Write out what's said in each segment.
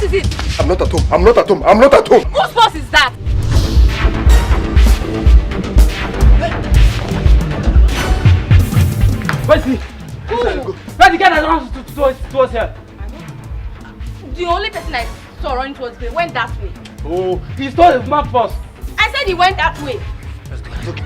is it? I'm not at home. I'm not at home. I'm not at home. Whose boss is that? Where's he? Where's the guy that runs towards here? The only person I saw running towards me went that way. Oh, he stole his map first. I said he went that way. Let's go.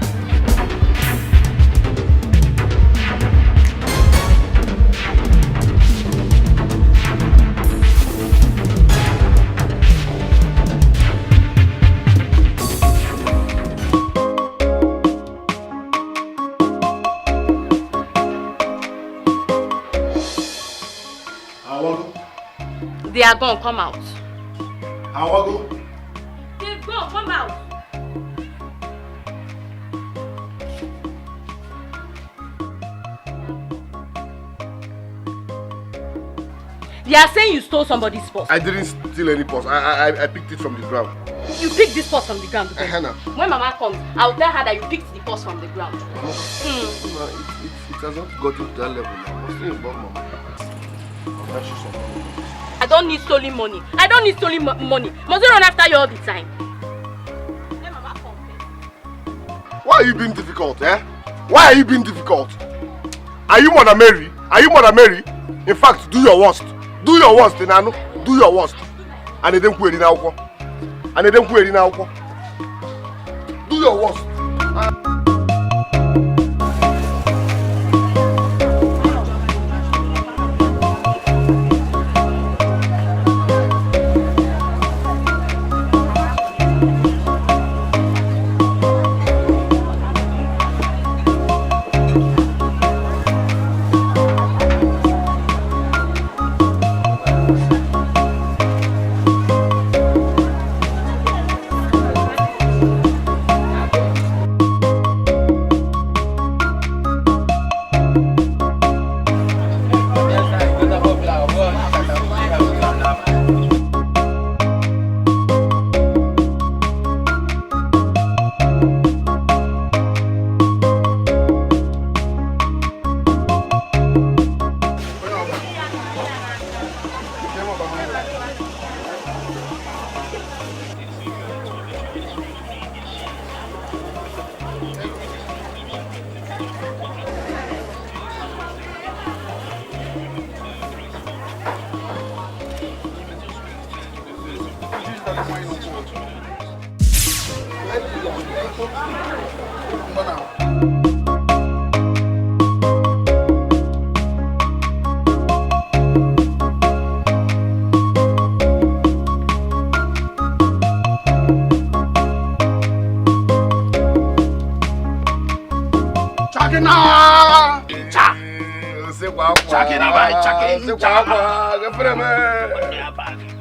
They are gone, come out. Awago. They've gone, come out. They are saying you stole somebody's purse. I didn't steal any purse. I picked it from the ground. You picked this purse from the ground. Hannah. When Mama comes, I'll tell her that you picked the purse from the ground. No, it has not gotten to that level now. What's the involved, Mama? I don't need stolen money. I don't need stolen money. Must I run after you all the time? When Mama comes. Why are you being difficult, eh? Why are you being difficult? Are you Mother Mary? Are you Mother Mary? In fact, do your worst. Do your worst, Inano. Do your worst. And they don't query now. And they don't query now. Do your worst.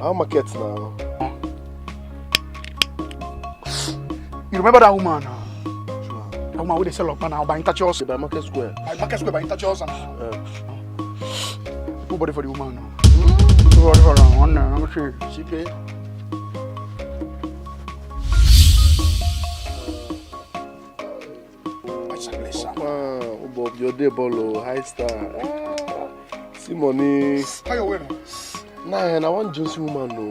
How market now? You remember that woman? That woman with the sell up now by Intachos? By Market Square. By Market Square by Intachos. Nobody for the woman now. Nobody for her. One now. I'm sure. She pay. Oh, Bob, your day bolo, high star. See money. How you win? Nah, I want Johnson woman no.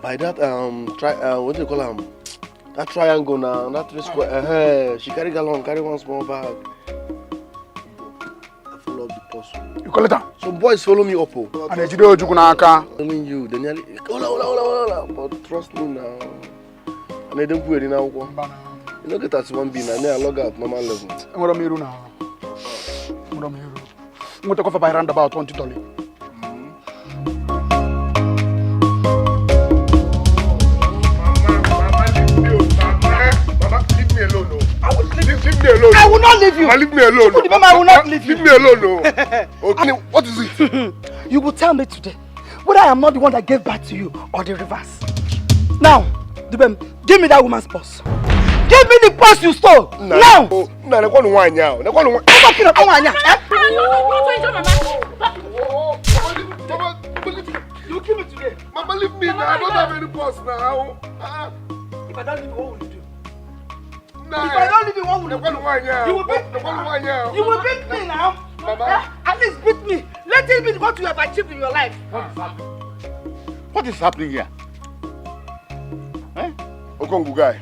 By that what do you call him? That triangle now, that 3 square. She carry galon, carry one small bag. I follow up the post. You call it her? Some boys follow me up. And they do Jukunaka. Telling you, they nearly hola. But trust me now. And they don't put it now. You know, get at 1B now, I log out normal level. What am I doing now? I'm going to go for by around about $20. Leave me alone. I will not leave you. Leave me alone. I will not leave you. Leave me alone. Okay, what is it? You will tell me today whether I am not the one that gave birth to you or the reverse. Now, Dubem, give me that woman's purse. Give me the purse you stole. Now. No, I want one now. I want one. You give me today. Mama, leave me now. I don't have any purse now. If I don't leave you, what will you do? Nah, if I don't leave you, what will you do? You will beat me. You will beat me now. Mama. At least beat me. Let it be what you have achieved in your life. What is happening here? Eh? Okongu guy,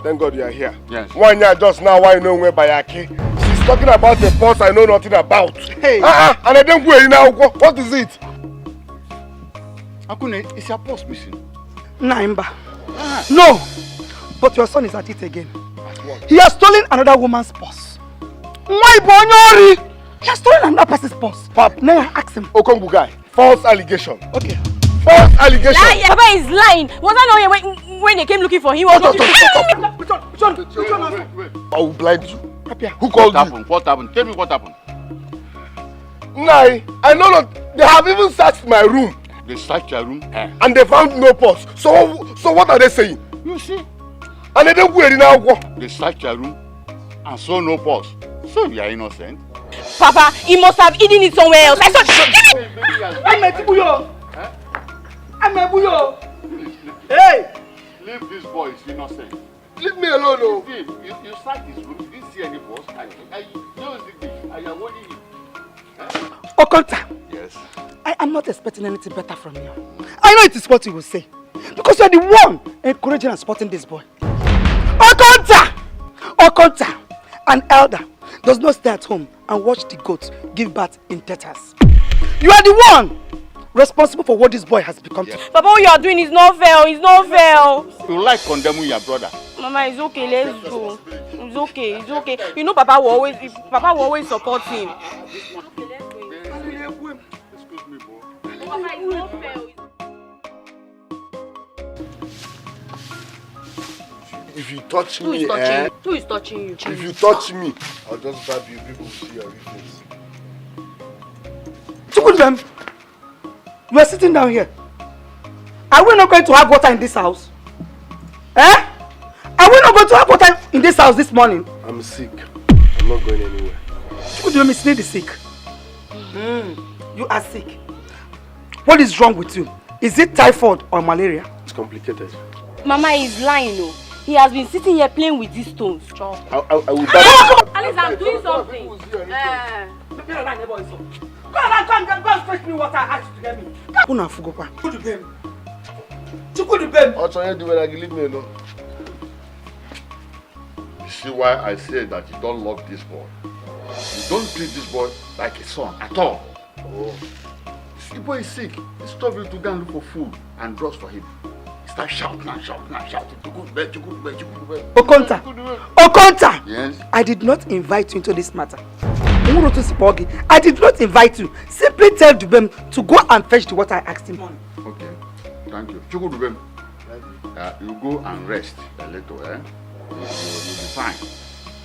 thank God you are here. Yes. 1 year just now, why you know where Bayaki? She's talking about the purse I know nothing about. Hey. And I don't go in now. What is it? Akune, is your purse missing? Naimba. No, but your son is at it again. What? He has stolen another woman's purse. Why, Bonyori? He has stolen another person's purse. Pap, now ask him. Okongu guy, false allegation. Okay. False allegation. Liar. Papa is lying. Was I not here when they came looking for him? I will blind you. Who called you? What happened? Tell me what happened. Nai, I know not. They have even searched my room. They searched your room. And they found no purse. So what are they saying? You see? And they don't go in now. They searched your room and saw no purse. So you are innocent. Papa, he must have hidden it somewhere else. I saw. I'm a buyo. I'm a buyo. Hey! Leave this boy, he's innocent. Leave me alone, oh. You searched his room, you didn't see any purse. I am warning you. Okonta. Yes. I am not expecting anything better from you. I know it is what you will say. Because you are the one encouraging and supporting this boy. Okonta! Okonta, an elder, does not stay at home and watch the goats give birth in tetas. You are the one responsible for what this boy has become. Yes. Papa, what you are doing is not fair. It's not fair. You like condemning your brother. Mama, it's okay. Let's go. It's okay. It's okay. You know, Papa will always support him. Excuse me, bro. Papa, it's not fair. If you touch Who me, is touching you? Who is touching you? If you touch me, I'll just grab you. People will see your weakness. Chukudem, you are sitting down here. Are we not going to have water in this house? Eh? Are we not going to have water in this house this morning? I'm sick. I'm not going anywhere. Chukudem is really sick. You are sick. What is wrong with you? Is it typhoid or malaria? It's complicated. Mama is lying, no. He has been sitting here playing with these stones. I will die. At least I'm doing something. Go and fetch me water. Ask you to get me. Una fugopa. Chukudem. Also, you do it. Leave me alone. You see why I said that you don't love this boy? You don't treat this boy like a son at all. Oh. The boy is sick. It's tough you to go and look for food and drugs for him. Start shouting and shouting and shouting. You go to bed, you go to bed, you go to bed. Okonta! Okonta! Yes? I did not invite you into this matter. I did not invite you. Simply tell Dubem to go and fetch the water I asked him. Okay. Thank you. Chukudubem, you go and rest a little, eh? You'll be fine.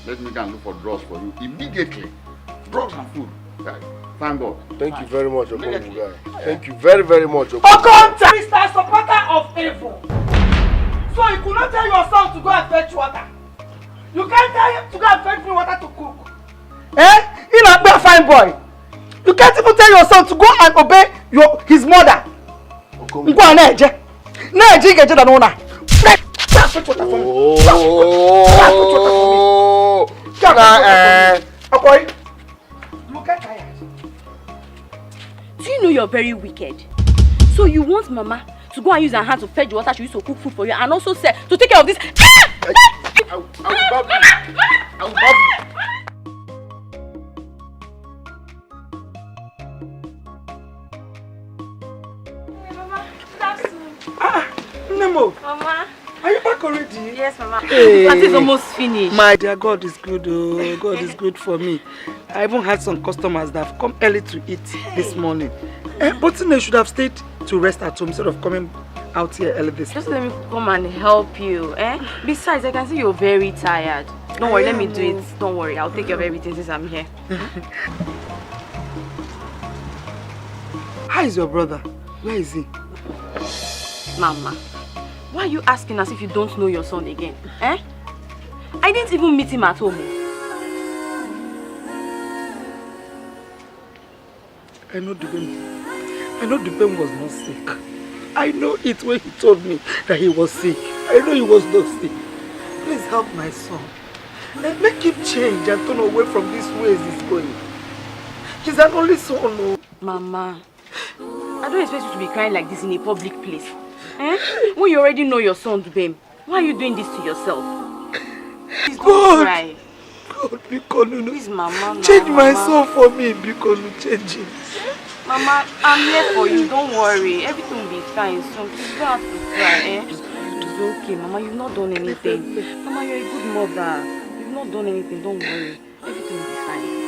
Let me go and look for drugs for you immediately. Drugs and food. Right. Thank God. Thank you very much, Okongu guy. Thank you very, very much, Okongu. Okonta! Mr. Supporter of evil. So you could not tell your son to go and fetch water. You can't tell him to go and fetch me water to cook. Eh? You're not a fine boy. You can't even tell your son to go and obey his mother. Okongu. Go on, Neje. Neje get the owner. Fetch water for me. Oh. Okay. You get tired. Do you know you're very wicked? So you want Mama to go and use her hand to fetch the water she used to cook food for you and also say to take care of this? I will bab you. I will bab you. Mama, that's Nemo, Mama. are you back already? Yes, Mama. Hey. That is almost finished. My dear, God is good. Oh, God is good for me. I even had some customers that have come early to eat this morning. But they should have stayed to rest at home instead of coming out here early this Just let me come and help you. Besides, I can see you're very tired. Don't worry, let me do it. Don't worry, I'll take care of everything since I'm here. How is your brother? Where is he? Mama, why are you asking as if you don't know your son again? I didn't even meet him at home. I know Dubem was not sick. I know it when he told me that he was sick. I know he was not sick. Please help my son. And make him change and turn away from these ways he's going. He's an only son. No. Mama, I don't expect you to be crying like this in a public place. Eh? When you already know your son, Dubem, why are you doing this to yourself? Please don't cry. God, Bikonu, Please, Mama. change my son for me, Bikonu, change him. Mama, I'm here for you. Don't worry. Everything will be fine soon. Please don't have to cry, eh? It's okay, Mama. You've not done anything. Mama, you're a good mother. You've not done anything. Don't worry. Everything will be fine.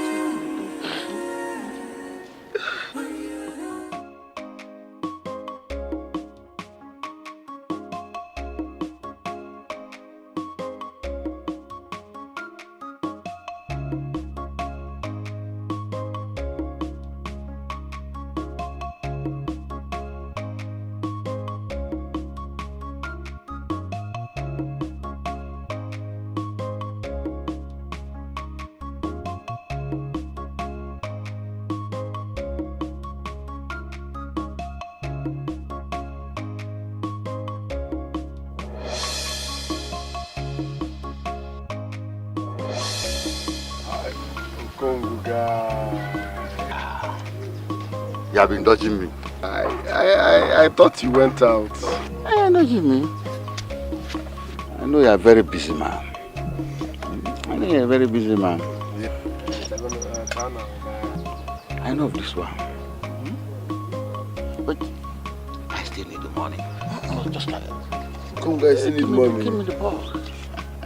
You have been dodging me. I thought you went out. Dodging me. I know you are a very busy man. I know of this one. But I still need the money. Just like that. Come guys, you need money. Give me the ball.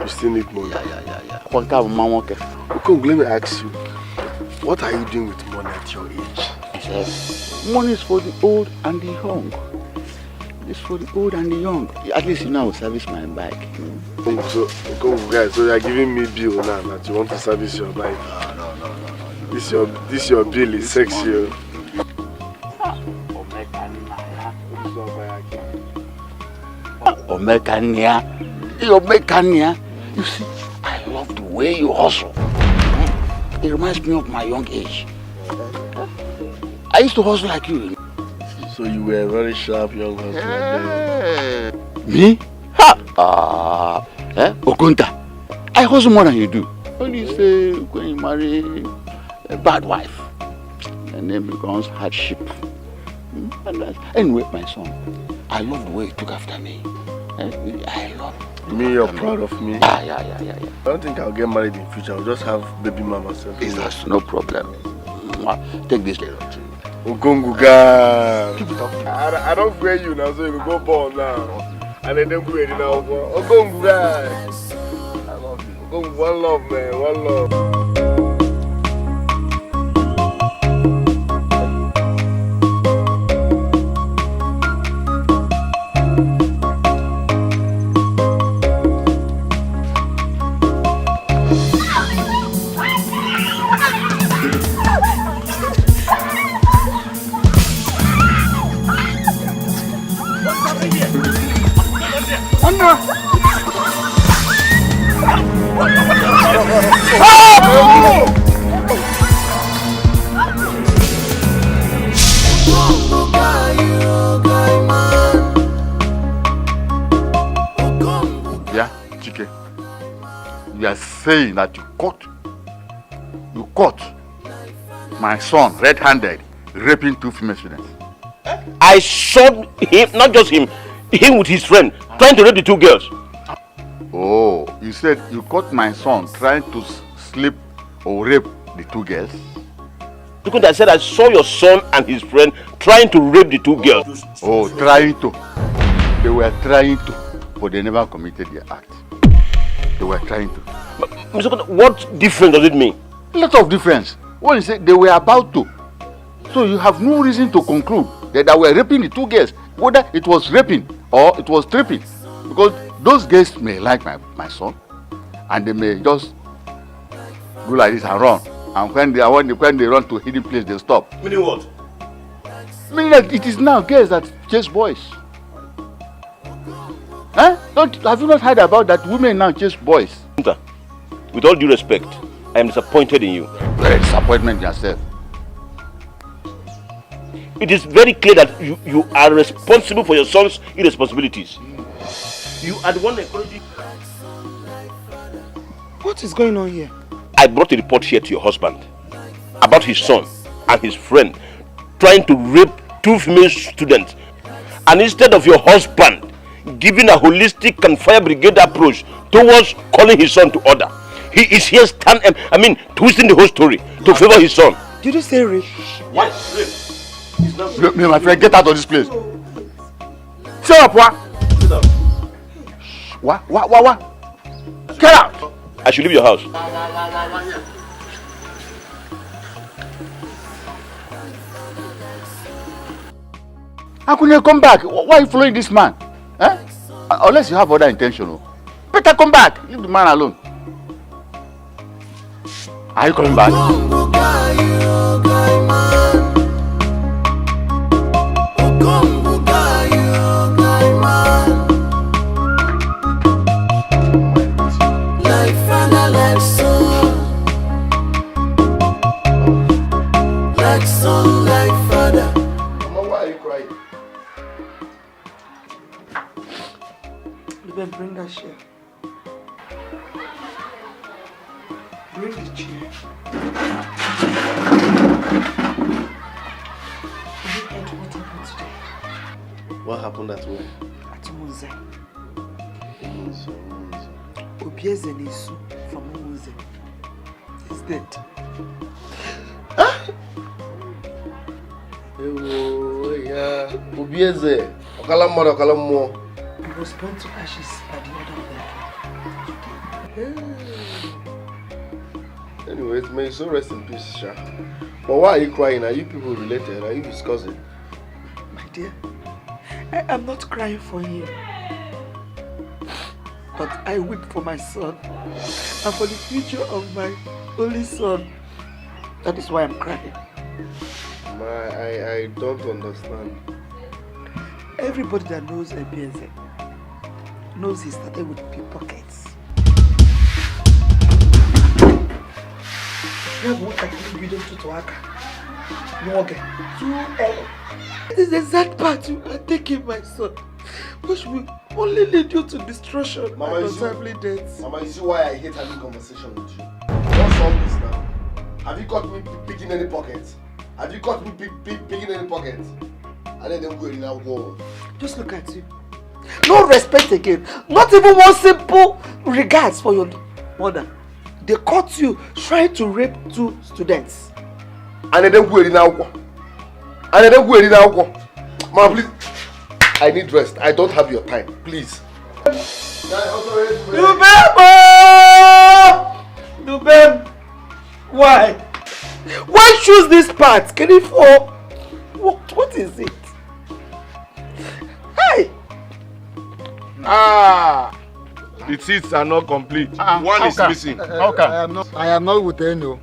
You still need money? Yeah. Come, let me ask you. What are you doing with money at your age? Money is for the old and the young. It's for the old and the young. At least you know I will service my bike. So you are giving me bill now that you want to service your bike. No. This your bill is sexy. Omekania. You see, I love the way you hustle. It reminds me of my young age. I used to hustle like you. So you were a very sharp young hustler. Me? Okunta. I hustle more than you do. When you say when you marry a bad wife, and then becomes hardship. Anyway, my son, I love the way you took after me. I love it. Me, you're proud of me? Yeah. I don't think I'll get married in future. I'll just have baby mama self. That's no problem. Take this little too. Ogonguga. I don't fear you now, so you can go born now. And then go ready now. Ogonguga. I love you. Ogonguga, one love, man. One love. Yeah, Chike. You are saying that you caught my son red-handed raping 2 female students. I saw him, not just him with his friend, trying to rape the 2 girls. Oh, you said you caught my son trying to sleep or rape the 2 girls? Because I said I saw your son and his friend trying to rape the 2 girls. Oh, trying to. They were trying to, but they never committed their act. They were trying to. Mr. Kota, what difference does it mean? A lot of difference. When you say they were about to. So you have no reason to conclude that they were raping the 2 girls, whether it was raping or it was tripping. Because those girls may like my son, and they may just do like this and run. And when they run to a hidden place, they stop. Meaning what? Meaning that it is now girls that chase boys. Huh? Have you not heard about that women now chase boys? With all due respect, I am disappointed in you. Very disappointment yourself. It is very clear that you are responsible for your son's irresponsibilities. You are the one encouraging. What is going on here? I brought a report here to your husband about his son and his friend trying to rape 2 female students, and instead of your husband giving a holistic and fire brigade approach towards calling his son to order, he is here twisting the whole story to favor his son. Did you say rape? What? Rape? My friend, get out of this place. Shut up, what? What? Get out! I should leave your house. How can you come back? Why are you following this man? Eh? Unless you have other intention. Better come back. Leave the man alone. Are you coming back? Like son, like father. Mama, why are you crying? You better bring that chair. Bring the chair. Have you heard what happened today? What happened that way? At Munze. Obieze Nisu from Munze. He's dead. Obieze. Okalamu. He was burned to ashes by the order of the Anyways, may you so rest in peace, Sha. But why are you crying? Are you people related? Are you discussing? My dear, I am not crying for him. But I weep for my son and for the future of my only son. That is why I'm crying. I don't understand. Everybody that knows Ebieze knows he started with pickpockets. Yeah, what I can do to Aka. It is the exact part you are taking, my son, which will only lead you to destruction Mama, and untimely death. Mama, you see why I hate having conversation with you? What's all this now? Have you caught me picking any pockets? Have you caught me picking any pockets? And then go in and go. Just look at you. No respect again. Not even one simple regards for your mother. They caught you trying to rape 2 students. And then go in and go. Mama, please. I need rest. I don't have your time. Please. Dubem! Why? Why choose this part? Can it fall? What is it? Hey! The seats are not complete. One is missing. I am not with any.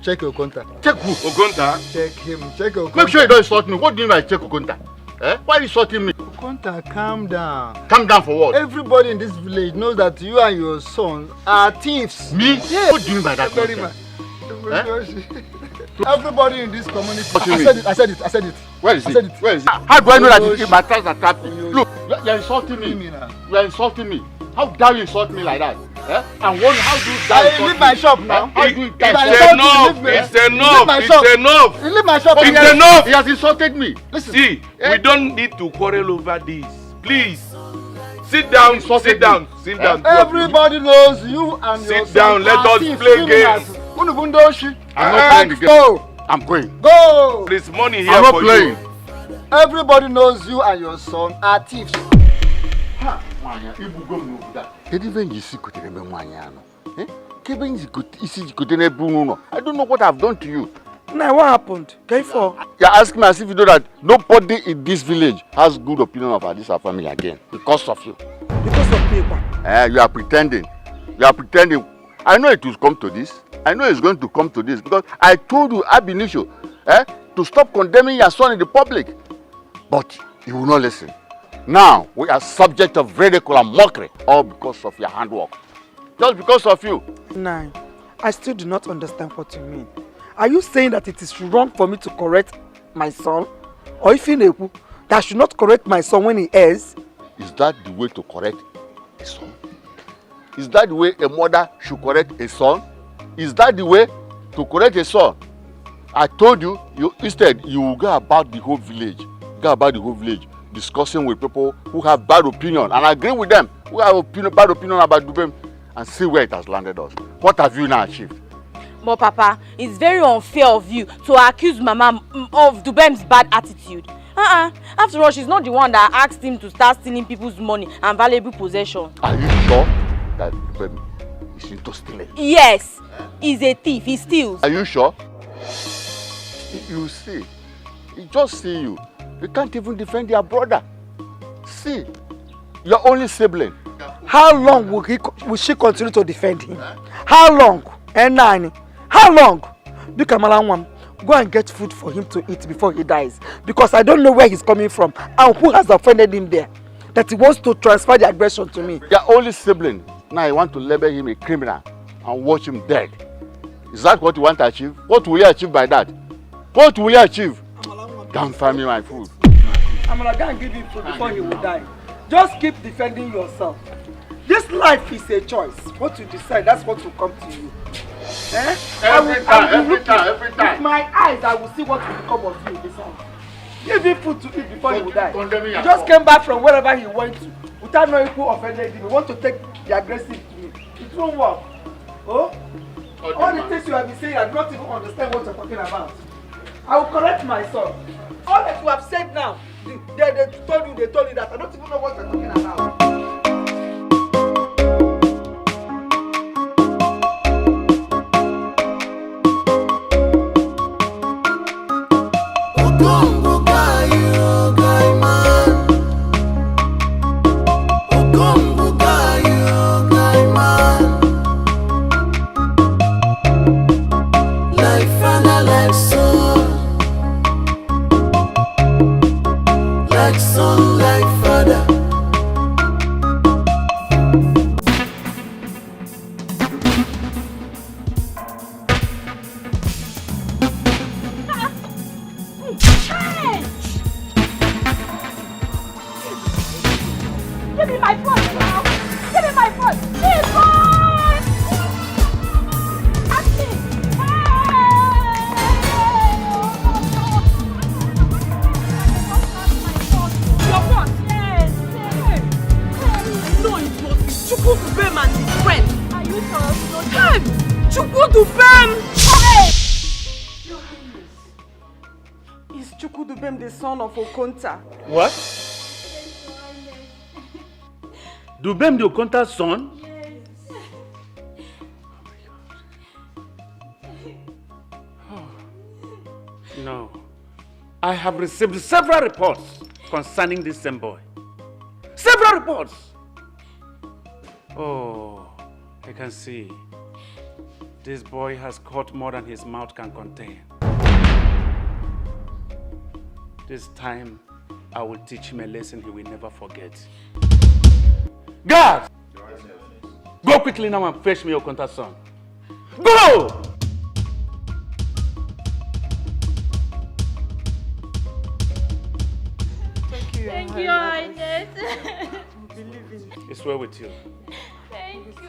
Check your contact. Check who? Ogonta? Check him. Check your contact. Make sure you don't insult me. What do you mean by check Ogonta? Eh? Why are you insulting me? Contact, calm down. Calm down for what? Everybody in this village knows that you and your son are thieves. Me? Yes. What do you mean by that? Very much. Everybody in this community. What do you mean? I said it. Where is I it? said it. Where is it? How do I know that my tracks are trapped? Look, you're insulting me. You are insulting me. How dare you insult me like that? Eh? And how do you dare insult leave my shop now. How do you dare It's enough! It's enough! Leave my shop. It's enough! He has insulted me. Listen. See, we don't need to quarrel over this. Please, sit down, sit down. Everybody knows you and your son. Sit down, let are us thieves. play games. I'm not playing the game. Go. I'm going. Go. There's money here I'm not for playing. you. Everybody knows you and your son are thieves. Kedu ife njisi kutere ebe nwanyị anọ? Kebe isi jikote n'ebe unu nọ? I don't know what I've done to you. Now what happened? K4. You're asking me as if you know that nobody in this village has good opinion of this family again because of you. Because of people. You are pretending. You are pretending. I know it will come to this. I know it's going to come to this because I told you ab initio to stop condemning your son in the public. But you will not listen. Now we are subject of ridicule and mockery, all because of your handwork. Just because of you. Nah, I still do not understand what you mean. Are you saying that it is wrong for me to correct my son? Or if you know that I should not correct my son when he errs? Is that the way to correct a son? Is that the way a mother should correct a son? Is that the way to correct a son? I told you, instead you will go about the whole village go about the whole village discussing with people who have bad opinion and agree with them who have bad opinion about Dubem and see where it has landed us. What have you now achieved? But Papa, it's very unfair of you to accuse Mama of Dubem's bad attitude. After all, she's not the one that asked him to start stealing people's money and valuable possessions. Are you sure that Dubem is into stealing? Yes, he's a thief. He steals. Are you sure? You see, he just see you. You can't even defend your brother. See, your only sibling. How long will she continue to defend him? How long? And Nani? How long? Go and get food for him to eat before he dies. Because I don't know where he's coming from and who has offended him there. That he wants to transfer the aggression to me. Your only sibling. Now you want to label him a criminal and watch him dead. Is that what you want to achieve? What will you achieve by that? What will you achieve? Don't find me my food. I'm gonna go and give him food before he will die. Just keep defending yourself. This life is a choice. What you decide, that's what will come to you. Every time. With my eyes, I will see what will become of you this time. Give him food to eat before he will die. He just came back from wherever he went to without knowing who offended him. He want to take the aggressive to me. It won't work. Oh? All the things you have been saying, I do not even understand what you're talking about. I will correct my son. All that you have said now, they told you that. I don't even know what you're talking about. What? Dubem the Okonta's son? Oh. No. I have received several reports concerning this same boy. Several reports! Oh, I can see. This boy has caught more than his mouth can contain. This time, I will teach him a lesson he will never forget. Guards! Go quickly now and fetch me your contact son. Go! Thank you, Your Highness. It's well with you. Thank you.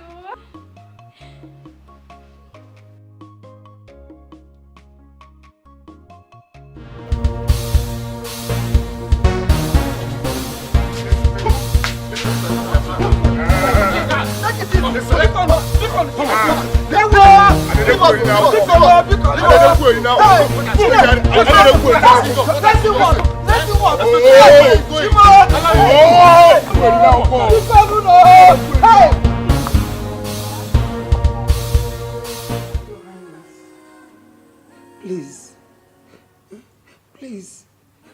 Please,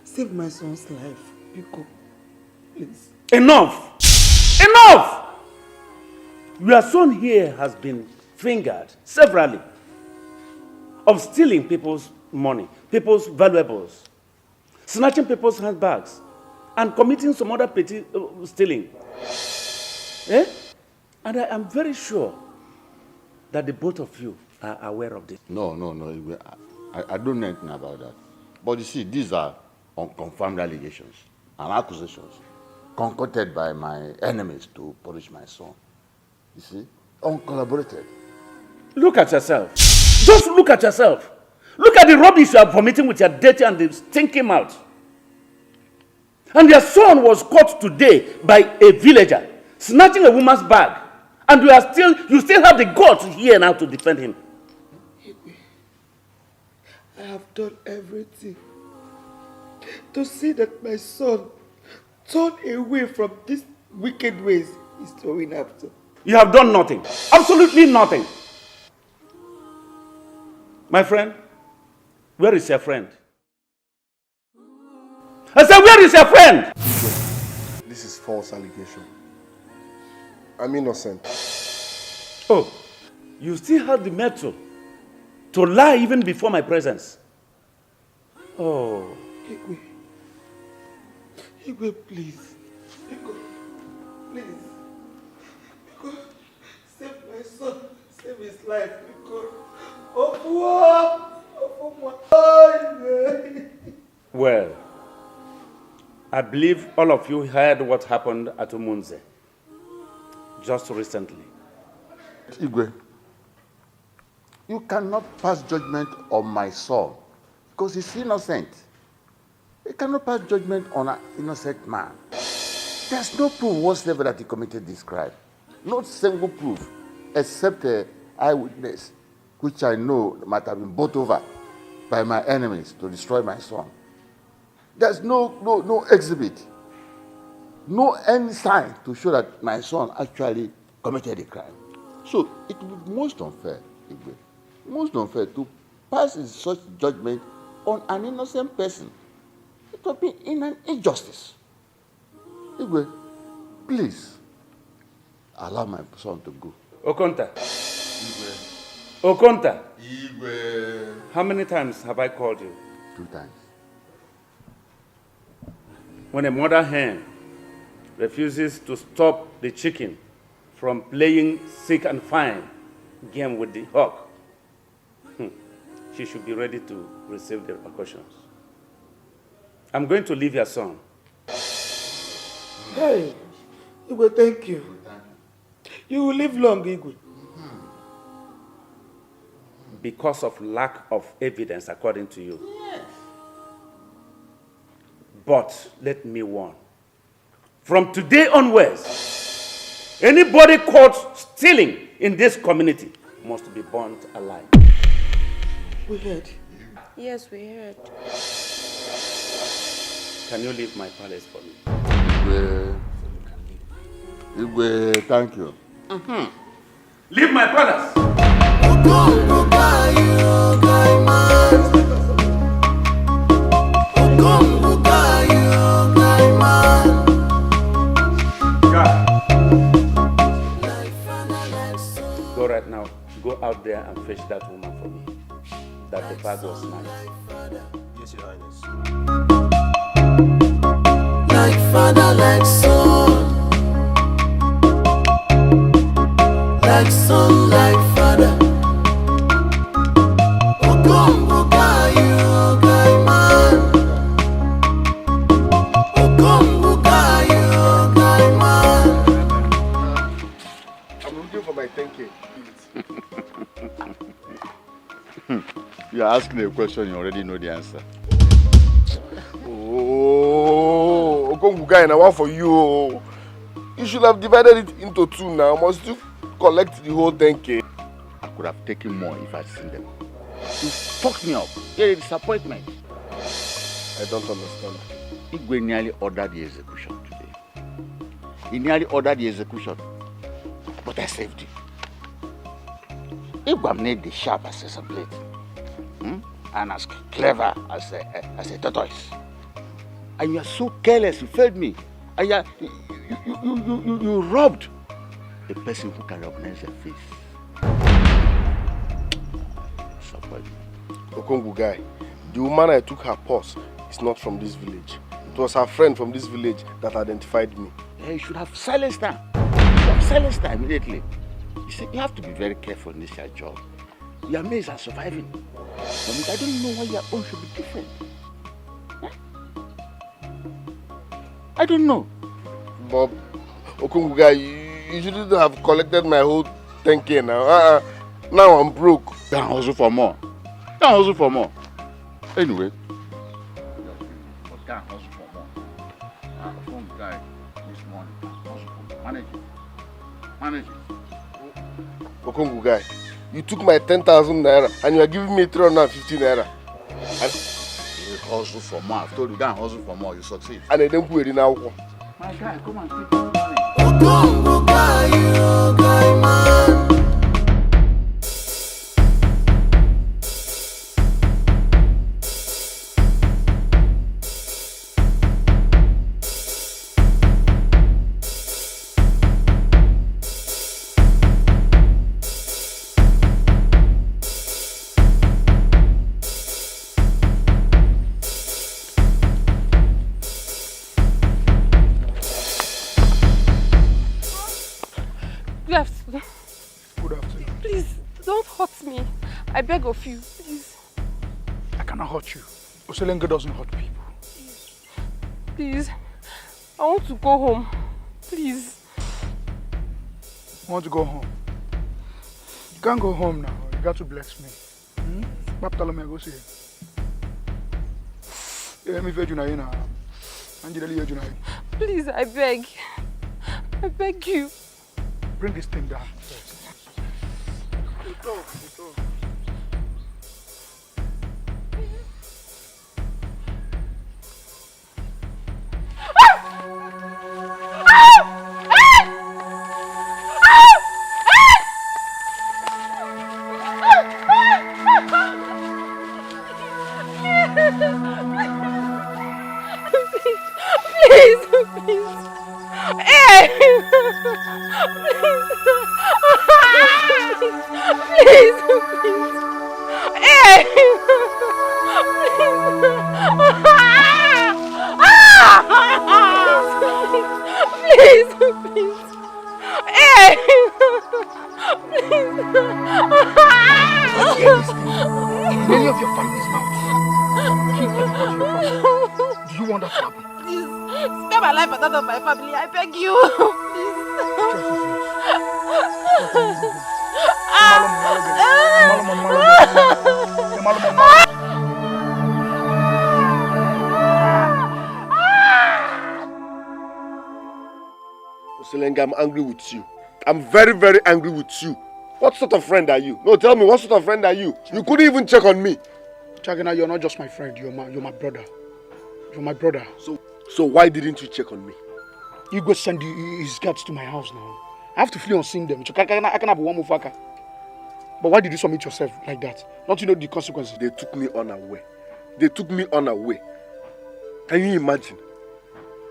save my son's life. Biko, please. Enough! Enough! Your son here has been fingered severally of stealing people's money, people's valuables, snatching people's handbags, and committing some other petty stealing. And I am very sure that the both of you are aware of this. No. I don't know anything about that. But you see, these are unconfirmed allegations and accusations concocted by my enemies to punish my son. You see, uncollaborated. Look at yourself. Just look at yourself. Look at the rubbish you are vomiting with your dirty and the stinking mouth. And their son was caught today by a villager snatching a woman's bag. And you still have the guts here now to defend him. I have done everything to see that my son turn away from these wicked ways he's going after. You have done nothing. Absolutely nothing. My friend, where is your friend? I said, where is your friend? This is false allegation. I'm innocent. Oh, you still have the mettle to lie even before my presence. Oh. Igwe, please. Igwe, please. Igwe, save my son. Save his life. Igwe. Well, I believe all of you heard what happened at Umunze just recently. Igwe, you cannot pass judgment on my son because he's innocent. You cannot pass judgment on an innocent man. There's no proof whatsoever that he committed this crime. Not single proof, except an eyewitness, which I know might have been bought over by my enemies to destroy my son. There's no exhibit, no any sign to show that my son actually committed a crime. So it would be most unfair, Igwe, most unfair to pass such judgment on an innocent person. It would be in an injustice. Igwe, please allow my son to go. Okonta. Igwe. Okonta. Igwe. How many times have I called you? 2 times. When a mother hen refuses to stop the chicken from playing sick and fine game with the hawk, she should be ready to receive the repercussions. I'm going to leave your son. Hey, Igwe, thank you. You will live long, Igwe. Because of lack of evidence, according to you. Yes. But let me warn. From today onwards, anybody caught stealing in this community must be burnt alive. We heard. Yes, we heard. Can you leave my palace for me? Igwe, thank you. Leave my palace! Go right now. Go out there and fetch that woman for me. That the bag was nice. Yes, Your Highness. Like father, like son. Like son, like father. Okongo gayu, gai man. Okongo gayu, gai man. I'm looking for my 10K. You are asking a question, you already know the answer. Oh, Okongu guy, now one for you. You should have divided it into 2 now. Must you collect the whole 10K? I could have taken more if I'd seen them. You fucked me up. You're a disappointment. I don't understand. Igwe nearly ordered the execution today. He nearly ordered the execution, but I saved him. Igwe made the sharp as a blade, and as clever as a tortoise. And you are so careless, you failed me. And you robbed a person who can recognize your face. Okongu guy, the woman I took her purse is not from this village. It was her friend from this village that identified me. Yeah, you should have silenced her. You have silenced her immediately. You see, you have to be very careful in this your job. Your mates are surviving. I don't know why your own should be different. Huh? I don't know. But Okongu guy, you shouldn't have collected my whole 10K now. Now I'm broke. Then hustle for more. Then hustle for more. Anyway. But can hustle for more. guy this morning. Manage it. Manage it. Okongu guy, you took my 10,000 naira and you are giving me 350 naira. And you hustle for more. I've told you, go and hustle for more. You succeed. And I don't put it now. My guy, come and take the money. Guy, man. I beg of you, please. I cannot hurt you. Oselenga doesn't hurt people. Please. I want to go home. Please. You want to go home? You can't go home now. You got to bless me. Baptalo go see. Please, I beg. I beg you. Bring this thing down first. Go. I'm angry with you. I'm very, very angry with you. What sort of friend are you? No, tell me, what sort of friend are you? You couldn't even check on me. Chagina, you're not just my friend. You're my brother. You're my brother. So why didn't you check on me? You go send his guards to my house now. I have to flee on seeing them. I can have one more fucker. But why did you submit yourself like that? Don't you know the consequences? They took me unaware. Can you imagine?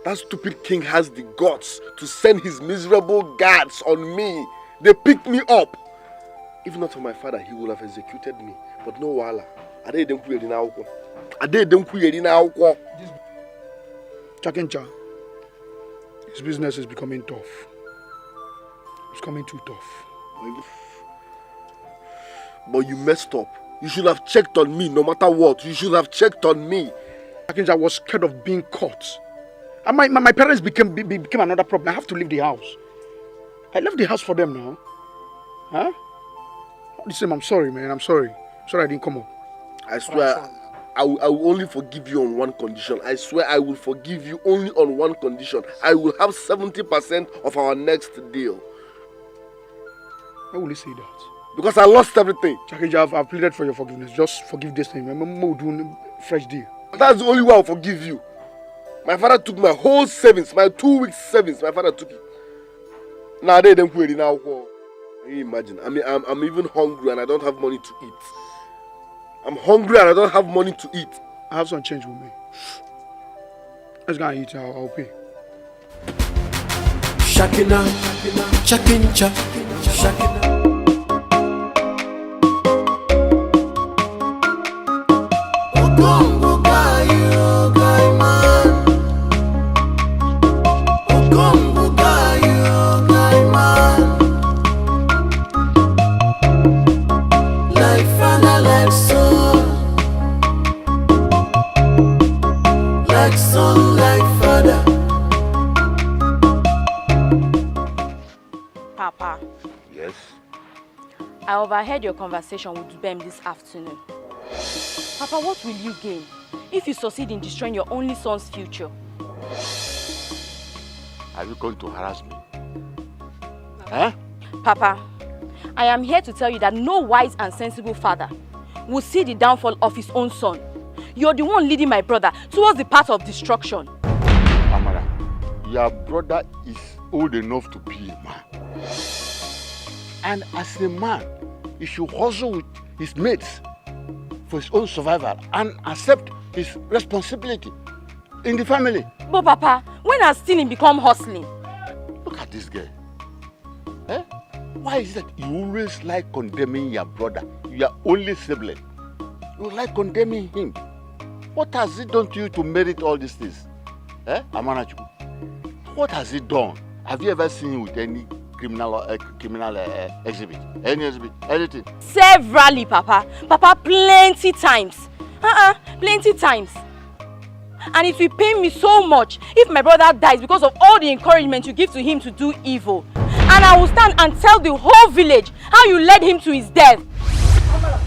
That stupid king has the guts to send his miserable guards on me. They picked me up. If not for my father, he would have executed me. But no wala. Chakencha, his business is becoming tough. It's coming too tough. But you messed up. You should have checked on me no matter what. You should have checked on me. Chakencha, I was scared of being caught. And my parents became another problem. I have to leave the house. I left the house for them now. Huh? Listen, I'm sorry, man. I'm sorry. I'm sorry I didn't come up. I swear, I will only forgive you on one condition. I swear I will forgive you only on one condition. I will have 70% of our next deal. Why will you say that? Because I lost everything. Chakencha, I've pleaded for your forgiveness. Just forgive this thing. We'll do a fresh deal. That's the only way I'll forgive you. My father took my whole savings, my 2 weeks savings. My father took it. Now they don't query now. Can you imagine? I mean, I'm even hungry and I don't have money to eat. I'm hungry and I don't have money to eat. I have some change with me. Let's go and eat. I'll pay. Shakina, Chakincha, Shakina. Papa. Yes? I overheard your conversation with Zubby this afternoon. Papa, what will you gain if you succeed in destroying your only son's future? Are you going to harass me? Huh? Papa, I am here to tell you that no wise and sensible father will see the downfall of his own son. You're the one leading my brother towards the path of destruction. Amara, your brother is old enough to be a man. And as a man, he should hustle with his mates for his own survival and accept his responsibility in the family. But Papa, when has stealing become hustling? Look at this girl. Eh? Why is it that you always like condemning your brother, your only sibling? You like condemning him. What has he done to you to merit all these things? Eh? Amanachuku, what has he done? Have you ever seen him with any criminal exhibit? Any exhibit? Anything? Severally, Papa. Papa, plenty times. Plenty times. And it will pain me so much if my brother dies because of all the encouragement you give to him to do evil. And I will stand and tell the whole village how you led him to his death. Amara,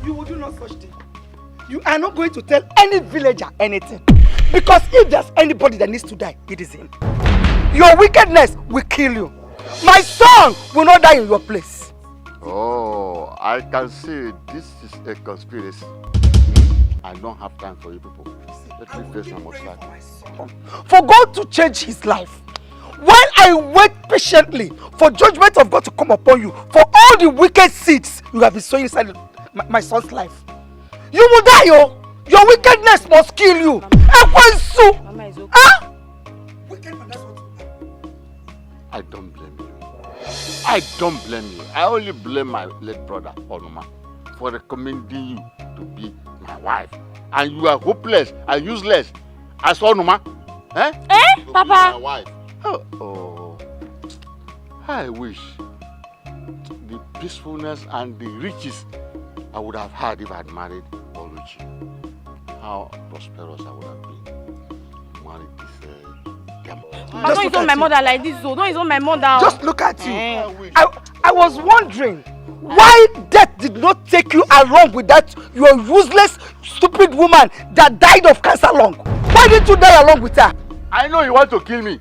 you will do no such thing. You are not going to tell any villager anything. Because if there's anybody that needs to die, it is him. Your wickedness will kill you. My son will not die in your place. Oh, I can see this is a conspiracy. I don't have time for you people. Let me face my life. For God to change his life. While I wait patiently for judgment of God to come upon you, for all the wicked seeds you have been sowing inside my son's life, you will die, yo. Your wickedness must kill you. Mama is okay. Huh? I don't blame you. I don't blame you. I only blame my late brother, Onuma, for recommending you to be my wife. And you are hopeless and useless as Onuma. Eh? Eh, Papa? My wife. Oh. I wish the peacefulness and the riches I would have had if I had married Oluchi. How prosperous I would have been. Married this demo. Don't insult my mother like this, though. Don't insult my mother. Just look at you. I was wondering why death did not take you along with that your useless, stupid woman that died of cancer lung. Why didn't you die along with her? I know you want to kill me.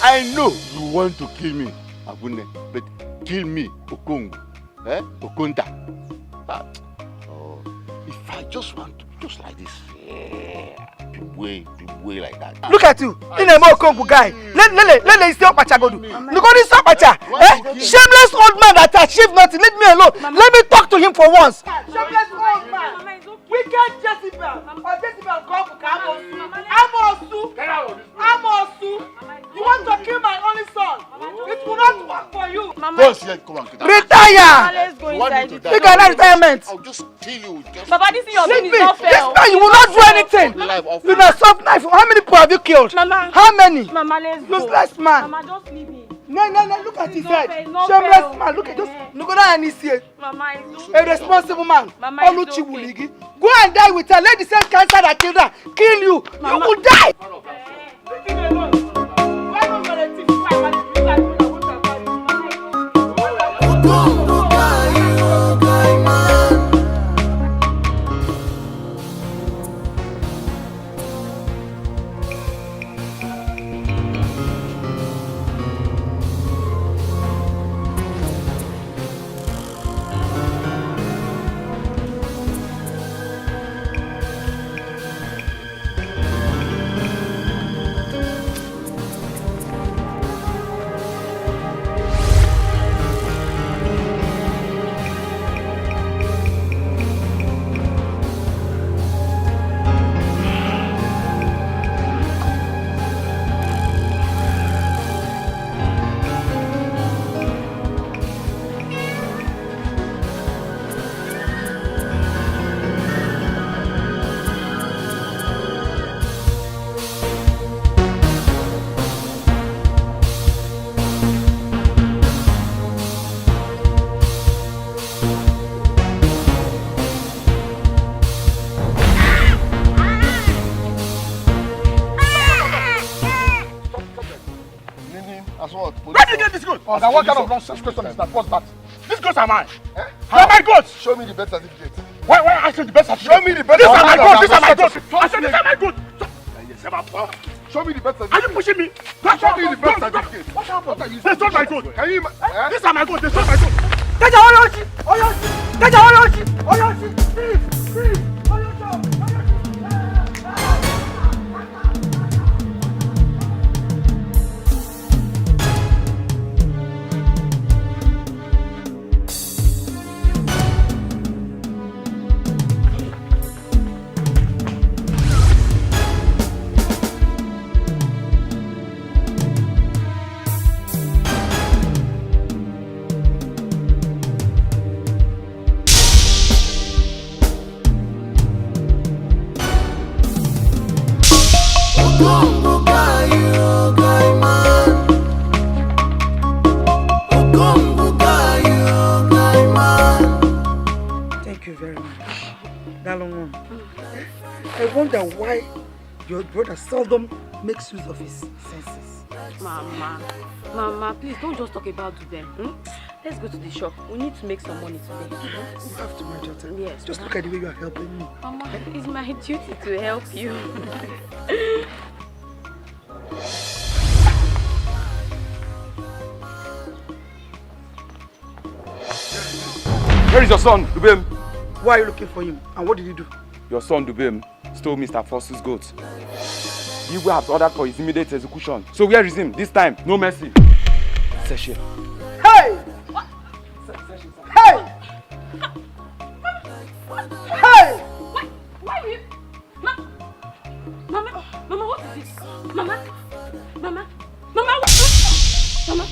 I know you want to kill me, Abune. But kill me, Okongu. Okonta. If I just want to, just like this, be way like that. Look at you, in a more Congo guy. Let say Opachagodu. Look at this Opacha. Shameless old man that achieved nothing. Let me alone. Let me talk to him for once. Shameless old man. Wicked Jezebel. Or Jezebel come to Amosu. You want to kill my only son? It will not work for you. Retire. Let's go inside. Look at that retirement. I'll just kill you. Papa, this is your thing. It's not fair. This man, you will not do anything. You know, soft knife. How many people have you killed? Mama. How many? Mama, let's go. Useless man. Mama, just leave me. No, look at his head. Not Shameless fair. man, look at just look at that and he's here. Mama, it's okay. A responsible man. Mama, it's Oluchi okay. Wuligi. Go and die with her. Let the same cancer that killed her kill you. Mama. You will die. Leave me alone. Why don't you let it fly? Where did you get this goat? Oh, now what kind of nonsense question is that? What's that? These goats are mine. They're my goats. Show me the birth certificate. Why I said the birth certificate? Show me the birth certificate. These are my goats. These are my goats. I said these are my goats. Show me the birth certificate. Are you pushing me? Show me the birth certificate. What happened? What are you They stole my goat. Can you These are my goats. They stole my goat. Get your Oyoshi! Oyoshi! Get your Oyoshi! Oyoshi! Please! Please! Oyoshi! Thank you very much. Dalongo. I wonder why your brother seldom makes use of his senses. Mama, please don't just talk about them. Let's go to the shop. We need to make some money today. You have to, my daughter. Yes. Just look at the way you are helping me. Mama, it's my duty to help you. Where is your son, Dubem? Why are you looking for him? And what did he do? Your son, Dubem, stole Mr. Foster's goat. You will have ordered for his immediate execution. So where is him? This time, no mercy. Session. Hey! What? Hey! Hey! Why are you? Mama, what is this? Mama, what? Mama.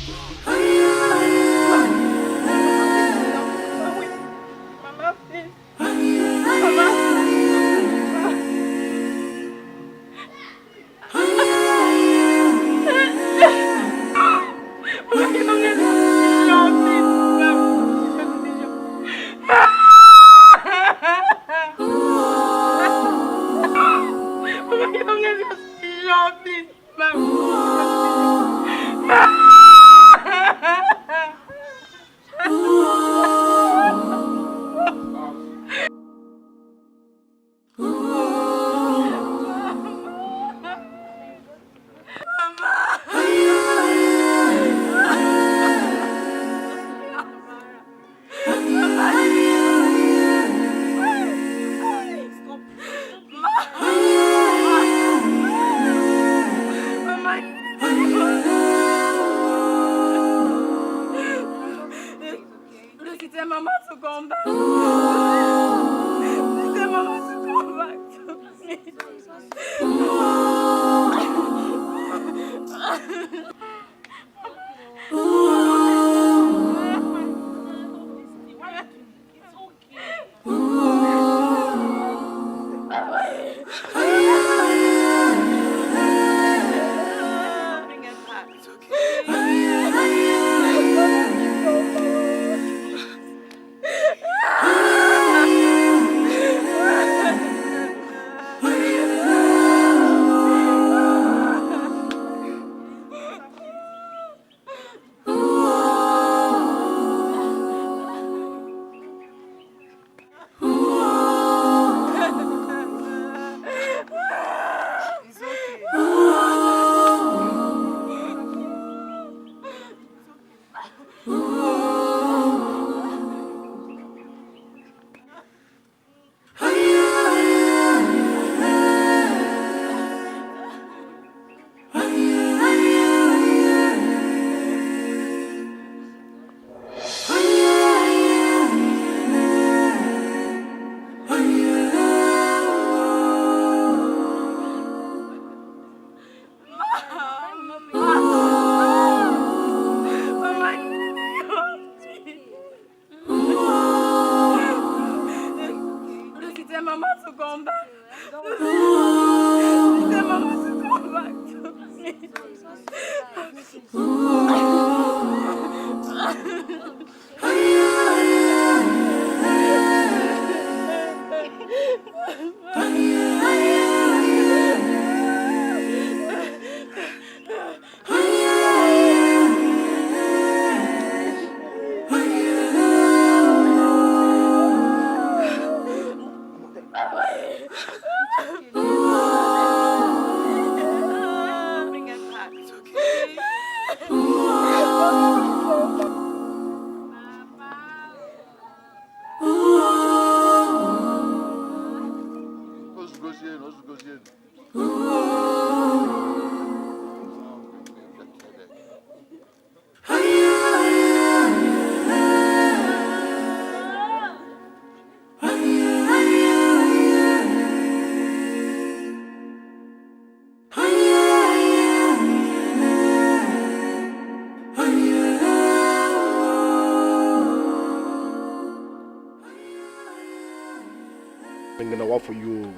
Slinganawa for you.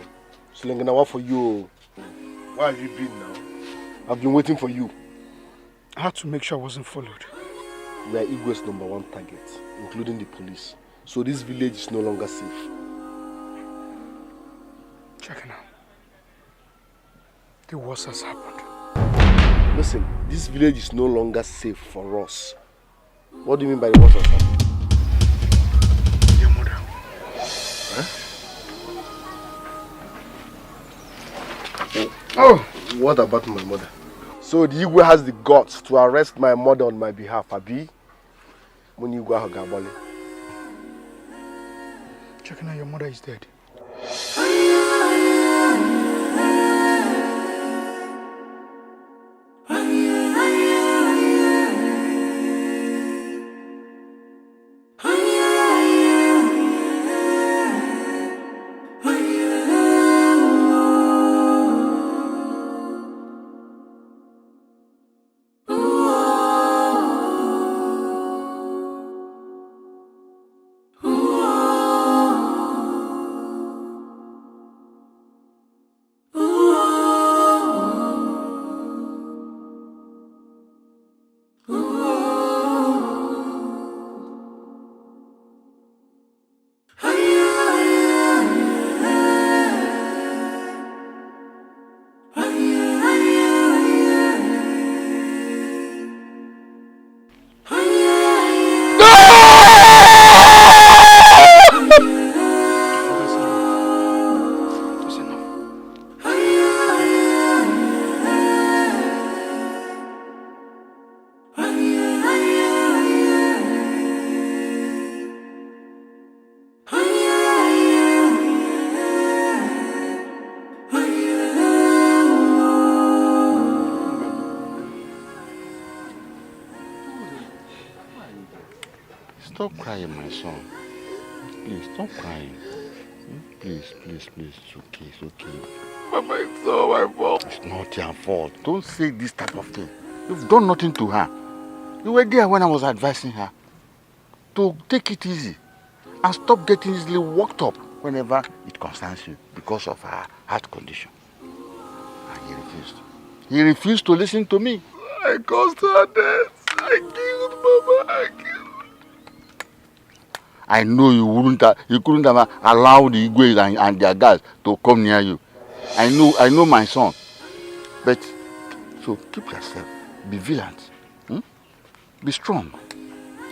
Slinganawa for you. Where have you been now? I've been waiting for you. I had to make sure I wasn't followed. We are Igwe's #1 target, including the police. So this village is no longer safe. Check it out. The worst has happened. Listen, this village is no longer safe for us. What do you mean by the worst has happened? Your mother. Huh? Oh, what about my mother? So the Igwe has the guts to arrest my mother on my behalf, Abi? When you go Hagabale. Checking out, your mother is dead. Stop crying, my son. Please, stop crying. Please, please, please. It's okay, it's okay. Mama, it's all my fault. It's not your fault. Don't say this type of thing. You've done nothing to her. You were there when I was advising her to take it easy and stop getting easily worked up whenever it concerns you because of her heart condition. And he refused. He refused to listen to me. I caused her death. I killed Mama. I killed. I know you couldn't have allowed the Igwe and their guys to come near you. I know my son. But so keep yourself. Be vigilant. Be strong.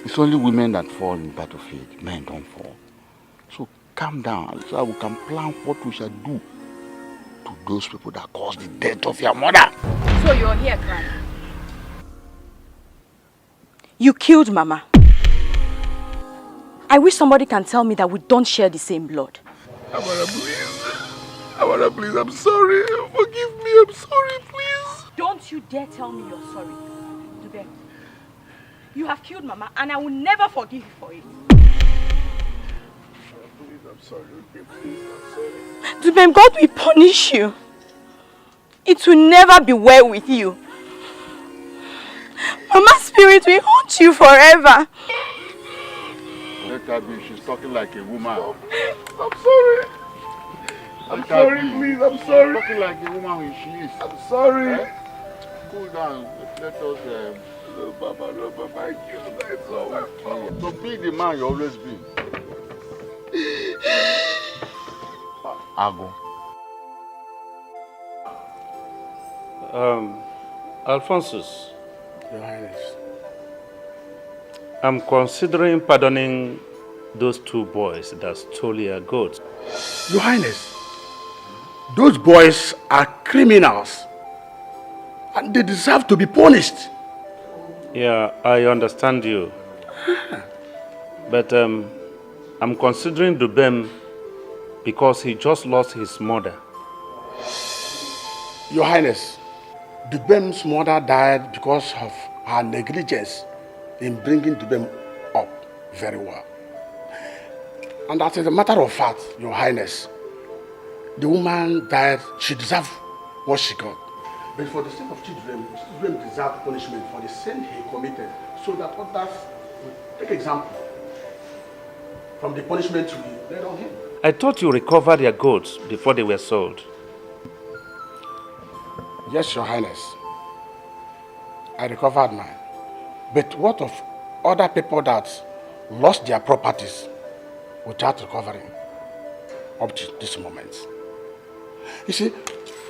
It's only women that fall in the battlefield. Men don't fall. So calm down so that we can plan what we shall do to those people that caused the death of your mother. So you're here crying? You killed Mama. I wish somebody can tell me that we don't share the same blood. Amara, please. Amara, please, I'm sorry. Forgive me, I'm sorry, please. Don't you dare tell me you're sorry. Dube, you have killed Mama and I will never forgive you for it. Please, I'm sorry. Okay, please, I'm sorry. Dube, God will punish you. It will never be well with you. Mama's spirit will haunt you forever. Let her be. She's talking like a woman. I'm sorry. I'm sorry, please. I'm sorry. She's talking like a woman when she is. I'm sorry. Cool down. Let us. No, Papa, I killed her. It's all my fault. So be the man you always been. Ago. Alphonsus. Your Highness. I'm considering pardoning those 2 boys that stole your goats. Your Highness, those boys are criminals and they deserve to be punished. Yeah, I understand you. But I'm considering Dubem because he just lost his mother. Your Highness, Dubem's mother died because of her negligence in bringing Dubem up very well. And as a matter of fact, Your Highness, the woman died, she deserved what she got. But for the sake of children deserved punishment for the sin he committed, so that others will take example from the punishment we laid on him. I thought you recovered your goods before they were sold. Yes, Your Highness. I recovered mine. But what of other people that lost their properties without recovering up to this moment? You see,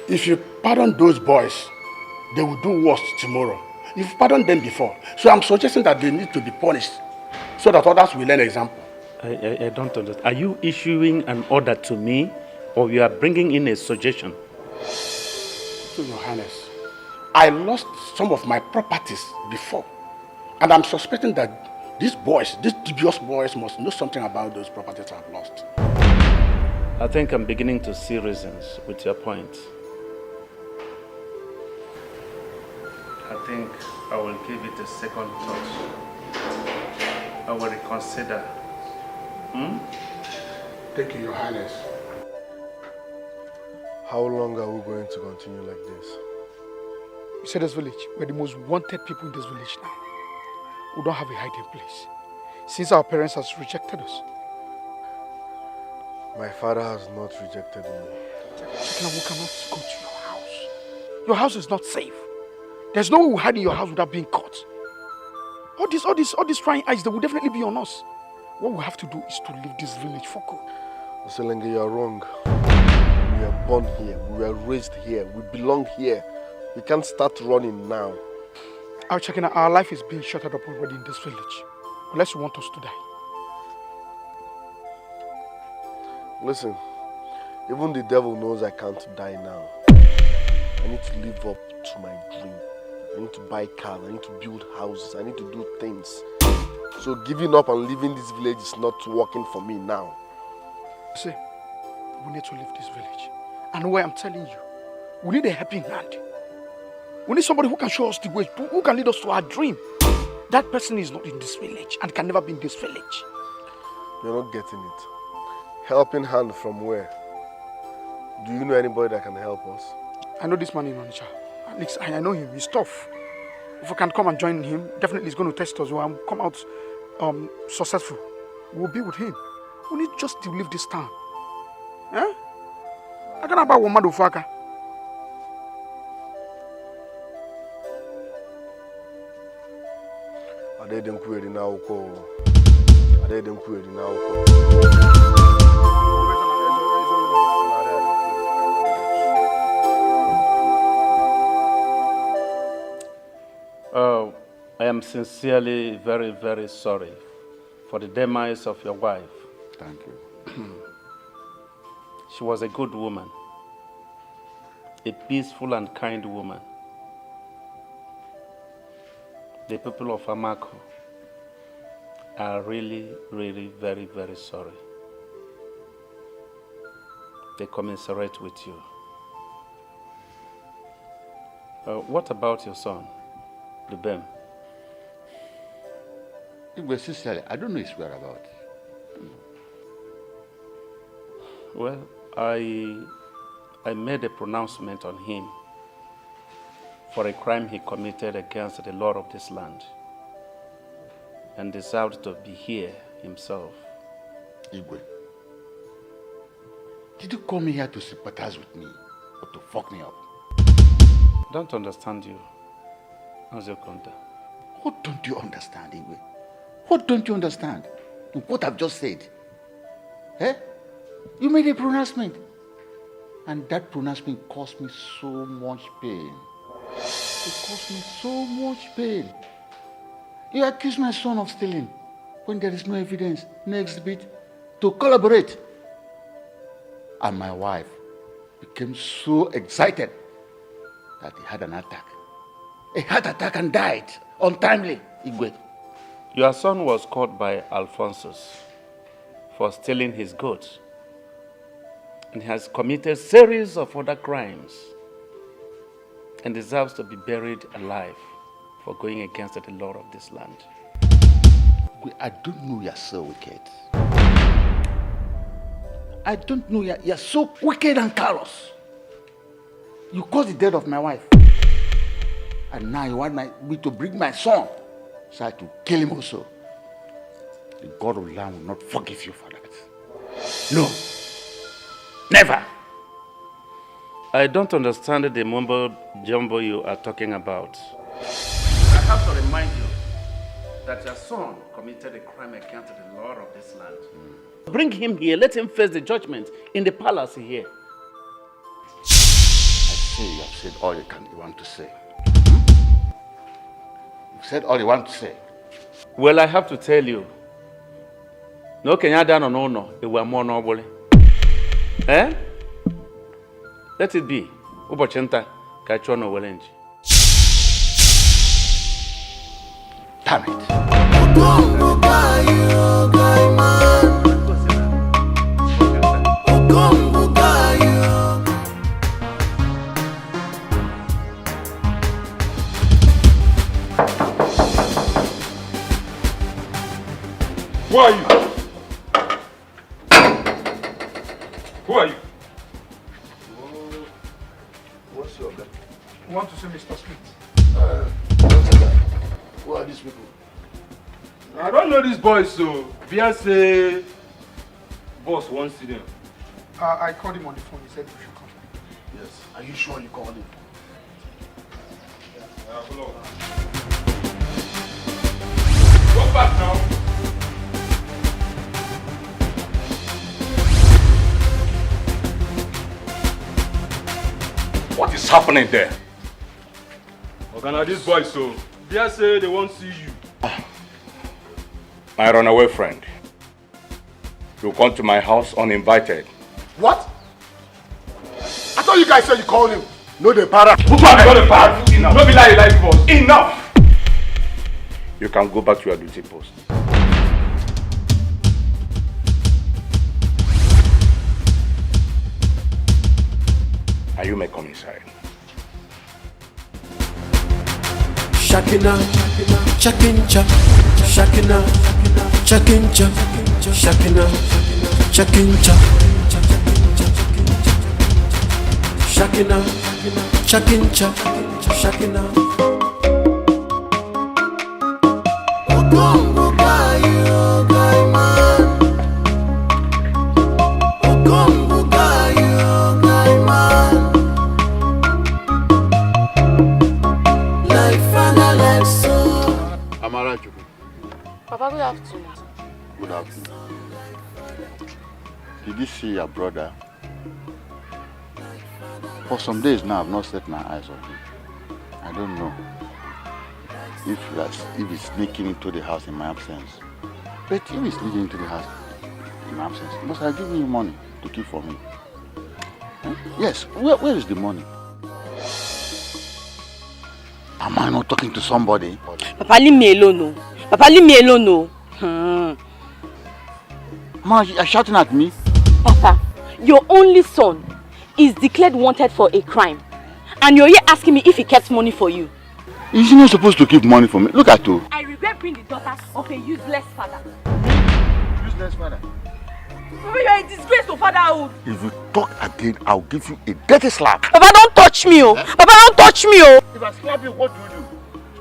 if you pardon those boys, they will do worse tomorrow. You've pardoned them before. So I'm suggesting that they need to be punished so that others will learn example. I don't understand. Are you issuing an order to me, or you are bringing in a suggestion? So, Your Highness, I lost some of my properties before. And I'm suspecting that these boys, these dubious boys, must know something about those properties I've lost. I think I'm beginning to see reasons with your point. I think I will give it a second thought. I will reconsider. Thank you, Your Highness. How long are we going to continue like this? You see this village? We're the most wanted people in this village now. We don't have a hiding place. Since our parents have rejected us. My father has not rejected me. Chekina, we cannot go to your house. Your house is not safe. There's no way we hide in your house without being caught. All these prying eyes, they will definitely be on us. What we have to do is to leave this village for good. Oselenge, you are wrong. We are born here. We were raised here. We belong here. We can't start running now. Our Chekina, our life is being shuttered up already in this village. Unless you want us to die. Listen, even the devil knows I can't die now. I need to live up to my dream. I need to buy cars, I need to build houses, I need to do things. So giving up and leaving this village is not working for me now. See, we need to leave this village. And why I'm telling you, we need a helping hand. We need somebody who can show us the way, who can lead us to our dream. That person is not in this village and can never be in this village. You're not getting it. Helping hand from where? Do you know anybody that can help us? I know this man in Onitsha. At least I know him. He's tough. If we can come and join him, definitely he's going to test us. We'll come out successful. We'll be with him. We need just to leave this town. Eh? I can't about one motherfucker. I didn't quit it now. Oh, I am sincerely very, very sorry for the demise of your wife. Thank you. She was a good woman, a peaceful and kind woman. The people of Amako are really, really very, very sorry. They commiserate with you. What about your son, Dubem? Sincerely, I don't know his whereabouts. Well, I made a pronouncement on him for a crime he committed against the law of this land and deserved to be here himself. Igwe, did you come here to sympathize with me or to fuck me up? Don't understand you, Azokonda. What don't you understand, Igwe? What don't you understand? What I've just said. Eh? You made a pronouncement. And that pronouncement caused me so much pain. It caused me so much pain. You accuse my son of stealing when there is no evidence, no exhibit to collaborate. And my wife became so excited that he had an attack. A heart attack and died untimely, Igwe. Your son was caught by Alphonsus for stealing his goods and has committed a series of other crimes and deserves to be buried alive for going against the law of this land. I don't know you're so wicked. I don't know you're so wicked and callous. You caused the death of my wife. And now you want me to bring my son so I to kill him also. The God of the land will not forgive you for that. No. Never. I don't understand the mumbo jumbo you are talking about. I have to remind you that your son committed a crime against the law of this land. Bring him here. Let him face the judgment in the palace here. I say you have said all you want to say. You've said all you want to say. Well, I have to tell you. No Kenyada no, it were more noble. Eh? Let it be. Ubochenta, Kachono Wellenji. Damn it. Who are you? Who are you? What's your name? I want to see Mr. Smith. Who are these people? I don't know these boys, so Beyonce boss wants to see them. I called him on the phone. He said we should come. Yes. Are you sure you called him? Go back now. What is happening there? Organa, these boys, so Beyonce they won't see you. My runaway friend. You come to my house uninvited. What? I thought you guys said you called him. No, the para. Who got the para? Enough. No be lie, boss. Enough. You can go back to your duty post. And you may come inside. Shakina, Chakincha, Shakina, Chakincha, Shakina, Chakincha, Shakina, Chakincha, Shakina. Ogongo gayo gaiman, Ogongo gayo gaiman. Amara, Papa, good afternoon. good afternoon. Did you see your brother? For some days now, I've not set my eyes on him. I don't know if he's sneaking into the house in my absence. But if he's sneaking into the house in my absence, he must have given you money to keep for me. Huh? Yes, where is the money? Am I not talking to somebody? Papa, leave me alone, no. Papa, leave me alone, no. Ma, you're shouting at me? Papa, your only son is declared wanted for a crime. And you're here asking me if he kept money for you. Is he not supposed to keep money for me? Look at you. I regret being the daughter of a useless father. Useless father? Papa, you're a disgrace to fatherhood. If you talk again, I'll give you a dirty slap. Papa, don't touch me, oh. Papa, don't touch me, oh. If I slap you, what do you do?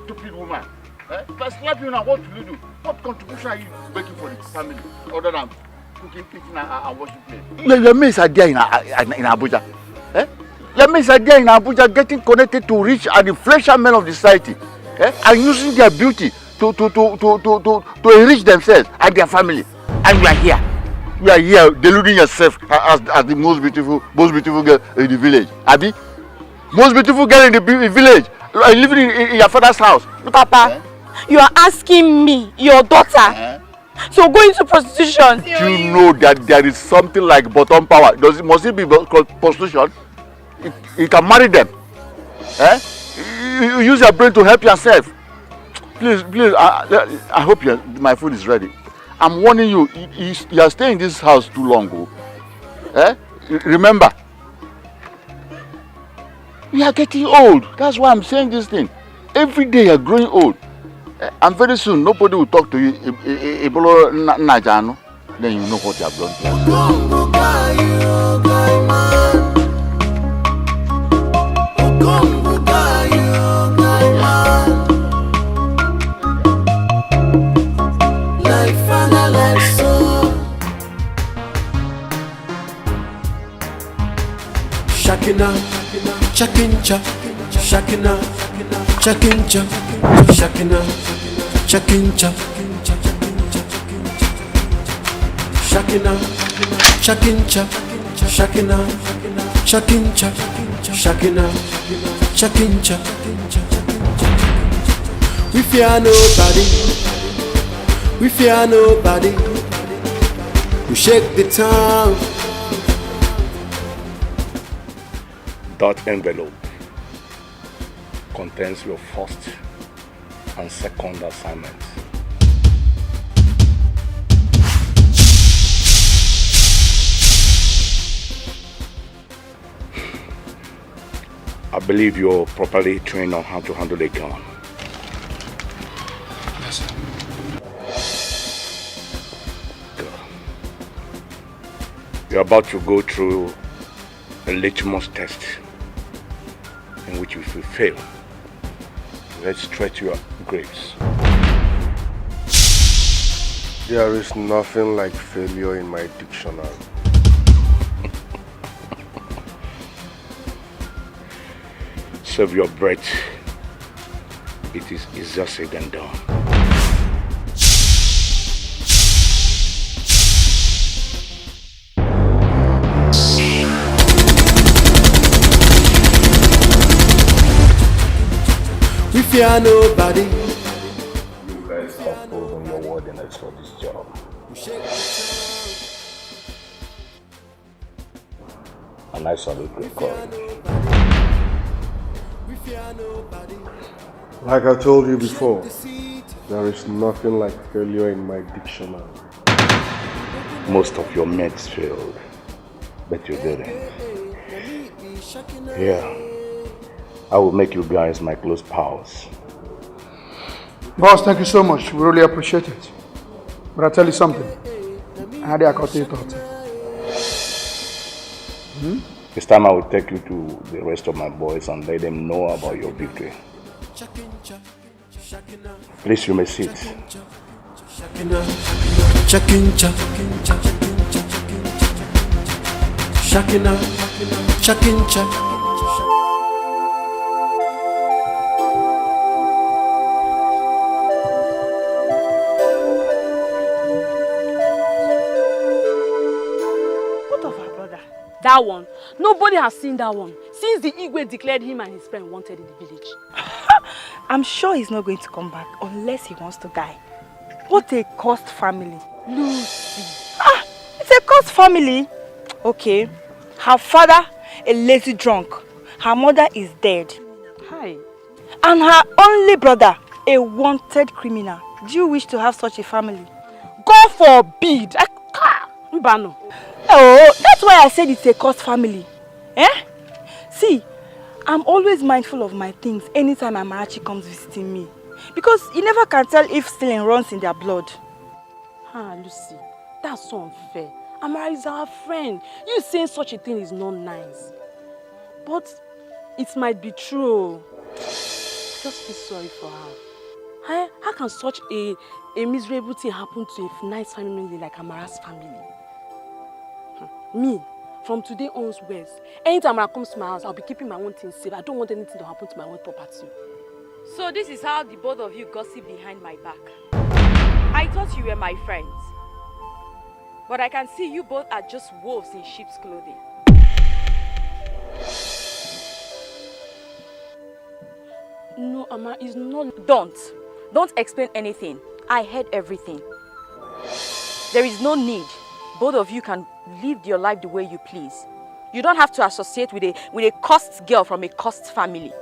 Stupid woman. If I slap you now, what will you do? What contribution are you making for the family other than cooking, kitchen, and washing plates? Your mates are there in Abuja. Your mates are there in Abuja getting connected to rich and influential men of the society. And using their beauty to enrich themselves and their family. And you are here. You are here deluding yourself as the most beautiful girl in the village. Abi? Most beautiful girl in the village. Living in your father's house. Papa, you are asking me, your daughter, to go into prostitution. Do you know that there is something like bottom power? Must it be prostitution? You can marry them. You use your brain to help yourself. Please, I hope my food is ready. I'm warning you, you are staying in this house too long. Remember, we are getting old. That's why I'm saying this thing. Every day you are growing old. And very soon, nobody will talk to you. Then you know what you have done to Shakina, Chakincha, Shakina, Chakincha, Shakina, Chakincha, Shakina, Chakincha, Shakina, Chakincha, Shakina, Chakincha. We fear nobody, we fear nobody. We shake the town. That envelope contains your first and second assignments. I believe you're properly trained on how to handle a gun. Yes, sir. Good. You're about to go through a litmus test in which if you fail, let's straight to your graves. There is nothing like failure in my dictionary. Save your breath. It is easier said than done. We fear nobody. You guys have proven your worthiness for this job. And I salute your courage. Like I told you before, there is nothing like failure in my dictionary. Most of your mates failed, but you didn't. Yeah, I will make you guys my close pals. Boss, thank you so much. We really appreciate it. But I'll tell you something. I had a thought. This time I will take you to the rest of my boys and let them know about your victory. Please, you may sit. Shakina, Chakincha, Shakina, Chakincha. That one. Nobody has seen that one since the Igwe declared him and his friend wanted in the village. I'm sure he's not going to come back unless he wants to die. What a cursed family. Lucy. It's a cursed family. Okay. Her father, a lazy drunk. Her mother is dead. Hi. And her only brother, a wanted criminal. Do you wish to have such a family? God forbid. Mbano. Oh, that's why I said it's a cursed family. Eh? See, I'm always mindful of my things anytime Amarachi comes visiting me. Because you never can tell if stealing runs in their blood. Lucy, that's so unfair. Amara is our friend. You saying such a thing is not nice. But it might be true. Just feel sorry for her. How can such a miserable thing happen to a nice family like Amara's family? Me, from today onwards, anytime Amara comes to my house, I'll be keeping my own things safe. I don't want anything to happen to my own property. So this is how the both of you gossip behind my back. I thought you were my friends. But I can see you both are just wolves in sheep's clothing. No, Amara, it's not. Don't explain anything. I heard everything. There is no need. Both of you can live your life the way you please. You don't have to associate with a cursed girl from a cursed family.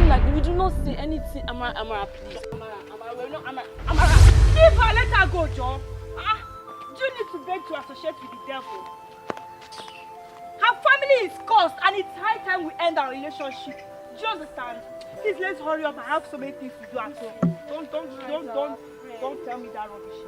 Like we do not say anything. Amara, please. Amara. Leave her, let her go, John. Do you need to beg to associate with the devil? Her family is cursed and it's high time we end our relationship. Do you understand? Please, let's hurry up. I have so many things to do at home. Don't tell me that rubbish.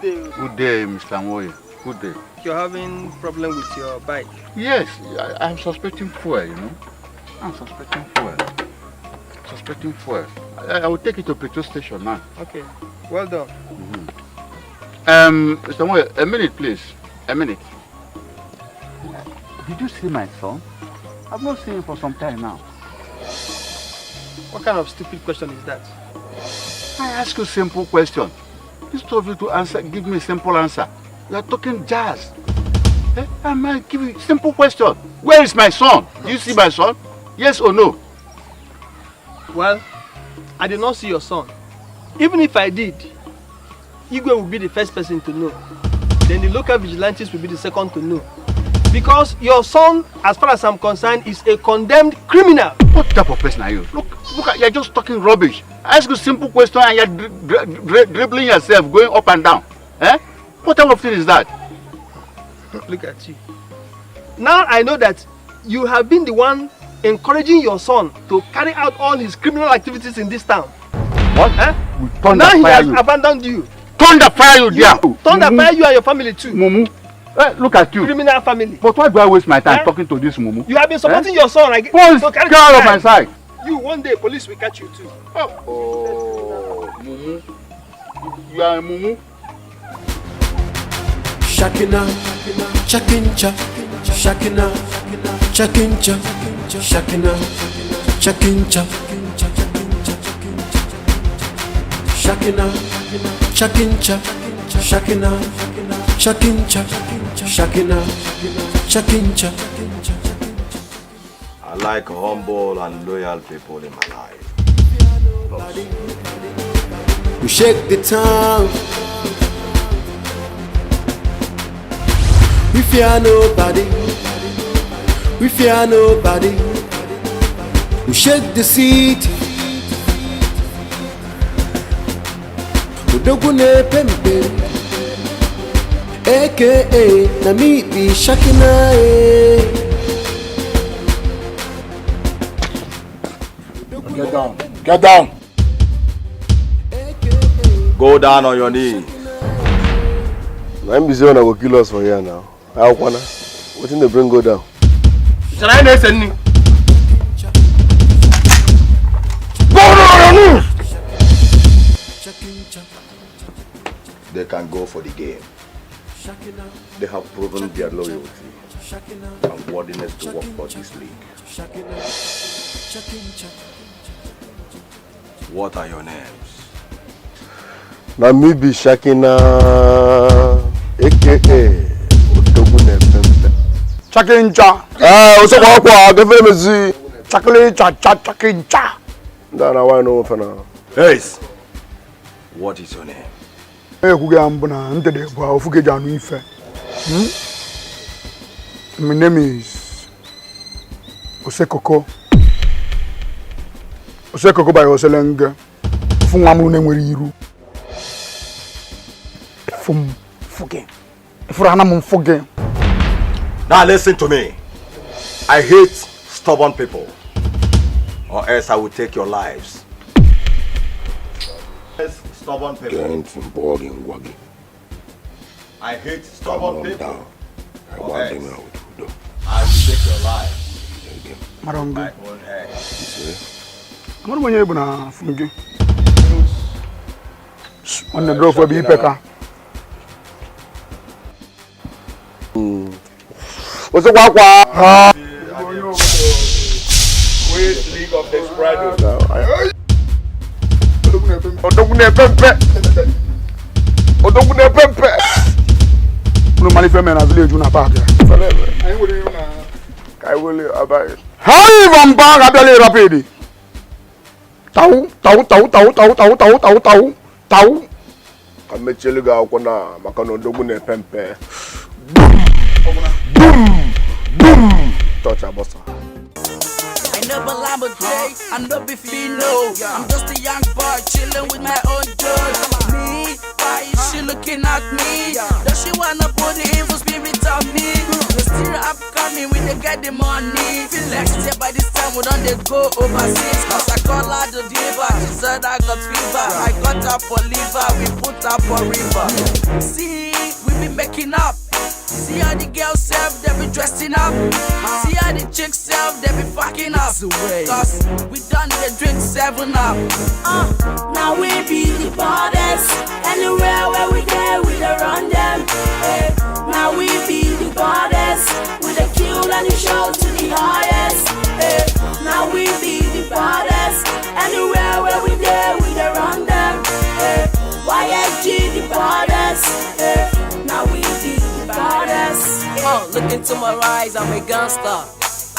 Good day. Good day, Mr. Nwoye. Good day. You're having problem with your bike? Yes, I'm suspecting fuel, you know. I'm suspecting fuel. I will take it to petrol station now. Okay, well done. Mr. Nwoye, a minute, please. A minute. Did you see my son? I've not seen him for some time now. What kind of stupid question is that? I ask you a simple question. Instead of you to answer, give me a simple answer. You are talking jazz. I might give you a simple question. Where is my son? Do you see my son? Yes or no? Well, I did not see your son. Even if I did, Igwe will be the first person to know. Then the local vigilantes will be the second to know. Because your son, as far as I'm concerned, is a condemned criminal. What type of person are you? Look, you're just talking rubbish. I ask you a simple question and you're dribbling yourself, going up and down. Eh? What type of thing is that? Look at you. Now I know that you have been the one encouraging your son to carry out all his criminal activities in this town. What? Eh? Now he has abandoned you. Thunder fire you there. Thunder fire you and your family too. Mumu. Look at you. Criminal family. But why do I waste my time talking to this Mumu? You have been supporting your son. Police, get out of my sight. You, one day, police will catch you too. Oh, Mumu. You are a Mumu. Shakina, chakincha, shakina, chakincha, shakina, chakincha, shakina, chakincha, shakina, chakincha, shakina, chakincha. I like humble and loyal people in my life. We shake the town. We fear nobody. We fear nobody. We shake the city. Udogune pembe. AKA Nami be Shakina. Get down. Get down. Go down on your knees. I'm busy when I will kill us for here now. I wanna. What in the bring go down? Shall I listen? Go down on your knees. They can go for the game. They have proven their loyalty and worthiness to work for this league. What are your names? Now me be Shakina, aka Odogune Pempe. Chakincha. What's up, give me the Chakincha. That's why I know for now. Hey, what is your name? Hey, who am I? I'm the boy of Fugejanu Ife. My name is Osekoko. Osekoko by Oselenge. Fungamu Nemuriru. Fuge. Furanam Fuge. Now listen to me. I hate stubborn people, or else I will take your lives. Stubborn people. I hate stubborn people, or else I will take your lives. Marongo. My own head. Come on, you na Fuge. On the drove for be peka. What's up, Wakwa? Great League of Desperado. Odogune Pempe. Odogune Pempe. No manifest na village una park. I will abide. How even bag abele rapidi? Tau. Amecheluga okona makano Odogune Pempe. Boom. Touch a bossa. I never lamb a day, I know be fino. I'm just a young boy chilling with my own girl. Me, why is she looking at me? Does she wanna put the evil spirit on me? The still upcoming with they get the money. Feel like say by this time we don't they go overseas. Cause I call her the diva, she said I got fever. I got her for liver, we put her for river. See, we be making up. See how the girls self, they be dressing up. See how the chicks self, they be fucking up. Cause we done the drink 7 up. Now we be the baddest. Anywhere where we go, we dey run them. Now we be the baddest. We dey kill and the show to the highest. Now we be the baddest. Anywhere where we go, we dey run them. YSG the baddest. Now we be the baddest. Look into my eyes, I'm a gangster.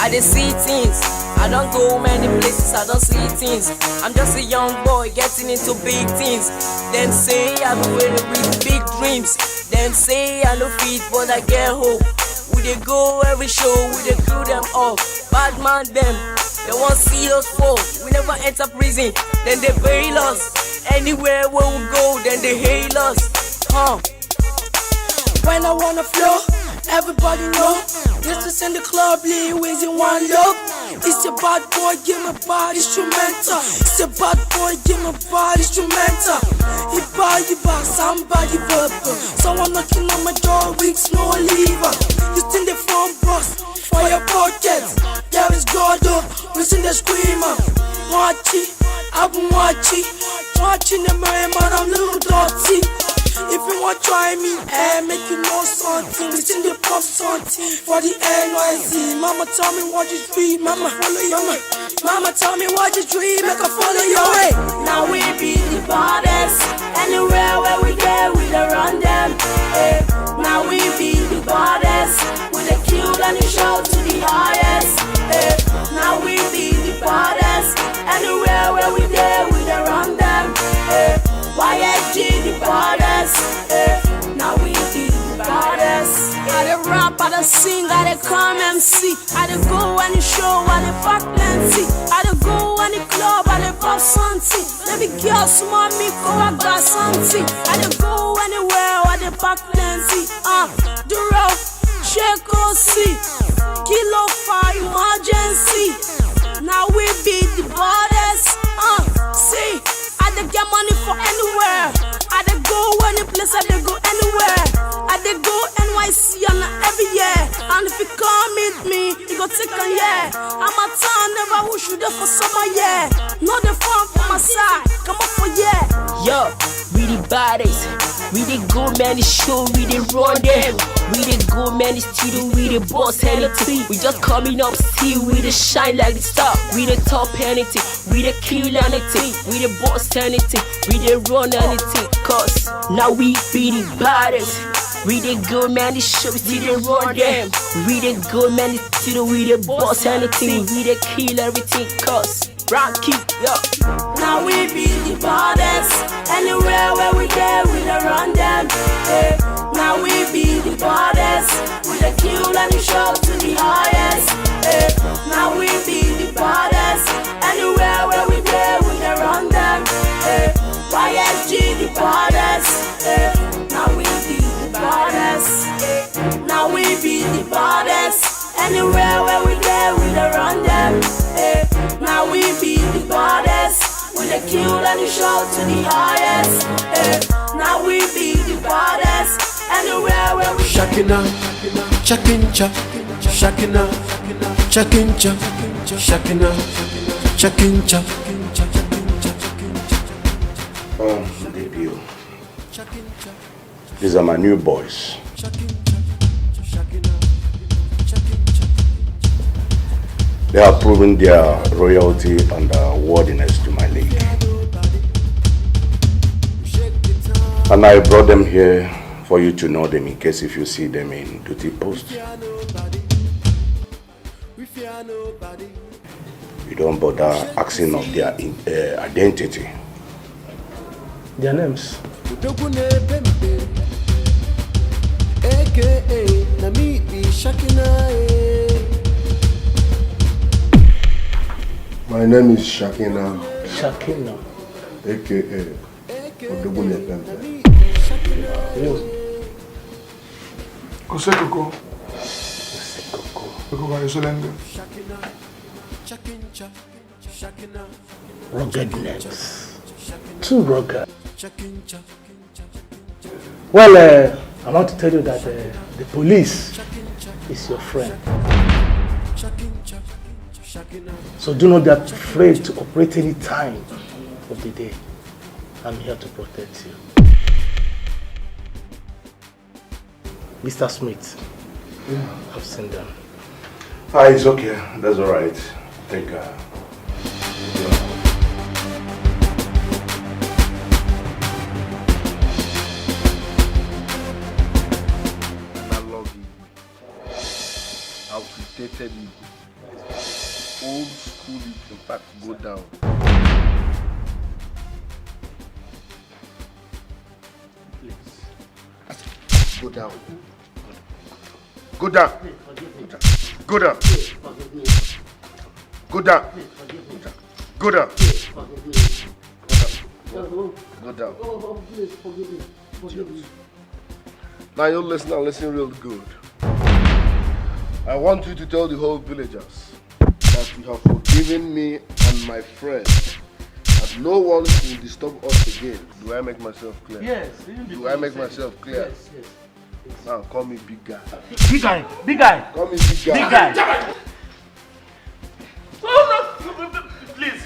I dey see things. I don't go many places, I don't see things. I'm just a young boy getting into big things. Them say I be waiting with big dreams. Them say I no fit, but I get hope. We dey go every show, we dey crew them up. Bad man them, they won't see us fall. We never enter prison, then they bail us. Anywhere where we go, then they hail us. When I wanna flow, everybody know. This is in the club, Lizzy one love. It's a bad boy, give me bad instrumental. It's a bad boy, give me bad instrumental. He buy, somebody verbal. Someone knocking on my door, weeks no lever. You think the phone boss for your pockets. There is God up, listen the screamer. Watching, I've been watching the man, I'm little dirty. If you want to try me, make you know something. Listen the pop something for the NYC. Mama tell me what you dream, mama follow your way. Mama tell me what you dream, make her follow your way. Now we be the baddest. Anywhere where we go, we dey run them. Now we be the baddest. We dey kill and the show to the highest. Now we be the baddest. Anywhere where we go, we dey run them. YSG the baddest. Now we be the baddest. I dey rap, I dey sing, I dey come MC. I dey go any show, I dey fuck plenty. I dey go any club, I dey pop something. Baby girl, small me, go I got something. I dey go anywhere, I dey pack plenty. The road, shake or see. Kilo fire emergency. Now we be the baddest. See. I dey get money for anywhere. I dey go any place, I dey go anywhere. I dey go NYC and every year. And if you come meet me, you go take a year. I'm a town, never wish you there for summer, yeah. Not the fun for my side, come up for yeah. Yo, we the baddest. We the go man the show, we the run them. We the go man the studio, we the boss anything. We just coming up still, we the shine like the star. We the top anything, we the kill anything. We the boss anything, we the run anything. Cause now we be the baddest. We the go man the show, we still the run them. We the go man the studio, we the boss anything. We the kill everything. Cause Rocky, yo. Now we be the baddest. Anywhere where we go, we dey run them. Now we be the baddest. We dey kill and the show to the highest. Now we be the baddest. Anywhere where we go, we dey run them. YSG the baddest. Now we be the baddest. Now we be the baddest. Anywhere where we go, we dey run them. Now we be the baddest. We dey kill and the show to the highest. Now we be the baddest. Anywhere where we Shakina, Chakincha, Shakina, Chakincha, Shakina, Chakincha. Debut. These are my new boys. They have proven their royalty and worthiness to my league. And I brought them here for you to know them in case if you see them in duty post. You don't bother asking of their identity. Their names? My name is Shakina. Shakina. AKA Odogune Pempe. Osekoko. Ruggedness. Too rugged. Well, I want to tell you that the police is your friend. So do not be afraid to operate any time of the day. I'm here to protect you. Mr. Smith, I've seen them. It's okay. That's all right. I think, outdated Igbo. Old school Igbo, in fact, go down. Please. Go down. Go down. Go down. Go down. Go down. Go down. Please forgive me. Forgive me. Now you listen real good. I want you to tell the whole villagers that you have forgiven me and my friend, that no one will disturb us again. Do I make myself clear? Yes. Do I make myself clear? Yes. Now call me big guy. Big guy. Big guy. Call me big guy. Big guy. Oh no! Please.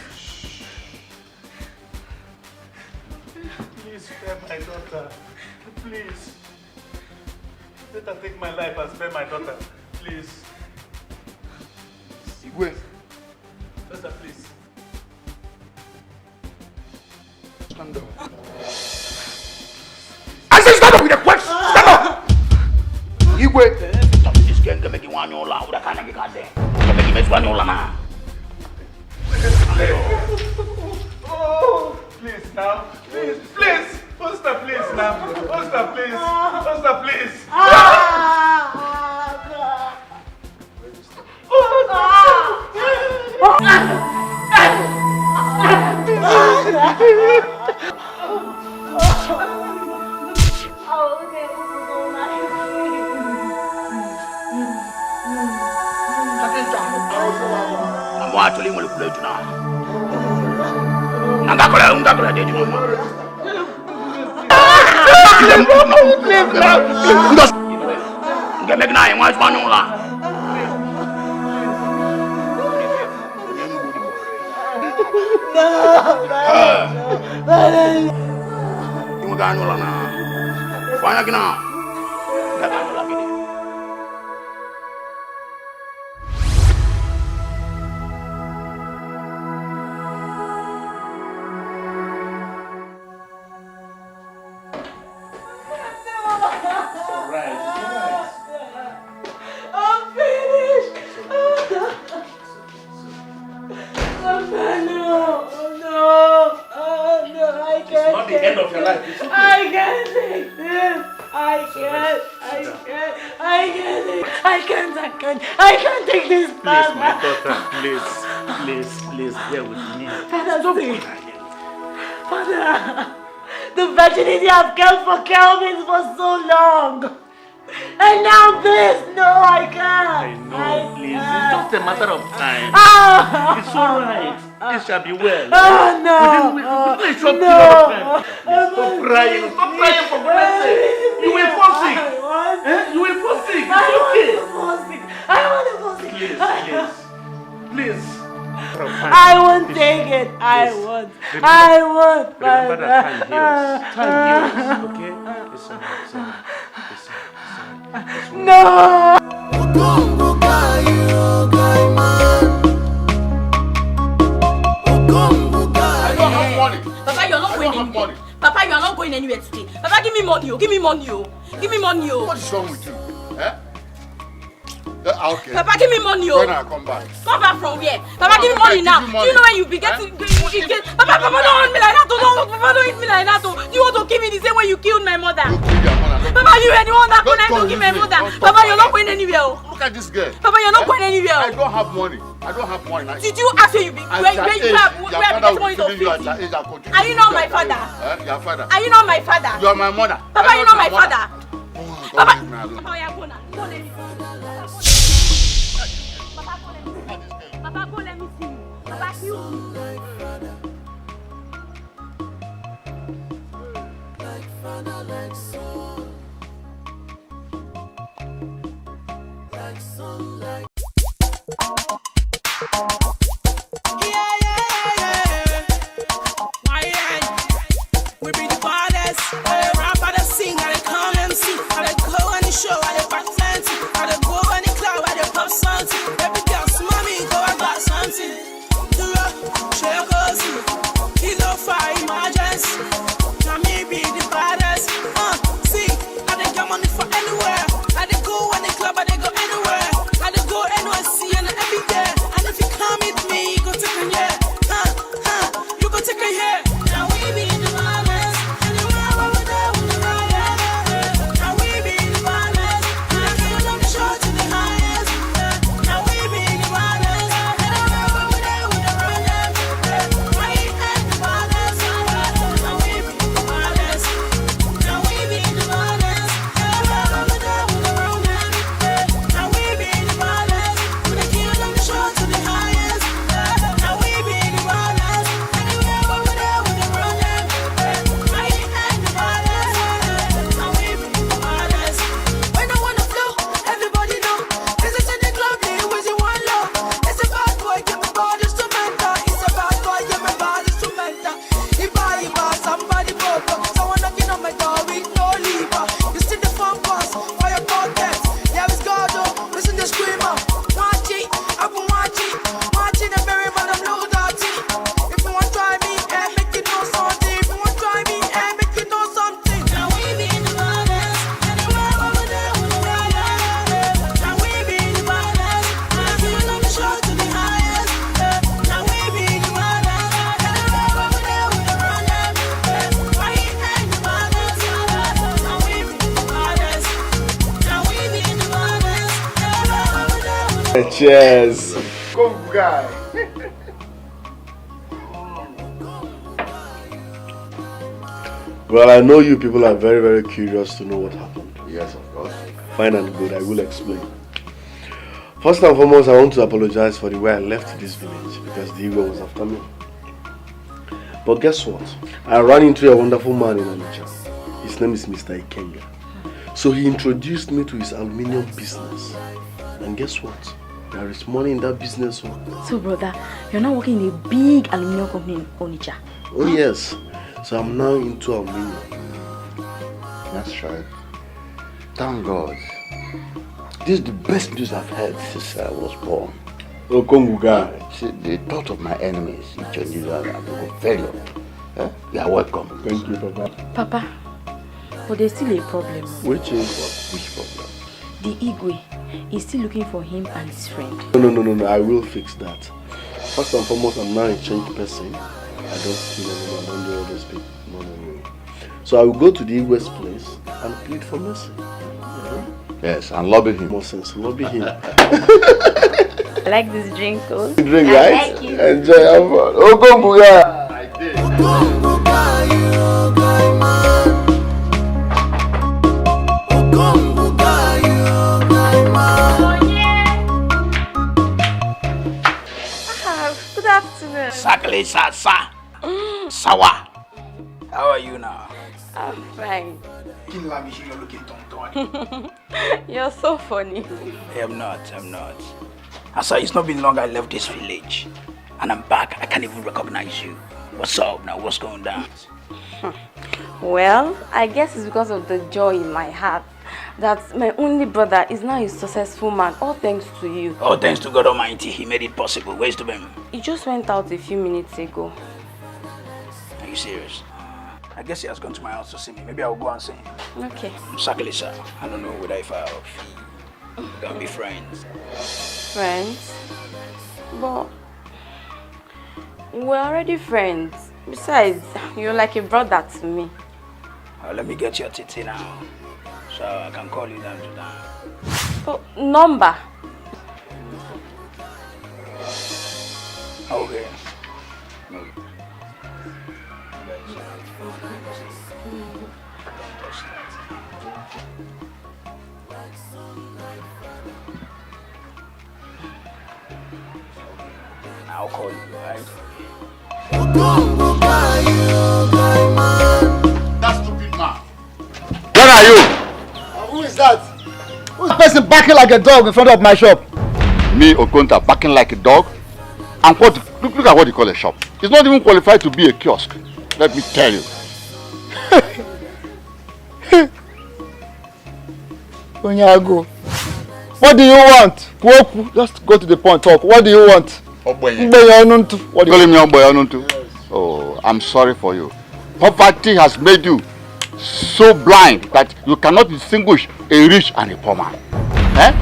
Please spare my daughter. Please. Let her take my life and spare my daughter. Please. Wait. Sister, please. Stand up. I said stand up with a question. Stand up. Igwe. Stop this game. Make you want your law. That kind of goddamn. Make you miss one your law. Oh, please now. Please. Sister, please now. Sister, please. Sister, please. I'm actually going to play tonight. I'm going to play tonight. Get me now, what's going on? You got no lana. Find again now. I can't take this back. Please, my daughter, please, bear with me. Father, the virginity I've kept for Kelvin for so long. And now this, no, I can't. I know, please, it's just a matter of time. It's alright. This shall be well. Oh, no. Please stop crying. Stop crying for God's sake. You will fall sick. You will fall sick. It's okay. I want to fall sick. Please. I won't take it. I won't. Remember that time heals. Okay? Listen. No! Papa, you're not going anywhere. Papa, you're not going anywhere today. Papa, give me money. Give me money. Give me money. What's wrong with you? Eh? Okay. Papa, give me money. When I come back. Come back from where? Papa, give me money now. Do you know when you be getting... Papa, don't hit me like that. Papa, don't hit me like that. You want to kill me the same way you killed my mother. Papa, you are the one that couldn't kill my mother. Papa, you're not going anywhere. Look at this girl. Papa, you're not going anywhere. I don't have money. Now. Did you ask where you be? Where you get money to feed me? Are you not my father? Your father. Are you not my father? You are my mother. Papa, you're not my father. Papa, you are going. Papa, go let me see you. Papa, you. Like father, like son. Like son, like. We be the baddest. I dey rap, I dey sing, I dey come MC. I dey go on the show, I dey pack plenty. I dey go on the club, I dey pop something. Every girl smell me, go I got something. Duro, shake cozy, kilo for emergency. Now me be the baddest. See, I dey get money for anywhere. I dey go on the club, I dey go anywhere. I dey go NYC and every day. And if you come with me, you go take a year. You go take a year. Now we be the baddest. Cheers. Come, guy. Well, I know you people are very, very curious to know what happened. Yes, of course. Fine and good, I will explain. First and foremost, I want to apologize for the way I left this village because the Igbo was after me. But guess what? I ran into a wonderful man in Onitsha. His name is Mr. Ikenga. So he introduced me to his aluminium business. And guess what? There is money in that business. So brother, you're now working in a big aluminium company in Onitsha? Oh yes. So I'm now into aluminium. That's right. Thank God. This is the best news I've heard since I was born. Oh, Konguga. See, the thought of my enemies, each and every one, will go very low. You are welcome. Thank you, Papa. Papa, but there's still a problem. Which is what? Which problem? The Igwe is still looking for him and his friend. No, I will fix that. First and foremost, I'm now a changed person. I don't steal anymore, I don't do all those people. No. So I will go to the Igwe's place and plead for mercy. Yes, and lobby him. More sense, lobby him. I like this drink, oh. Drink, I right? like it. Enjoy, have fun. Oh, go, Buga! I did. Good afternoon. Sakle Sasa. Sawa. How are you now? I'm fine. You're looking tongue. You're so funny. I'm not. Asa, it's not been long I left this village. And I'm back. I can't even recognize you. What's up now? What's going down? Well, I guess it's because of the joy in my heart that my only brother is now a successful man, all thanks to you. Oh, thanks to God Almighty, He made it possible. Where's the man? He just went out a few minutes ago. Are you serious? I guess he has gone to my house to see me. Maybe I'll go and see him. Okay. Sakle, sir. I don't know whether if we can be friends. Friends? But we're already friends. Besides, you're like a brother to me. Let me get your titi now, so I can call you down to down. Oh, number? Okay. I'll call you, alright? That stupid man. Where are you? Who is that? Who's the person barking like a dog in front of my shop? Me, Okonta, barking like a dog? And what? Look at what you call a shop. It's not even qualified to be a kiosk. Let me tell you. Onyago, what do you want? Just go to the point, talk. What do you want? What do you calling me Oboyanuntu? Oh, I'm sorry for you. Poverty has made you so blind that you cannot distinguish a rich and a poor man. Eh?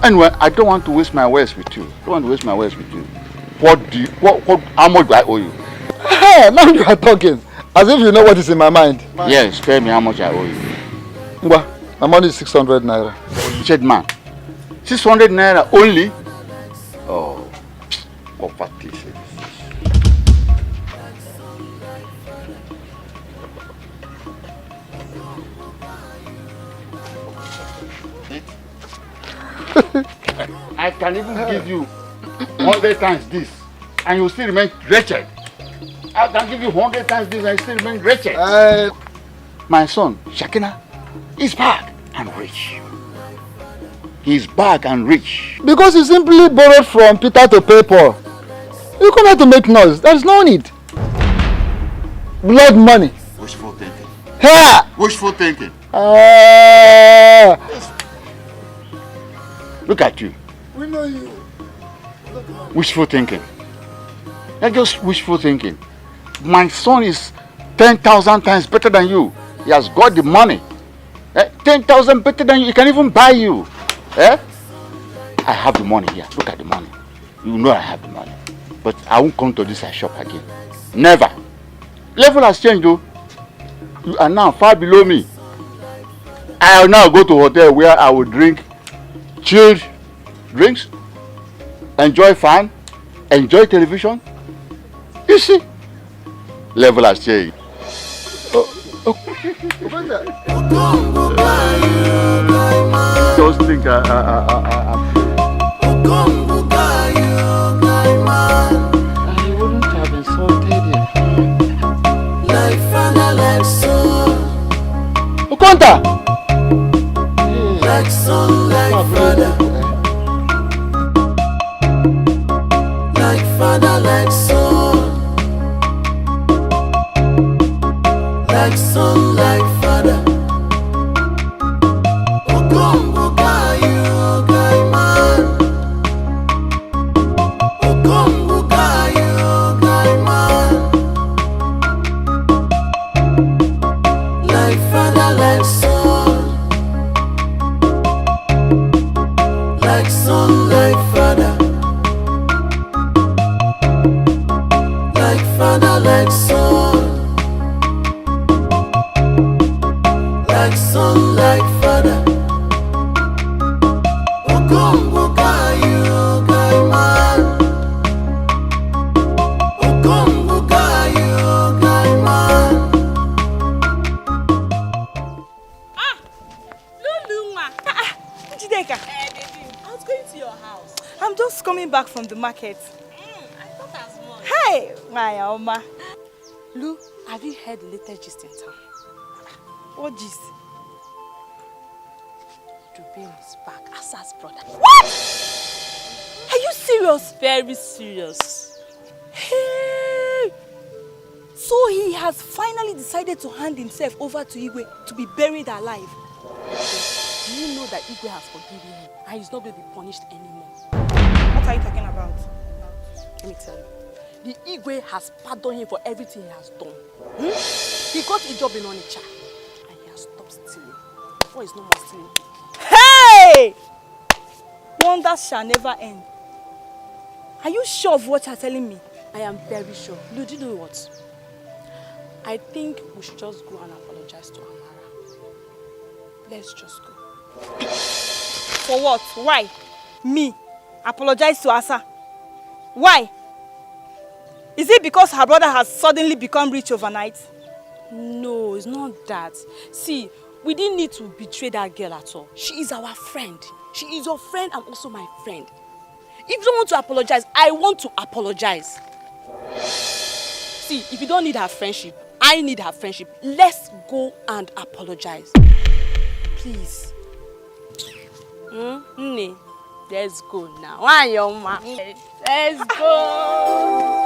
Anyway, I don't want to waste my words with you. How much do I owe you? Hey, now you are talking as if you know what is in my mind. Yes, tell me how much I owe you. Ngwa, my money is 600 naira. Said man, 600 naira only? Oh, poverty. I can even give you 100 times this and you still remain wretched. I can give you 100 times this and you still remain wretched. My son, Shakina, is back and rich. He's back and rich. Because you simply borrowed from Peter to pay Paul. You come here to make noise. There's no need. Blood money. Wishful thinking. Ha! Wishful thinking. Look at you. We know you. Wishful thinking. That's just wishful thinking. My son is 10,000 times better than you. He has got the money. 10,000 better than you. He can even buy you. I have the money here. Look at the money. You know I have the money. But I won't come to this shop again. Never. Level has changed though. You are now far below me. I will now go to a hotel where I will drink chilled drinks, enjoy fun, enjoy television. You see, level has changed. Just think I wouldn't have insulted him. Like father, like son. Okonta! Like son, like father. Like father, like son. Like son, like father. Okongo gayu, gai man. Okongo gayu, gai man. Like father, like son. Like son, like father. Like father, like son. Like son, like father. Okongo gayu, gai man. Okongo gayu, gai man. Luluma. Jideka. I was going to your house. I'm just coming back from the market. I thought as much. Hey, my Oma. Lu, have you heard the latest gist in town? What gist? Dubin is back, Asa's brother. What? Are you serious? Very serious. Hey! So he has finally decided to hand himself over to Igwe to be buried alive. Do you know that Igwe has forgiven him and he's not going to be punished anymore? What are you talking about? Let me tell you. The Igwe has pardoned him for everything he has done. He got a job in Onitsha and he has stopped stealing. Before he's no more stealing. Hey! Wonders shall never end. Are you sure of what you're telling me? I am very sure. Do you know what? I think we should just go and apologize to Amara. Let's just go. For what? Why? Me? Apologize to Asa? Why? Is it because her brother has suddenly become rich overnight? No, it's not that. See, we didn't need to betray that girl at all. She is our friend. She is your friend and also my friend. If you don't want to apologize, I want to apologize. See, if you don't need her friendship, I need her friendship. Let's go and apologize. Please. Let's go now. Why, young man? Let's go.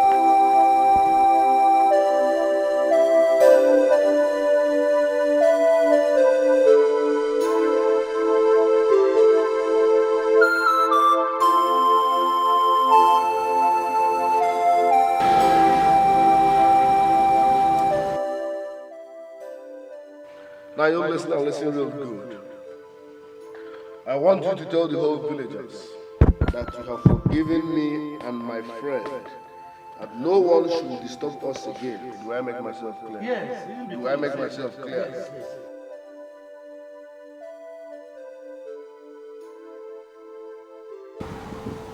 Now you listen real good. I want you to tell the whole villagers that you have forgiven me and my friend, and no one should disturb us again. Do I make myself clear? Yes. Do I make myself clear? Yes.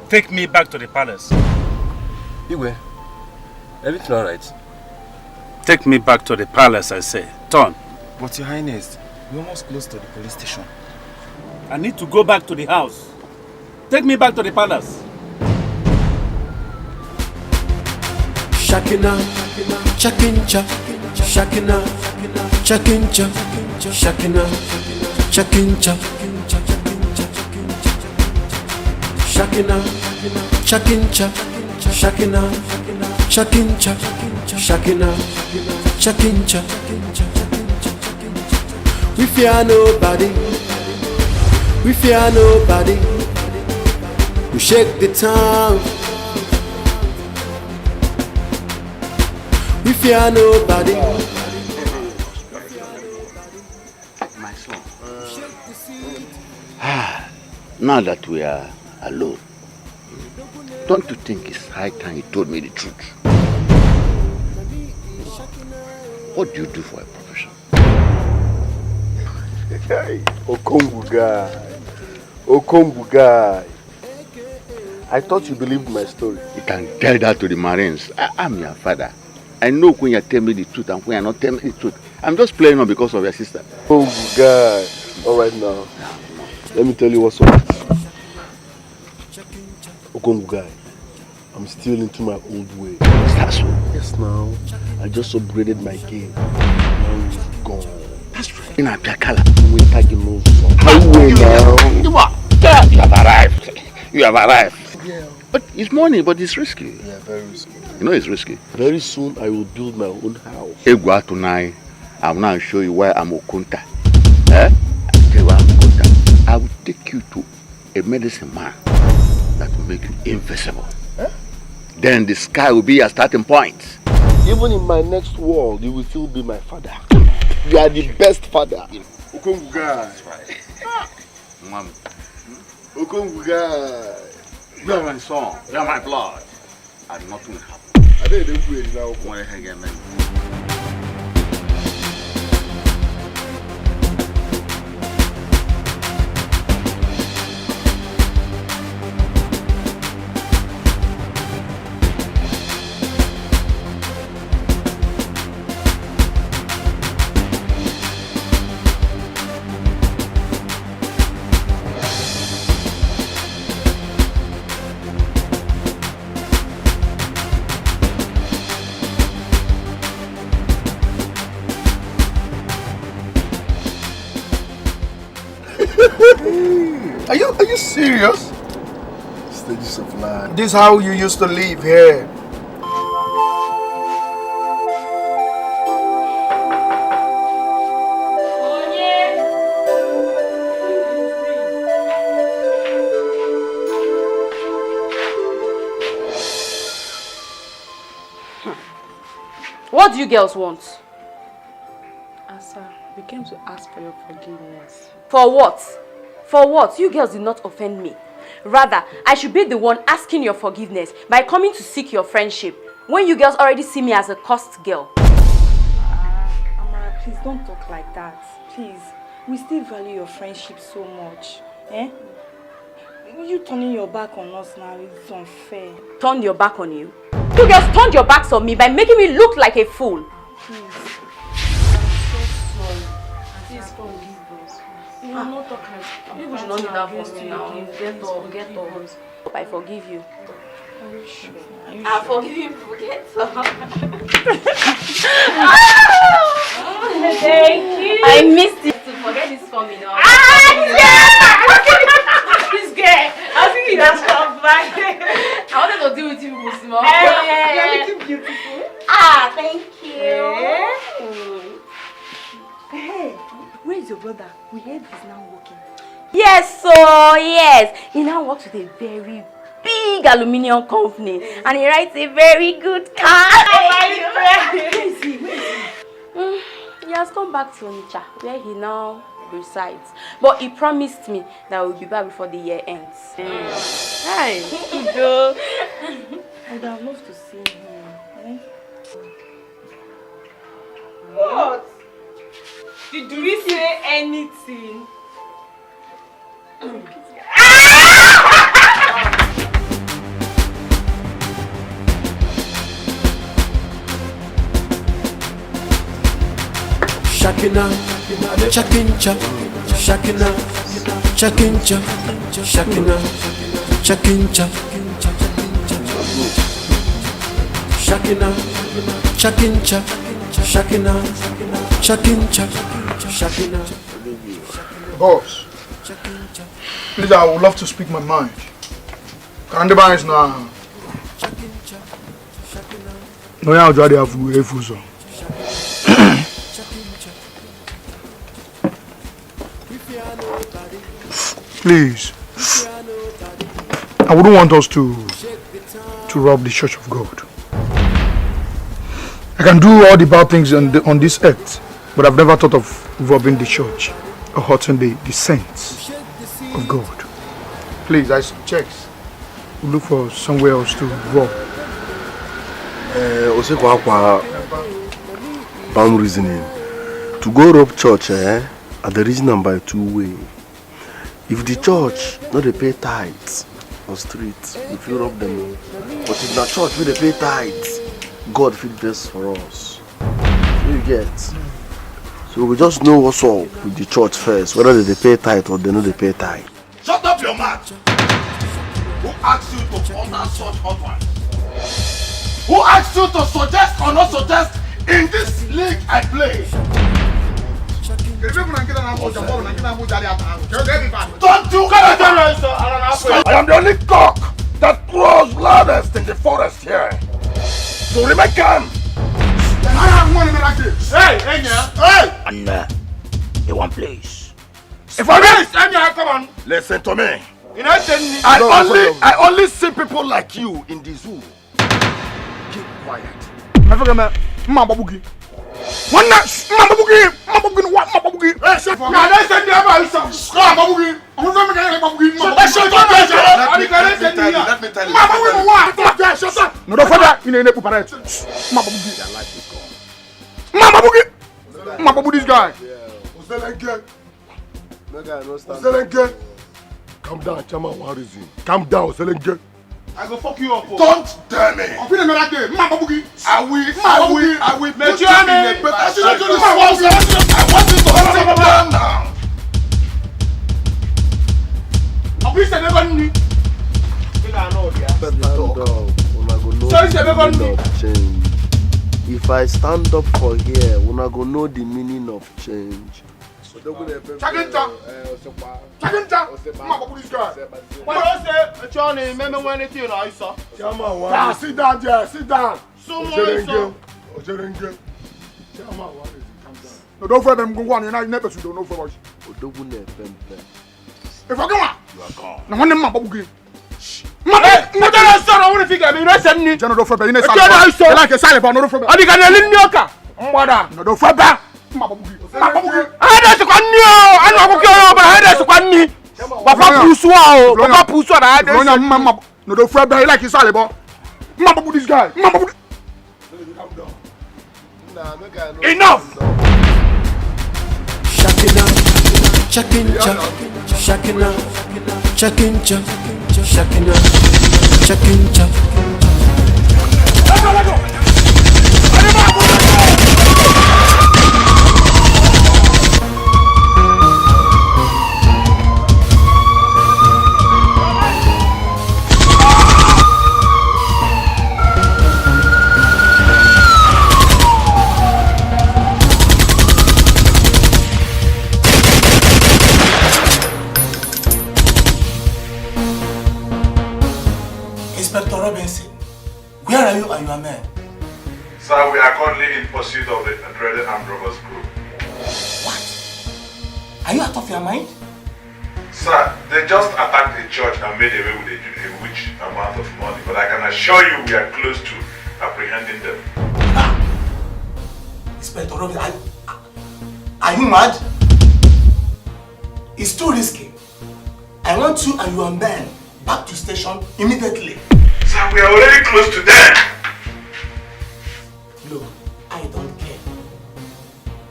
Take me back to the palace. Igwe, everything alright? Take me back to the palace, I say. Turn. But Your Highness, we're almost close to the police station. I need to go back to the house. Take me back to the palace. Shakina, chakincha, shakina, chakincha, shakina, chakincha, shakina, chakincha, shakina, chakincha, shakina, chakincha. We fear nobody. We fear nobody. We shake the town. We fear nobody. My son. Now that we are alone, don't you think it's high time you told me the truth? What do you do for a profession? Hey, Okombu guy. I thought you believed my story. You can tell that to the Marines. I'm your father. I know when you tell me the truth and when you're not telling me the truth. I'm just playing on because of your sister. Okombu guy. All right now. Let me tell you what's up. Okombu guy. I'm still into my old way. That's so. Yes, now. I just upgraded my game. Now it's gone. That's right. In a color. You have arrived. You have arrived. Yeah. But it's money, but it's risky. Yeah, very risky. You know it's risky. Very soon I will build my own house. Egwa tonight, I will now show you where I'm Okunta. I'll tell you where I'm Okunta. I will take you to a medicine man that will make you invisible. Then the sky will be a starting point. Even in my next world, you will still be my father. You are the best father. Okongu guy. That's right. Mom. Okongu guy. You are my son. You are my blood. And nothing will happen. I think they will now. What the heck, man? Are you serious? Stages of life. This is how you used to live here. What do you girls want? Asa, we came to ask for your forgiveness. For what? For what? You girls did not offend me. Rather, I should be the one asking your forgiveness by coming to seek your friendship when you girls already see me as a cursed girl. Amara, please don't talk like that. Please. We still value your friendship so much. Eh? You turning your back on us now is unfair. Turn your back on you? You girls turned your backs on me by making me look like a fool. Please. I'm so sorry. Please forgive us. You will not talk like that. You should not do that for me now. Get up. I forgive you. Are you sure? I'll forgive you, forget so. Thank you. I missed it to forget this coming on. This girl. I was thinking that's come back. I wanted to deal with you, Musimo. You're looking beautiful. Thank you. Hey, where is your brother? We heard he's now working. Yes, he now works with a very big aluminium company and he writes a very good car. Where is he? He has come back to Onitsha where he now resides, but he promised me that we'll be back before the year ends. Hi. Joe. I would have loved to see him. Eh? What? Did we say anything? Shakina, chakincha, shakina, chakincha, shakina, chakincha, shakina, chakincha, shakina, chakincha, shakina. Boss, please, I would love to speak my mind. Kandiba is now. No, I already have refuso. Please, I wouldn't want us to rob the Church of God. I can do all the bad things on this earth, but I've never thought of robbing the church or hurting the saints of God. Please, I checks. We'll look for somewhere else to rob. I'm reasoning. To go rob church, and the reason by two ways. If the church no dey pay tithes on street, if you rob them, but if the church will they pay tithes, God feed this for us. You get? So we just know what's up with the church first, whether they pay tithe or they no they pay tithe. Shut up your mouth! Who asked you to order such hot ones? Who asked you to suggest or not suggest in this league I play? Don't you I am the only cock that crows loudest in the forest here. So remain calm. I have money like this. Hey, hey! And you want place? If I miss, come on. Listen to me. I only see people like you in the zoo. Keep quiet. One night, Mabugi, what Mabugi? Hey, shut up! Now let's send the other son. Mabugi. Who's going to get Mabugi? Shut up! Let me tell you. Mabugi, what? Shut up! No, don't forget. You need to put it. Mabugi. Mabugi. Mabugi, this guy. Zelenge. Calm down, Chama. What is it? Calm down, Zelenge. I go fuck you up. Don't tell me. I will. Let you in a better shape. I want you to sit down now. If I stand up for here, una go know the meaning of change. Chaginta. This guy. Sit down there. Sit down. No, don't for them go on. You're not never to do no for us. If I go on, you are gone. No one man babugi. I want to figure. You send me. General for be. Like a silent, no for be. I can lin yoka. Mwada. No don't for be. Mabugi. I don't want you. I don't want you, but I don't want me. Papa Puswa. Papa Puswa. I don't want. No don't for be. Like a silent, Mabugi. This guy. Mabugi. Enough. Shakina, chakincha, shakina, chakincha, shakina, chakincha. Robinson, where are you and your men? Sir, we are currently in pursuit of the dreaded armed robbers group. What? Are you out of your mind? Sir, they just attacked the church and made away with a huge amount of money, but I can assure you we are close to apprehending them. Inspector Robinson, are you mad? It's too risky. I want you and your men back to station immediately. Sir, we are already close to them. Look, I don't care.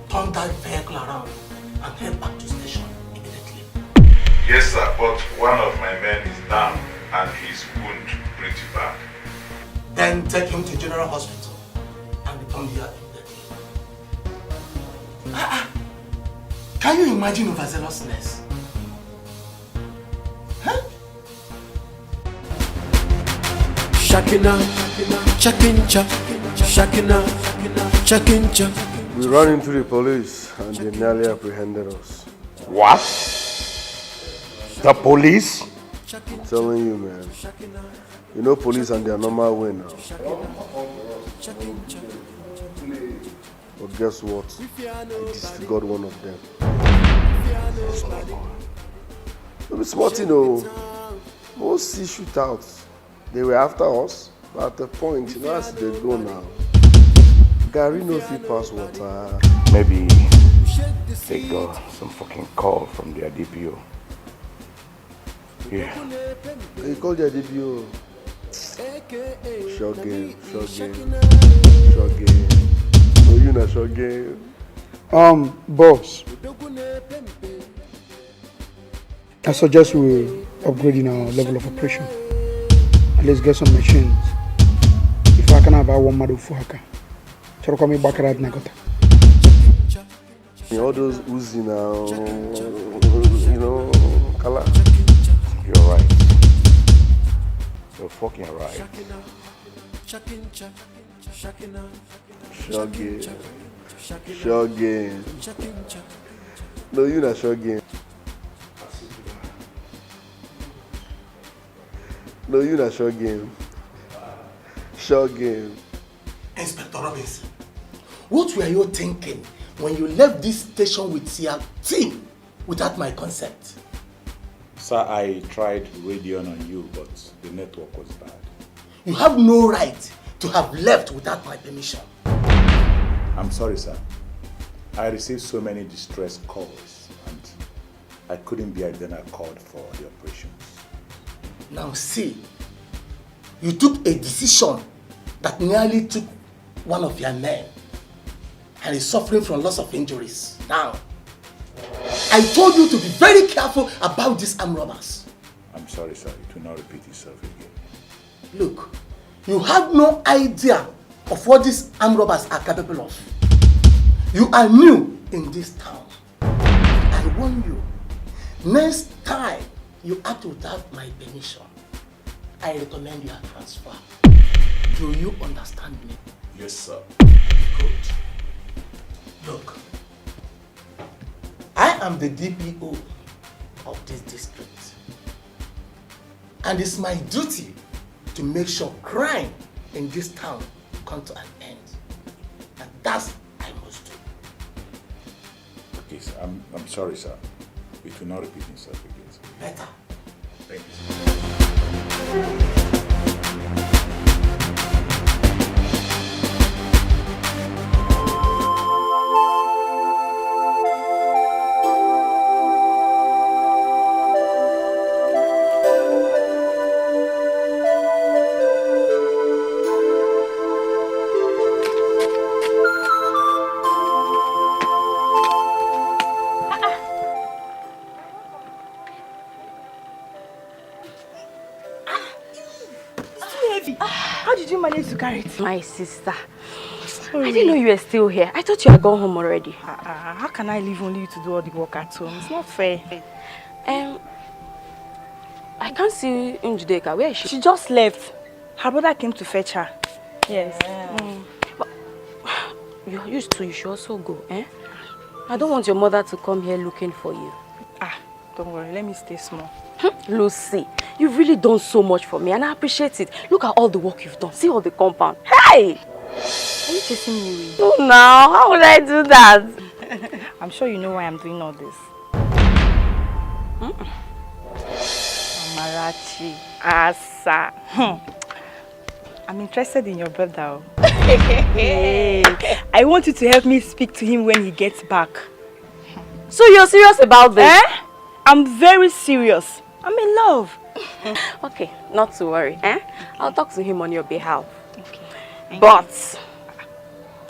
Turn that vehicle around and head back to station immediately. Yes, sir, but one of my men is down and his wound pretty bad. Then take him to General Hospital and return here immediately. Can you imagine overzealousness? Huh? Shakina, Chakincha, Shakina, Chakincha. We ran into the police and they nearly apprehended us. What? The police? I'm telling you, man. You know police and their normal way now. But guess what? I disfigured one of them. It was smart, you know. Most sea shootouts, they were after us. But at the point, you know, as they go now, Gary no fit pass water. Maybe they got some fucking call from their DPO. Yeah. They called their DPO. Short game. No, you not short game. Boss. I suggest we upgrade our level of operation. And let's get some machines. If I can have one model for Haka. So come back at Nagota. All those Uzi now, you know, color. You're right. You're fucking right. Short game. No, you not short game. No, you not short game. Short game. Inspector Robinson, what were you thinking when you left this station with your team without my consent? Sir, I tried radioing on you, but the network was bad. You have no right to have left without my permission. I'm sorry, sir. I received so many distress calls and I couldn't bear it, then I called for the operations. Now see, you took a decision that nearly took one of your men and is suffering from loss of injuries. Now, I told you to be very careful about these armed robbers. I'm sorry, sir. It will not repeat itself again. Look, you have no idea of what these armed robbers are capable of. You are new in this town. I warn you, next time you act without my permission, I recommend you a transfer. Do you understand me? Yes, sir. Good. Look, I am the DPO of this district. And it's my duty to make sure crime in this town comes to an end. And that's what I must do. Okay, sir. I'm sorry, sir. It will not repeat itself again, sir. Better. Thank you, sir. To carry it. My sister. Sorry. I didn't know you were still here. I thought you had gone home already. How can I leave only you to do all the work at home? It's not fair. I can't see Njideka. Where is she? She just left. Her brother came to fetch her. Yes. But you're used to, you should also go, eh? I don't want your mother to come here looking for you. Don't worry, let me stay small. Lucy, you've really done so much for me and I appreciate it. Look at all the work you've done. See all the compound. Hey! Are you chasing me away? No, now. How would I do that? I'm sure you know why I'm doing all this. Amarachi, Asa. I'm interested in your brother. Hey, I want you to help me speak to him when he gets back. So you're serious about this? Eh? I'm very serious. I'm in love. Okay, not to worry. I'll talk to him on your behalf. Okay. But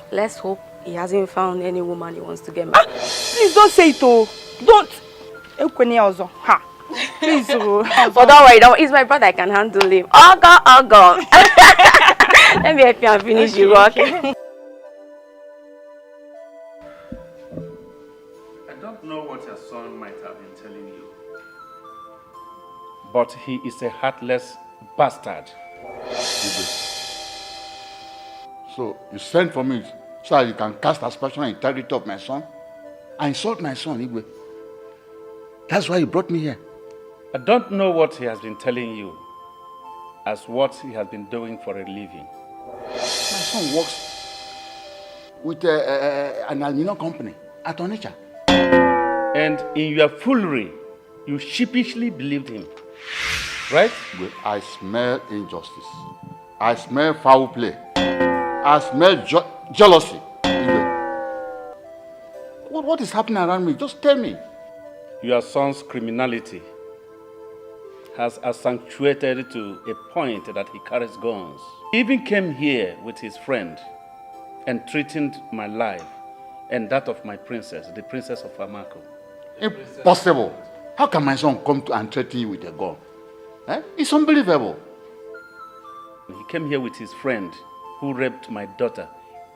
let's hope he hasn't found any woman he wants to get married. Please don't say it, oh. Don't. Ha. Please, oh. But don't worry, it's my brother, I can handle him. Oh God. Let me help you and finish your work. I don't know what your son might have been telling you, but he is a heartless bastard. So you sent for me so that you can cast aspersion on the integrity of my son? I insult my son, Igwe. That's why you brought me here. I don't know what he has been telling you as what he has been doing for a living. My son works with an aluminum company at Onitsha. And in your foolery, you sheepishly believed him, right? I smell injustice. I smell foul play. I smell jealousy. What is happening around me? Just tell me. Your son's criminality has accentuated to a point that he carries guns. He even came here with his friend and threatened my life and that of my princess, the princess of Amako. Impossible. How can my son come to and threaten you with a gun? It's unbelievable. He came here with his friend who raped my daughter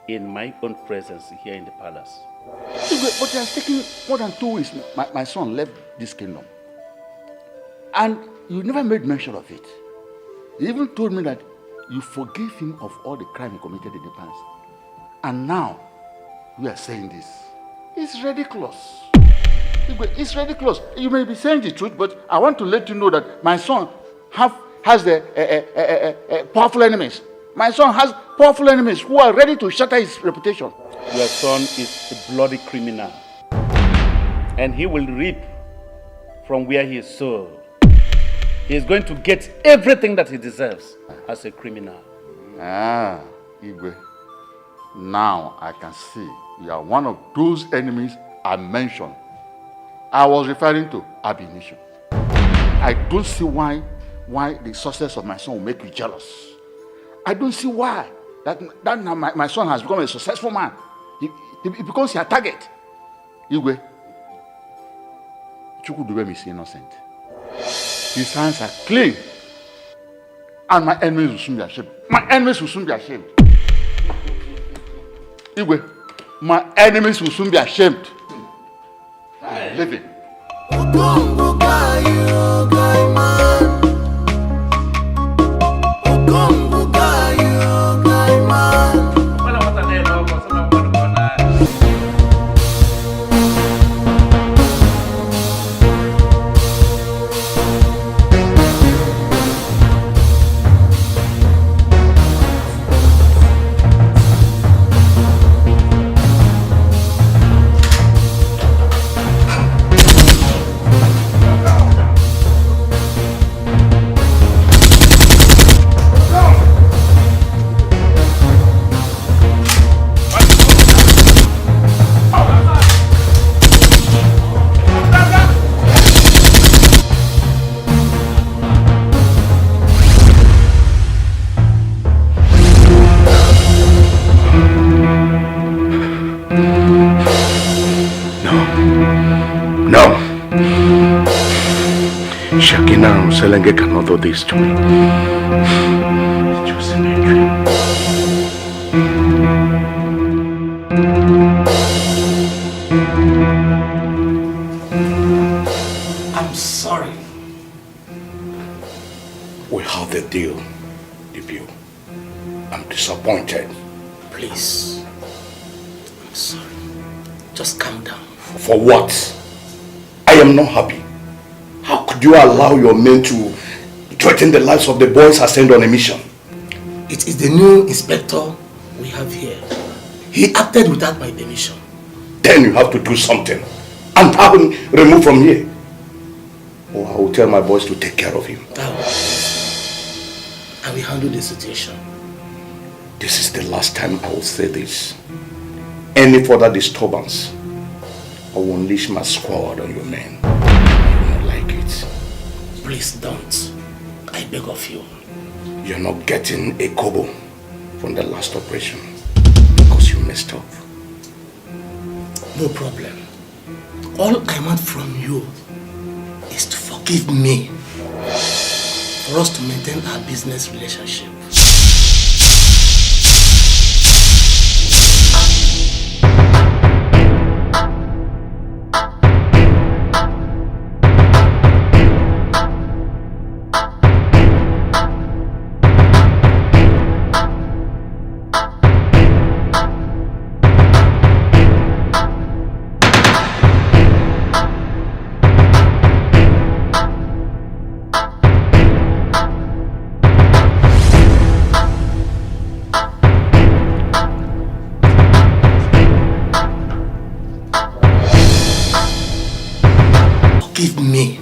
in my own presence here in the palace. But it has taken more than 2 weeks. My son left this kingdom. And you never made mention of it. You even told me that you forgave him of all the crime he committed in the past. And now, we are saying this. It's ridiculous. It's ridiculous. You may be saying the truth, but I want to let you know that my son has powerful enemies. My son has powerful enemies who are ready to shatter his reputation. Your son is a bloody criminal. And he will reap from where he is sowed. He is going to get everything that he deserves as a criminal. Igwe. Now I can see you are one of those enemies I mentioned. I was referring to Abination. I don't see why the success of my son will make you jealous. I don't see why that now my son has become a successful man. He becomes your target. Igwe, Chukudubem is innocent. His hands are clean. And my enemies will soon be ashamed. My enemies will soon be ashamed. Igwe, my enemies will soon be ashamed. Living. Selenge cannot do this to me. It was in a dream. I'm sorry. We have the deal, Debut. I'm disappointed. Please. I'm sorry. Just calm down. For what? I am not happy. do you allow your men to threaten the lives of the boys I sent on a mission? It is the new inspector we have here. He acted without my permission. Then you have to do something and have him removed from here. Or I will tell my boys to take care of him. I will handle the situation. This is the last time I will say this. Any further disturbance, I will unleash my squad on your men. You will not like it. Please don't. I beg of you. You're not getting a kobo from the last operation because you messed up. No problem. All I want from you is to forgive me for us to maintain our business relationship. Forgive me.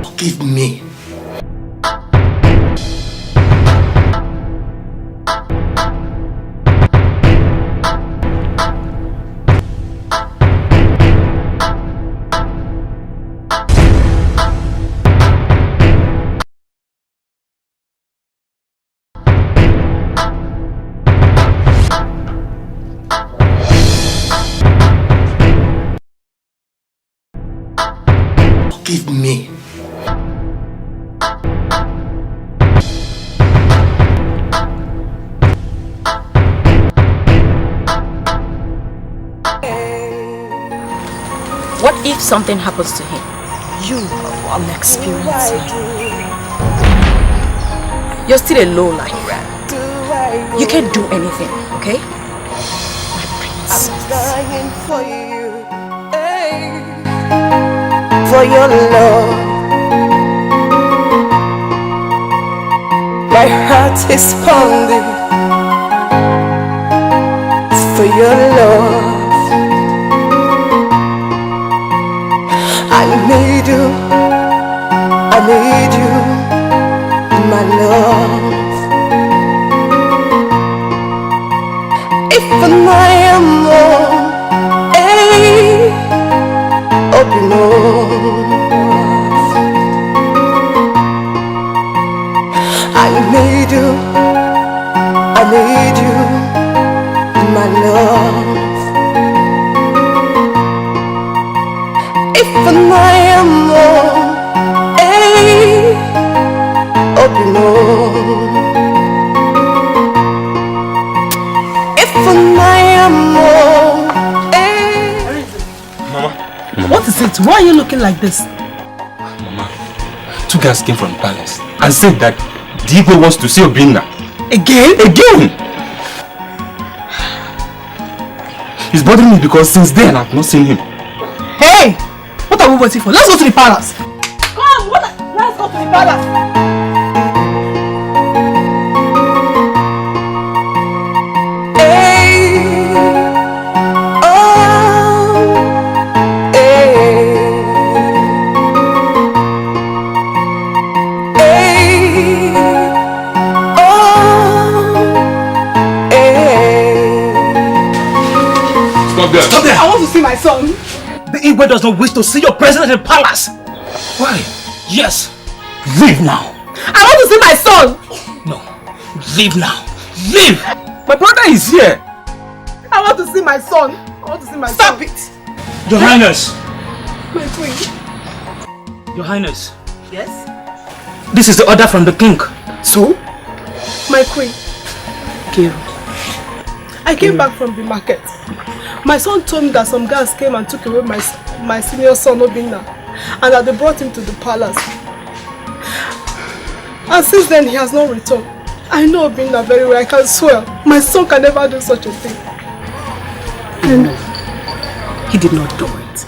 Forgive me. Forgive me. What if something happens to him? You are an experienced man. You're still a low life. You can't do anything, okay? My prince. I'm dying for you, hey. For your love. My heart is pounding for your love. I need you, my love. If I am wrong, hey, open up. I need you, my love. If I am wrong, hey, open up. If I am wrong, hey. Mama, what is it? Why are you looking like this? Mama, two guys came from the palace and said that Digo wants to see Obinna. Again? Again! He's bothering me because since then I've not seen him. Hey! What are we waiting for? Let's go to the palace. Come, let's go to the palace. Stop there! I want to see my son. The Igwe does not wish to see your presence in the palace. Why? Yes. Leave now. I want to see my son. No. Leave now. Leave. My brother is here. I want to see my son. I want to see my son. Stop it. Your Highness. My queen. Your Highness. Yes? This is the order from the king. So? My queen. Kiro. I came back from the market. My son told me that some guys came and took away my senior son Obinna. and that they brought him to the palace. And since then he has not returned. I know Obinna very well, I can swear. My son can never do such a thing. And he did not do it.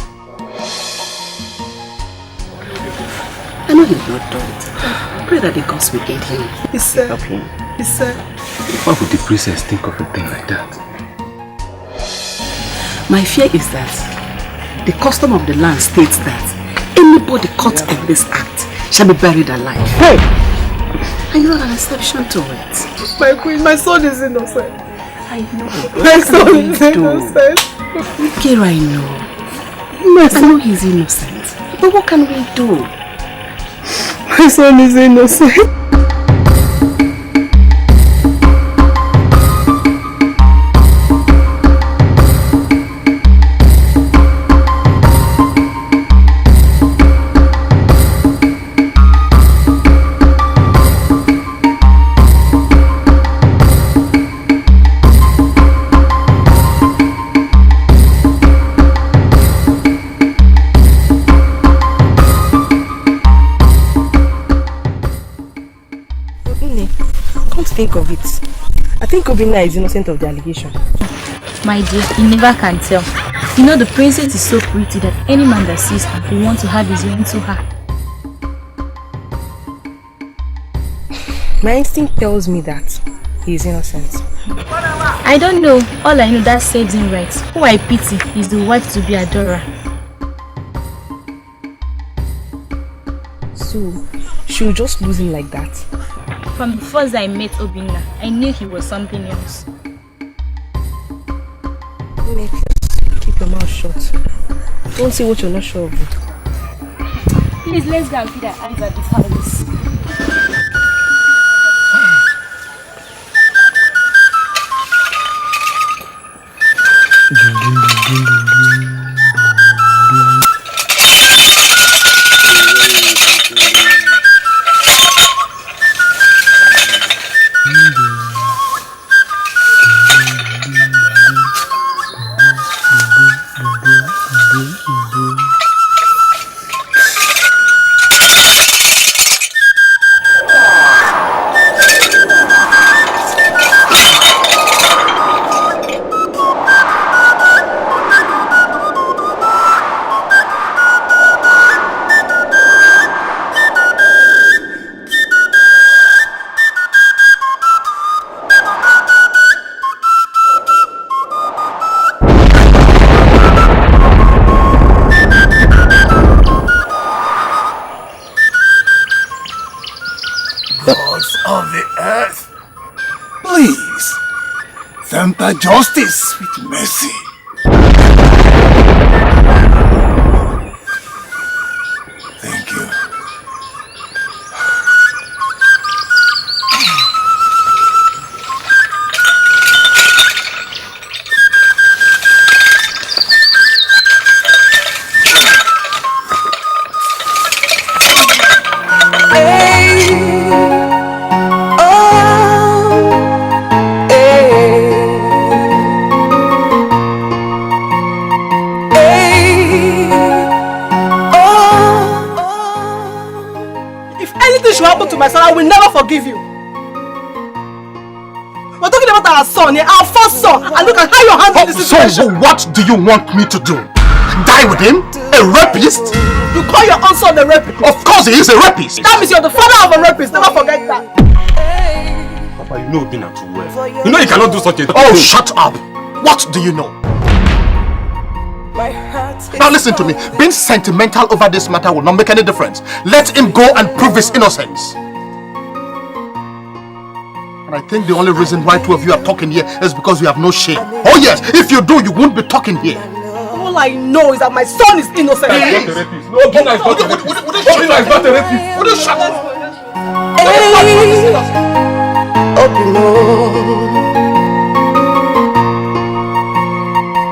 I know he did not do it. Pray that the gods will aid him. He said, help him. He said, Why would the princess think of a thing like that? My fear is that the custom of the land states that anybody caught in this act shall be buried alive. Hey! And you're an exception to it. My queen, my son is innocent. I know. My son is innocent. Kira, I know. I know he's innocent. But what can we do? My son is innocent. Think of it. I think Obinna is innocent of the allegation. My dear, you never can tell. You know the princess is so pretty that any man that sees her will want to have his way into her. My instinct tells me that he is innocent. I don't know. All I know that serves him right. Who I pity is the wife to be Adora. So, she'll just lose him like that. From the first I met Obinna, I knew he was something else. Keep your mouth shut. Don't say what you're not sure of. Please, let's go and feed our eyes at the palace. Temper justice with mercy. Thank you. My son, I will never forgive you. We're talking about our son, yeah, our first son, and look at how you're handling this situation. So what do you want me to do? Die with him? A rapist? You call your own son a rapist? Of course he is a rapist. That means you're the father of a rapist. Never forget that. Papa, you know Obinna too well. You know you cannot do such a thing. Oh, shut up. What do you know? Now listen to me. Being sentimental over this matter will not make any difference. Let him go and prove his innocence. And I think the only reason why two of you are talking here is because you have no shame. Oh yes, if you do, you won't be talking here. All I know is that my son is innocent. He's not a rapist. No, Obinna is not a rapist. Obinna is not a rapist. Would you shut up?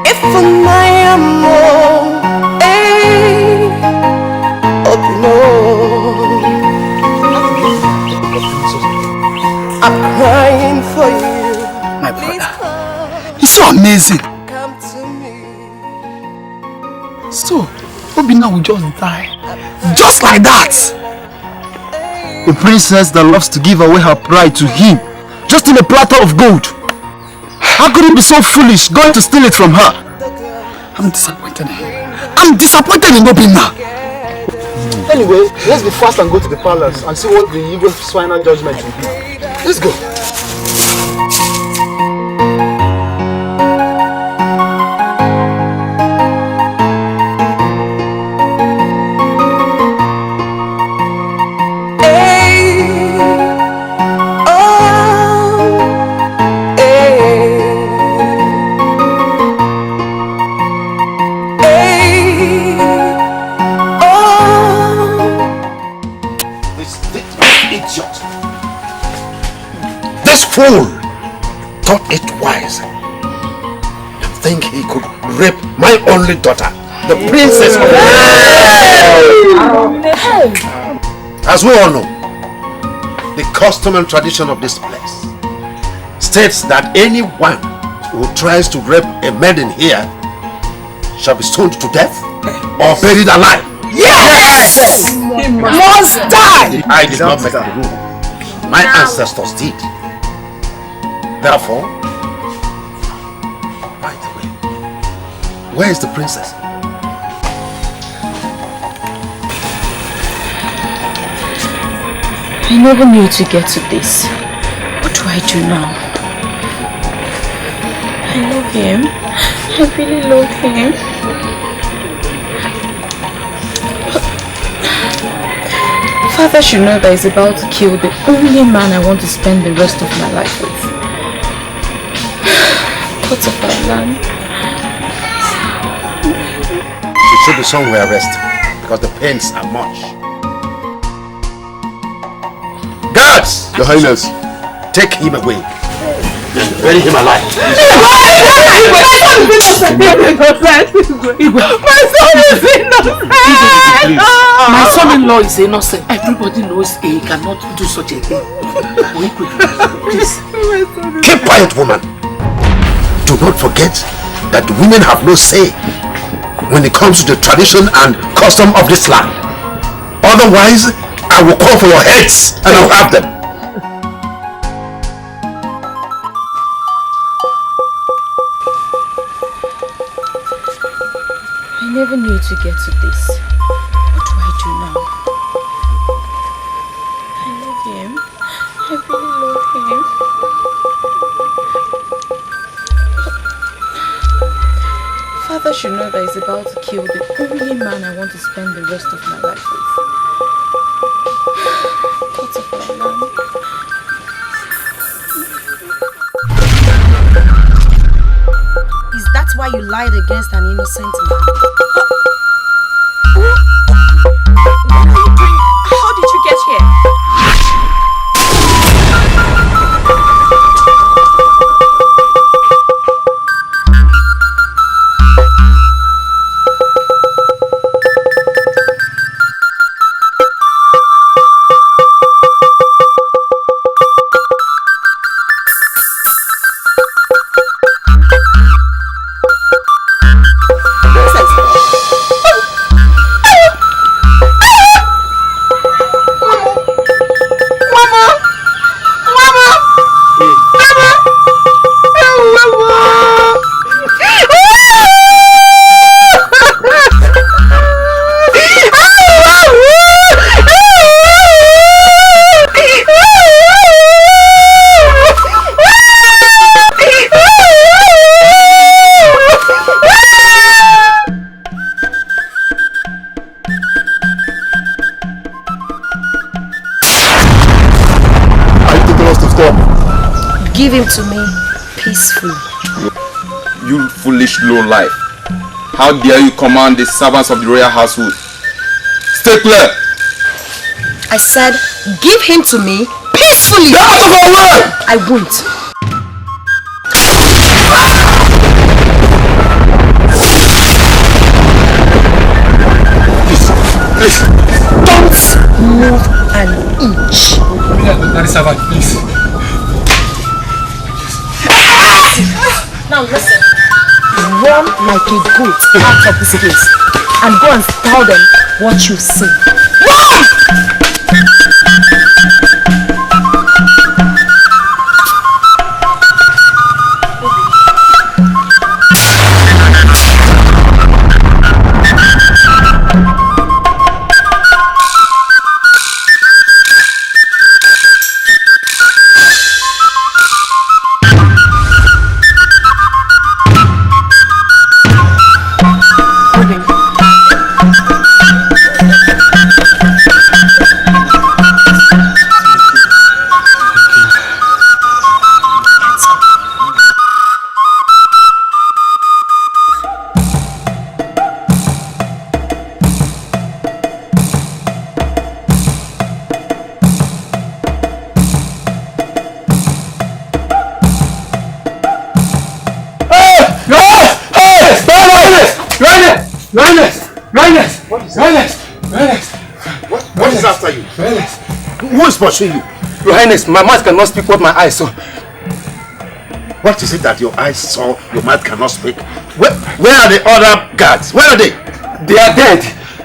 If I am more, I'm crying for you. My brother, he's so amazing. Come to me. So, Obinna will just die. Just like that. A princess that loves to give away her pride to him, just in a platter of gold. How could he be so foolish going to steal it from her? I'm disappointed in him. I'm disappointed in Obinna. Anyway, let's be fast and go to the palace and see what the Igwe's final judgment will be. Let's go. Fool thought it wise to think he could rape my only daughter, the princess of the As we all know, the custom and tradition of this place states that anyone who tries to rape a maiden here shall be stoned to death or buried alive. Yes! He must die! I did not make the rule. My ancestors did. Therefore, by the way, where is the princess? I never knew to get to this. What do I do now? I love him. I really love him. Father should know that he's about to kill the only man I want to spend the rest of my life with. What of our land? It should be somewhere rest, because the pains are much. Guards! Your Highness, take him away and bury him alive. My son is innocent! My son-in-law is innocent. Everybody knows he cannot do such a thing. Please. Keep quiet, woman. Do not forget that women have no say when it comes to the tradition and custom of this land. Otherwise, I will call for your heads and I'll have them. I never knew to get to this. What do I do now? I love him. I really love him. Father should know that he's about to kill the only man I want to spend the rest of my life with. What of our land? Is that why you lied against an innocent man? How did you get here? Give him to me peacefully. You foolish lowlife. How dare you command the servants of the royal household? Stay clear! I said, give him to me peacefully. Get out of our way! I won't. Please, don't move an inch. Please. Now listen. Run like a goat out of this place and go and tell them what you say. What is after you? Who is pursuing you? Your Highness, my mouth cannot speak what my eyes saw. What is it that your eyes saw, your mouth cannot speak? Where are the other guards? Where are they? They are dead.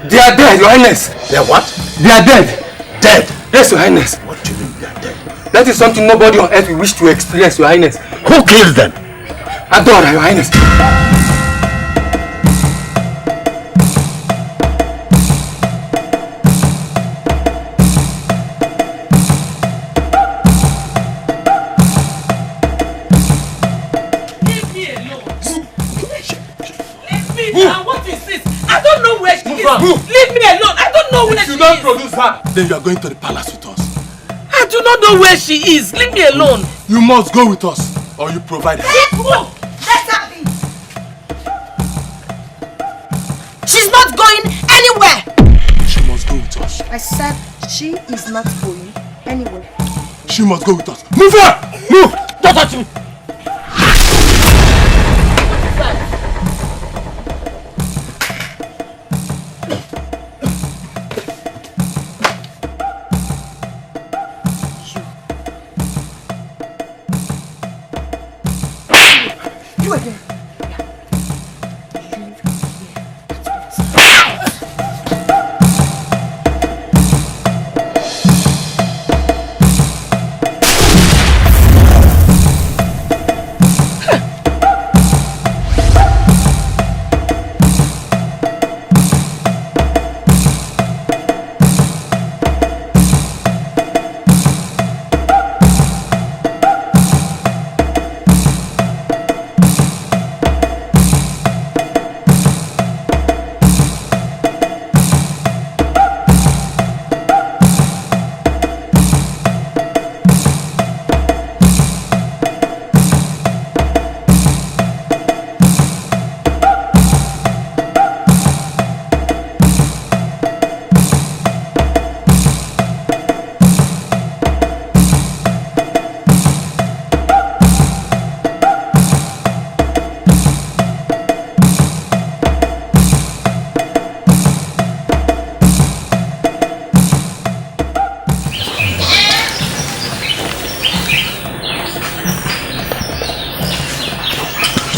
They are dead, Your Highness. They are what? They are dead. Dead? Yes, Your Highness. What do you mean they are dead? That is something nobody on earth will wish to experience, Your Highness. Who killed them? Adora, Your Highness. Leave me alone. I don't know where she is. If you don't produce her, then you are going to the palace with us. I do not know where she is. Leave me alone. You must go with us, or you provide her. Let her be. She's not going anywhere. She must go with us. I said she is not going anywhere. She must go with us. Move her! Move! Don't touch me!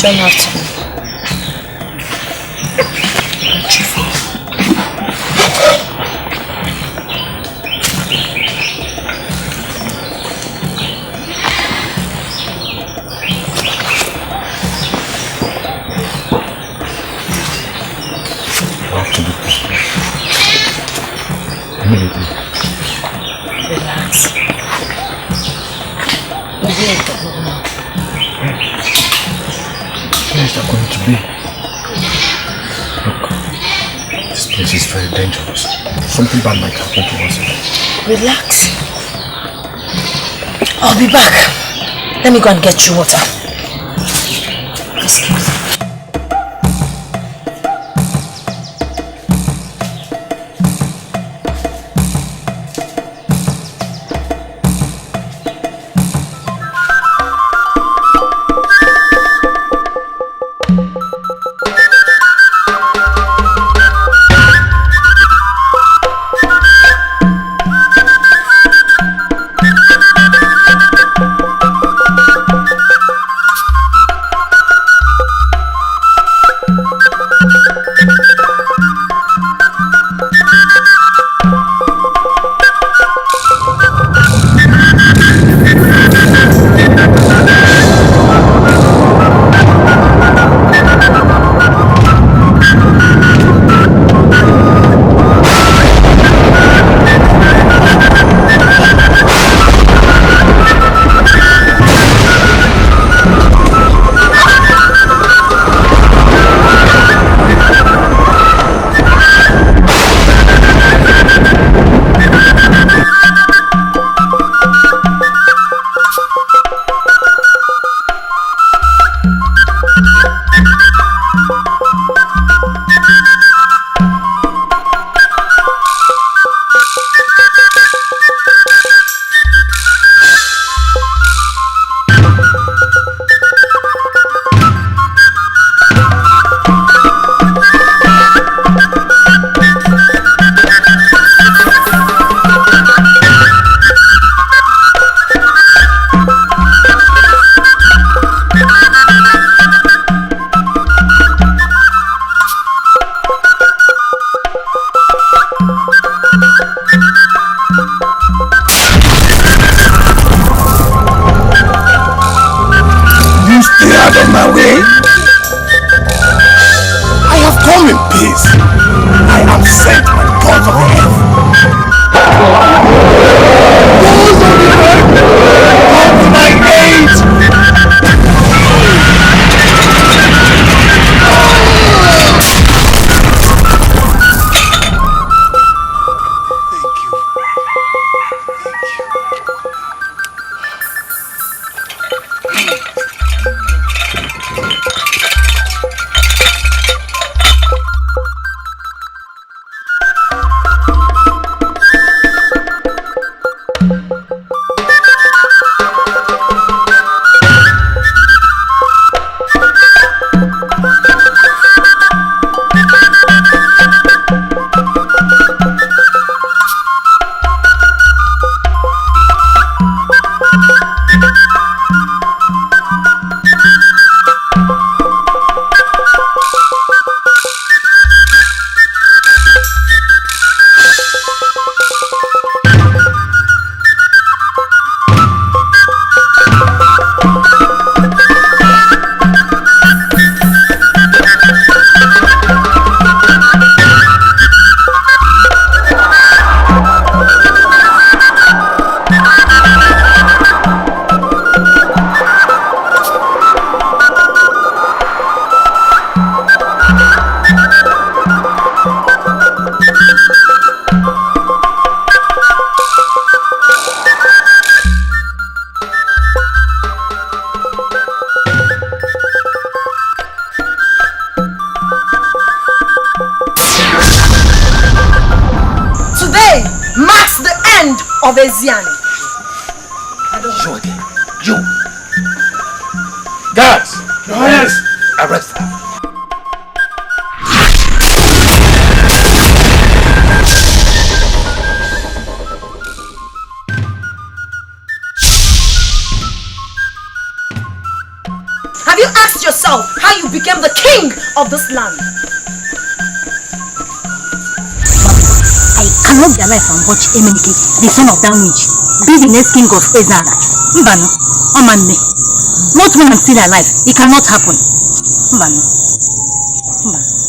Don't have to. Immediately. Relax. Where is that going to be? Look, this place is very dangerous. Something bad might happen to us. Relax. I'll be back. Let me go and get you water. Excuse me. You stay out of my way. I have come in peace. I am sent by the gods of the earth. Gods of the earth, come to my aid. of Eziani. You. Guards! Your Highness! Arrest her. Have you asked yourself how you became the king of this land? I cannot be alive and watch Emenike, the son of that witch, be the next king of Ezara. Mbano, Omanne. Not when I'm still alive. It cannot happen. Mbano.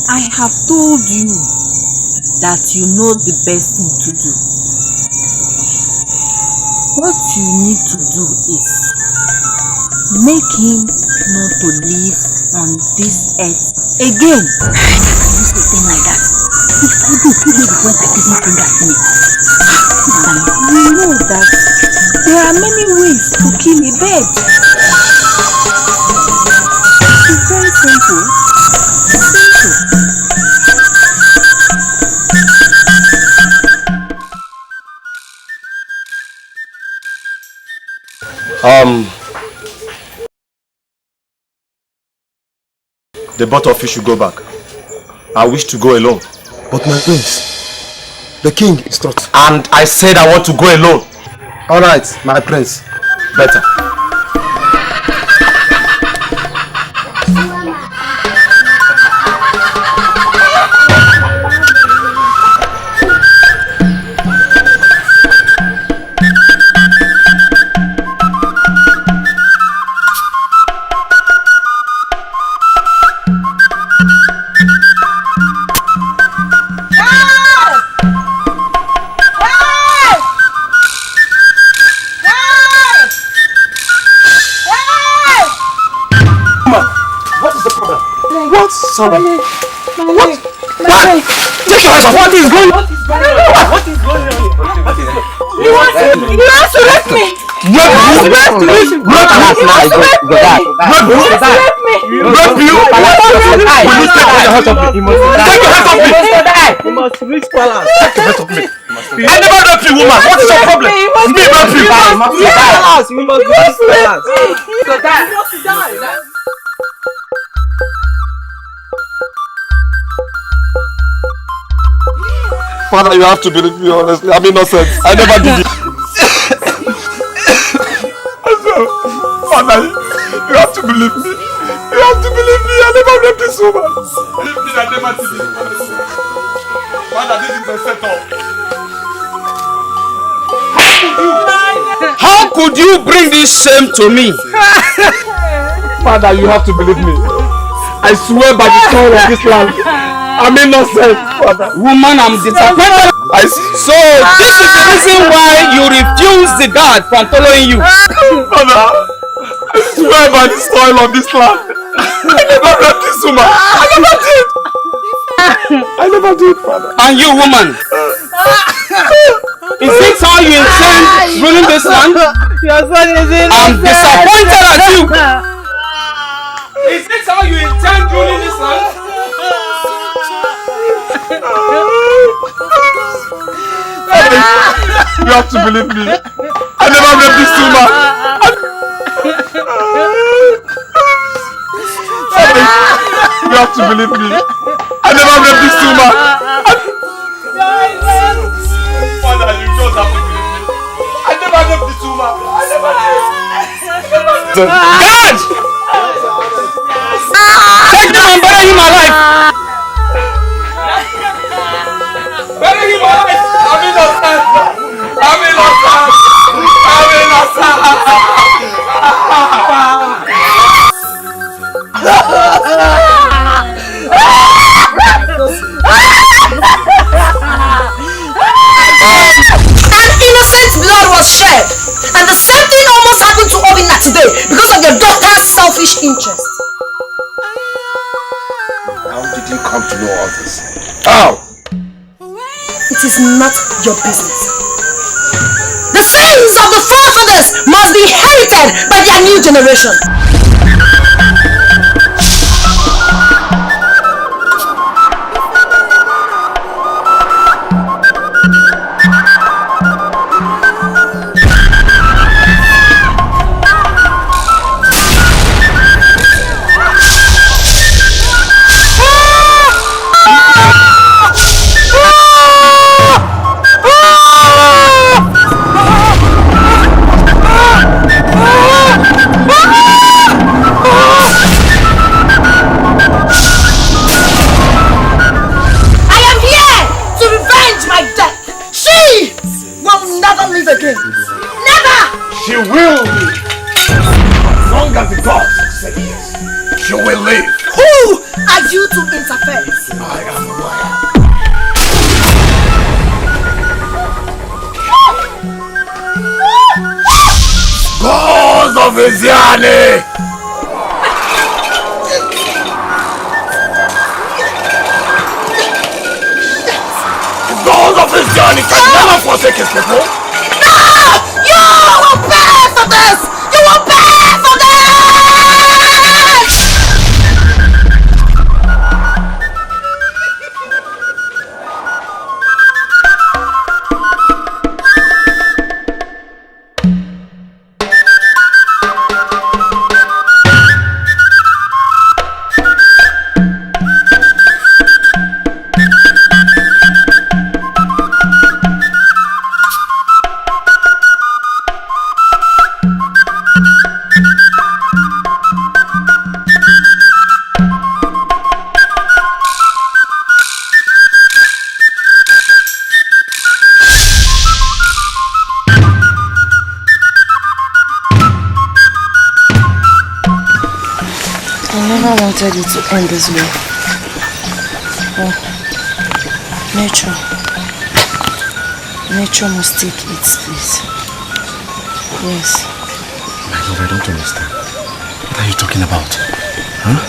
I have told you that you know the best thing to do. What you need to do is make him not to live on this earth again. I can't use a thing like that. If I do, kill me before I didn't think at me. You know that there are many ways to kill a bird. It's very simple. The both of you should go back. I wish to go alone. But my prince, the king is not. And I said I want to go alone. Alright, my prince. Better. Sorry. What? What is going on? What is going on? You want to rape me? Rape you? Rape me? Rape you? Will you take your hands off me? Take your hands off me! You must reach palace. Take your hands off me! I never rape you, woman! What is your problem? Me rape you! You must reach palace! You must reach palace! You must die! Father, you have to believe me, honestly. I'm innocent. I never did it. Father, you have to believe me. You have to believe me. I never raped this woman. Believe me, I never did it, honestly. Father, this is a setup. would you bring this shame to me? Father, you have to believe me. I swear by the soul of this land, I'm innocent, Father. Woman, I'm disappointed. So this is the reason why you refuse the guard from following you. Father, I swear by the soil of this land, I never raped this woman. I never did, Father. And you, woman, is this how you intend ruling this land? Your son is innocent. I'm disappointed at you. Is this how you intend ruling this land? You have to believe me. I never raped this woman. You have to believe me. I never raped this woman. Father, you just have to believe me. I never raped this woman. I never did. God! Take him and bury him alive! Bury him alive! I'm innocent! I'm innocent! I'm innocent! An innocent blood was shed, and the same thing almost happened to Obinna today because of your daughter's selfish interest. How did you come to know all this? How? It is not your business. The sins of the forefathers must be inherited by their new generation. She will live. As long as the gods say yes, she will live. Who are you to interfere? I am aware. Gods of Iziani! The gods of Iziani can never forsake his people. You will pay for this! You will pay for this! I wanted it to end this way. Oh, nature must take its place. Yes. My love, I don't understand. What are you talking about? Huh?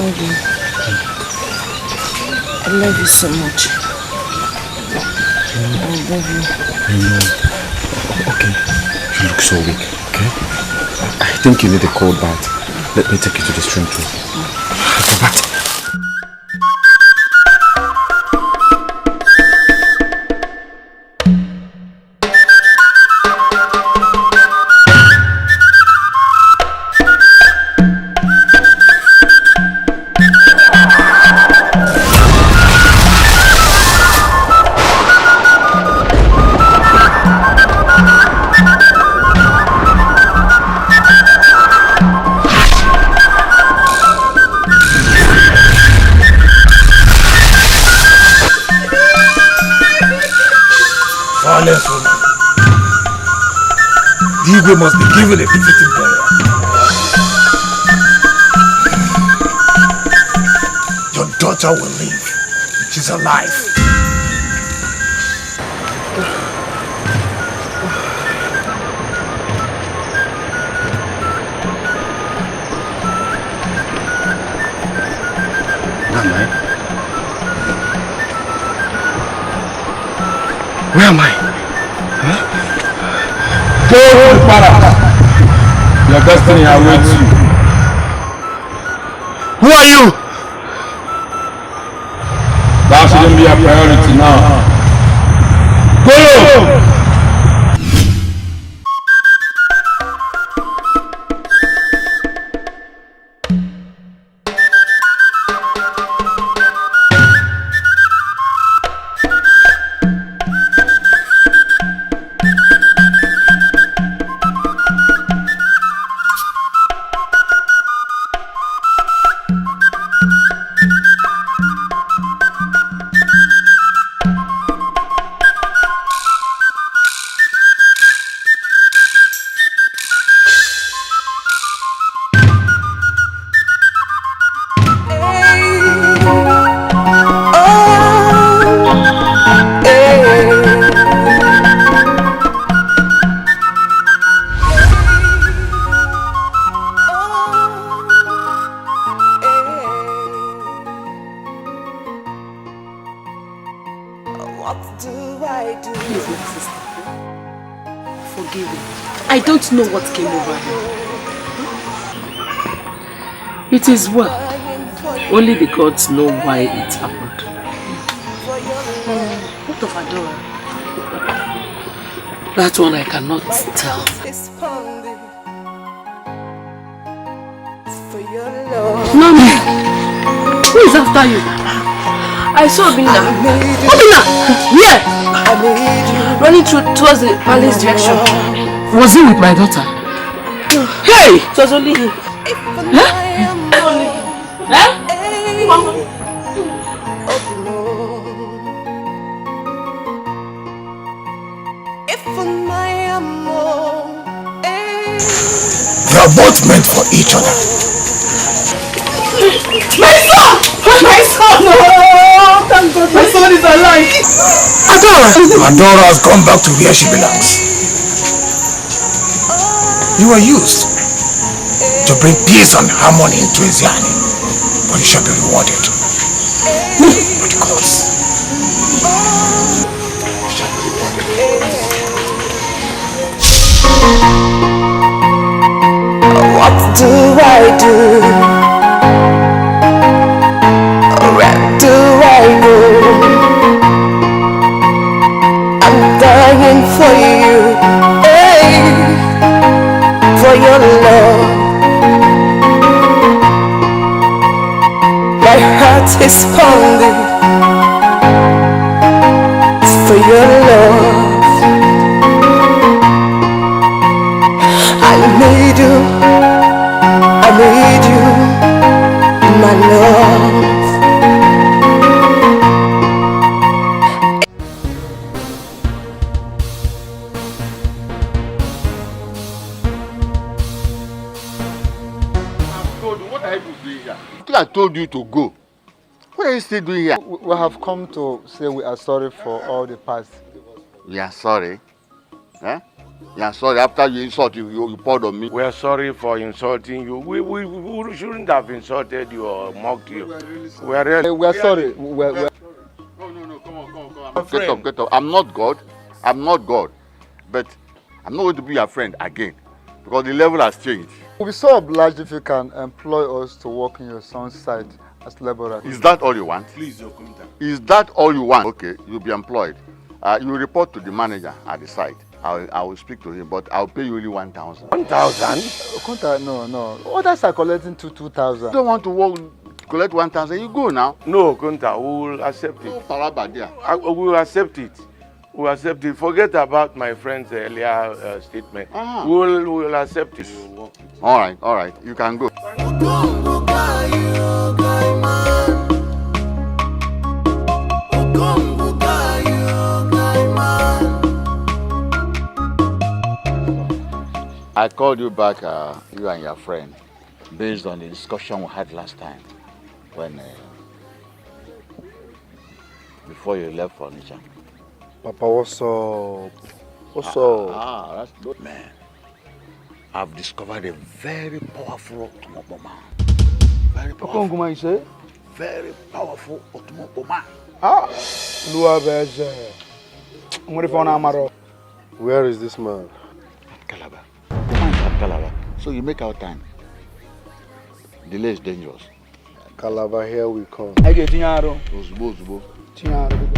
Obi, I love you so much. I love you. I know. Okay. You look so weak, okay? I think you need a cold bath. Let me take you to the swimming pool. Go back. Igwe must be given a befitting burial. Your daughter will live. She's alive. Where am I? Huh? Go to Para. Your destiny awaits you. Who are you? That shouldn't be a priority now. Go! I don't know what came over him. It is well. Only the gods know why it happened. What of Adora? That one I cannot tell. Nani! Who is after you? I saw Obinna. Obinna! Where? Running towards the palace direction. Was he with my daughter? No. Hey! It was only him. Huh? They are both meant for each other. My son! My son! Oh, thank God my son is alive! Adora has gone back to where she belongs. You were used to bring peace and harmony into Eziani, but you shall be rewarded. Not the gods. What do I do? Where do I go? I'm dying for you, hey, for your love. My heart is pounding for your love. I need you, my love. What are you doing here? I told you to go. What are you still doing here? We have come to say we are sorry for all the past. We are sorry. Eh? You are sorry after you insult you poured on me. We are sorry for insulting you. We shouldn't have insulted you or mocked you. We are sorry. No, come on. Get up. I'm not God. But I'm not going to be your friend again. Because the level has changed. We'll be so obliged if you can employ us to work in your son's site as laborers. Is that all you want? Please, your contact. Is that all you want? Okay, you'll be employed. You will report to the manager at the site. I will speak to him, but I'll pay you only 1,000. 1,000? Contact? No. Others are collecting 2,000. You don't want to work, collect 1,000. You go now. No, Kunta, we will accept it. No parabadia. We will accept it. We will accept it. Forget about my friend's earlier statement. We will accept it. All right. You can go. I called you back, you and your friend, based on the discussion we had last time when before you left for Onitsha. Papa, what's up? What's up? That's good, man. I've discovered a very powerful automobile man. Very powerful. What you say? Very powerful automobile man. Where is this man? At Calabar. The man is at Calabar. So you make our time. Delay is dangerous. Calabar, here we come. I get Tinyaro. Zubo. Tinyaro.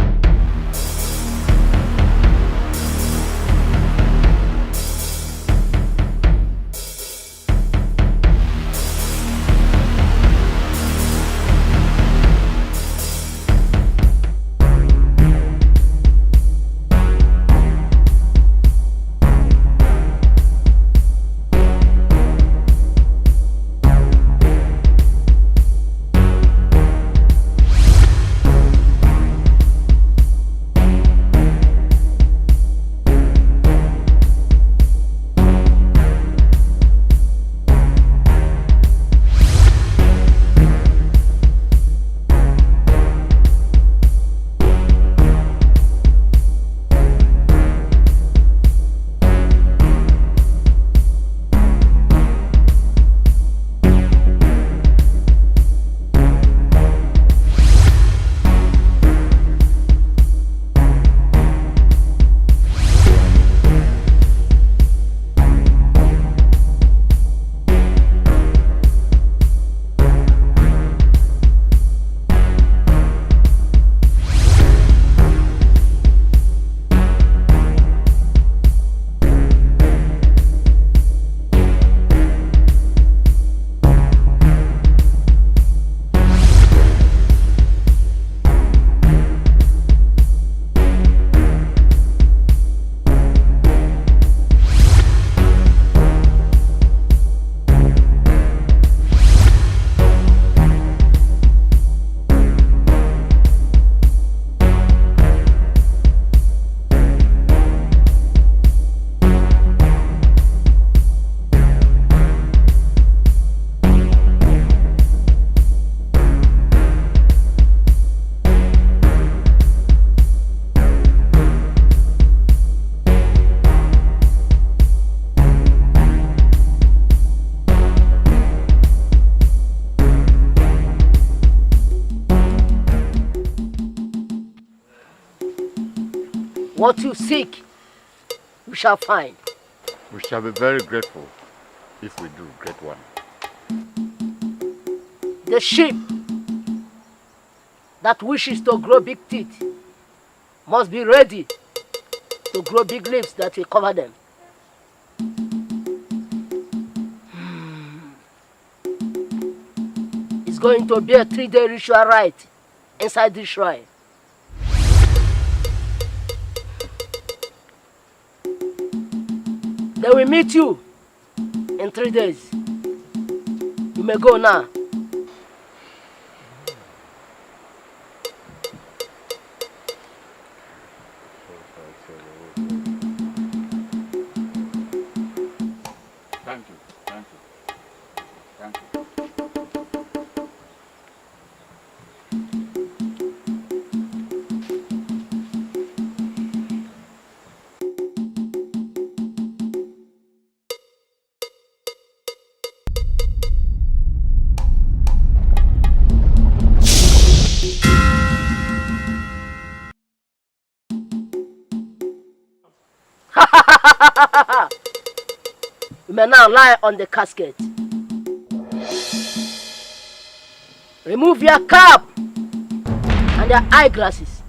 What you seek, we shall find. We shall be very grateful if we do, great one. The sheep that wishes to grow big teeth must be ready to grow big leaves that will cover them. It's going to be a 3-day ritual rite inside the shrine. They will meet you in 3 days. You may go now. Thank you. You may now lie on the casket. Remove your cap and your eyeglasses.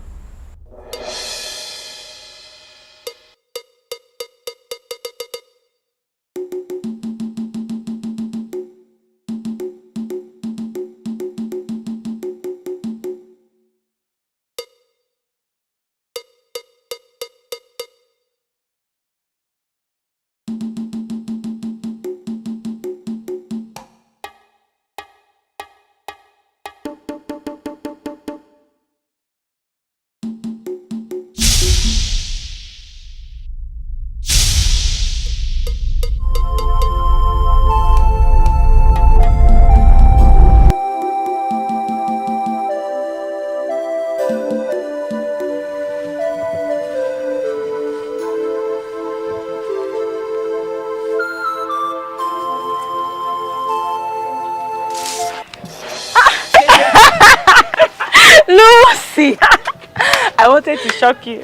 wanted to shock you.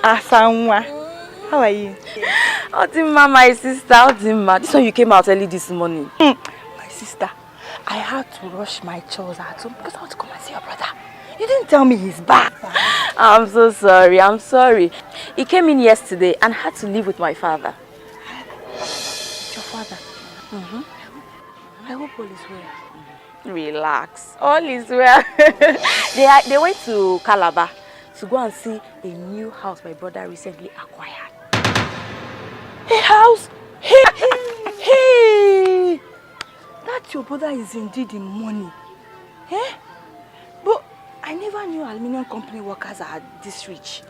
Asanwa, how are you? Odimma, my sister, Odimma. This one you came out early this morning. My sister, I had to rush my chores at home because I want to come and see your brother. You didn't tell me he's back. I'm so sorry, I'm sorry. He came in yesterday and had to live with my father. Your father? I hope all is well. Relax, all is well. They went to Calabar to go and see a new house my brother recently acquired. A house? Hey! That your brother is indeed in money. Eh? But I never knew aluminium company workers are this rich.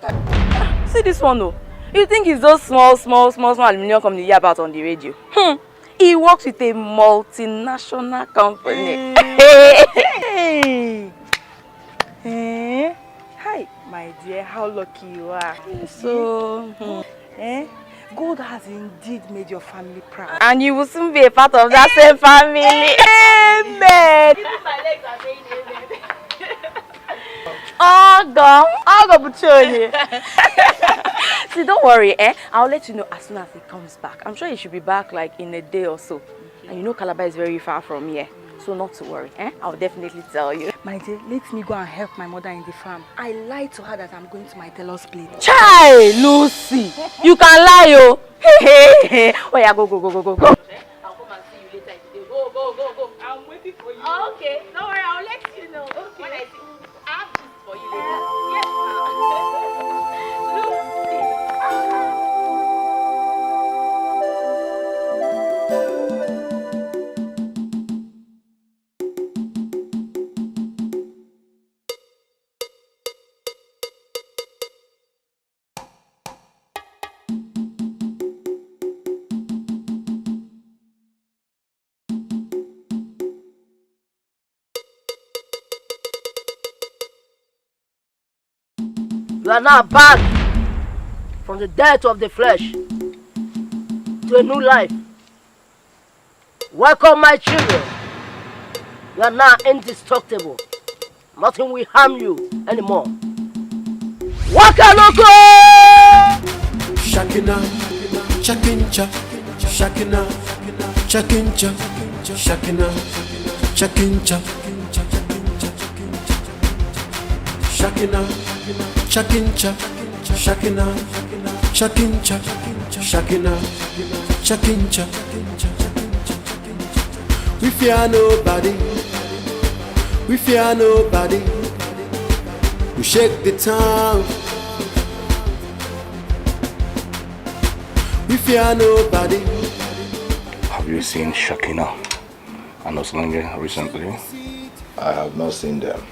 See this one though. You think it's those small aluminium company you hear about on the radio? He works with a multinational company. Hey! Hi, my dear, how lucky you are. So, God has indeed made your family proud. And you will soon be a part of that same family. Amen! See, don't worry, I'll let you know as soon as he comes back. I'm sure he should be back like in a day or so. Okay. And you know Calabar is very far from here. So not to worry, I'll definitely tell you. My dear, let me go and help my mother in the farm. I lied to her that I'm going to my tailor's place. Chai, Lucy! You can lie, oh! Oh yeah, go. I'll come and see you later today. Go. I'm waiting for you. Okay, don't worry, I'll let you know. Okay. When I see you, I'll have this for you later. Yes, You are now back from the death of the flesh to a new life. Welcome, my children. You are now indestructible. Nothing will harm you anymore. Waka Loco! Shakina, Chakincha, Shakina, Chakincha, Shakina, Chakincha, Shakina, Chakincha, Shakina, Chakincha, Shakina, Chakincha. We fear nobody. We fear nobody. We shake the town. We fear nobody. Have you seen Shakina and Oslange recently? I have not seen them.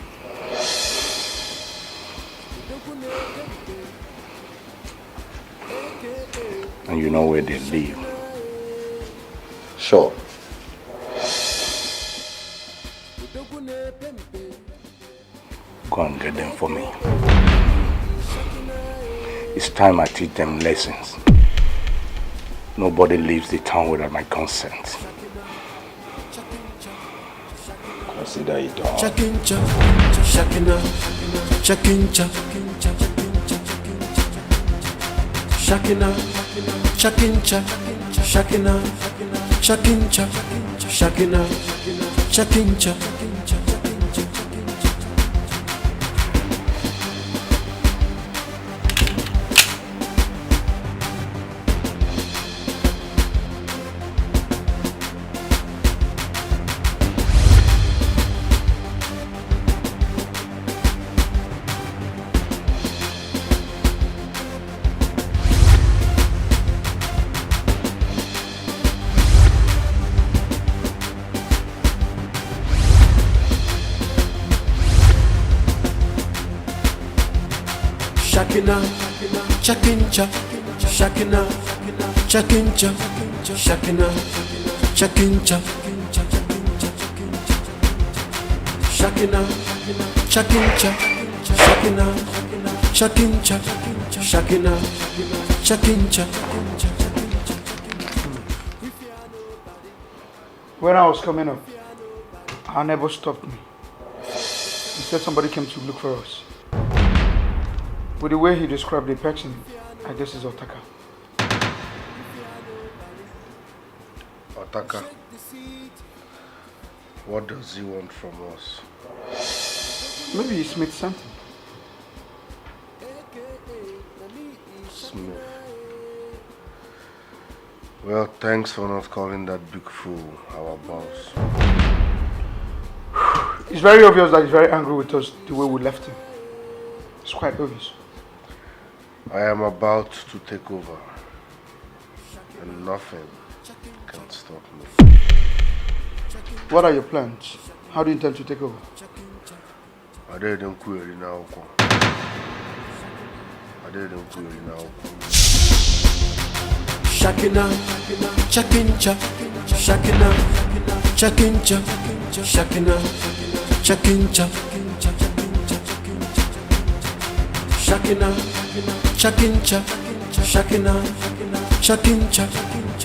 And you know where they live? Sure. Go and get them for me. It's time I teach them lessons. Nobody leaves the town without my consent. Consider it done. Chakincha, Shakina, Chakincha, Shakina, Chakincha, Shakina, Chakincha, Shakina, Chakincha. Shakina, Chakincha, Shakina, Chakincha, Shakina, Chakincha, Shakina, Chakincha, Shakina, Chakincha, Shakina, Chakincha. When I was coming up, our neighbor stopped me. He said somebody came to look for us. With the way he described the person, I guess it's Otaka. Otaka, what does he want from us? Maybe he Smith something. Smith. Well, thanks for not calling that big fool our boss. It's very obvious that he's very angry with us the way we left him. It's quite obvious. I am about to take over, and nothing can stop me. What are your plans? How do you intend to take over? I didn't query now. Shakina, chakincha, shakina, chakincha, shakina, chakincha, shakina, chakincha, shakina, chakincha,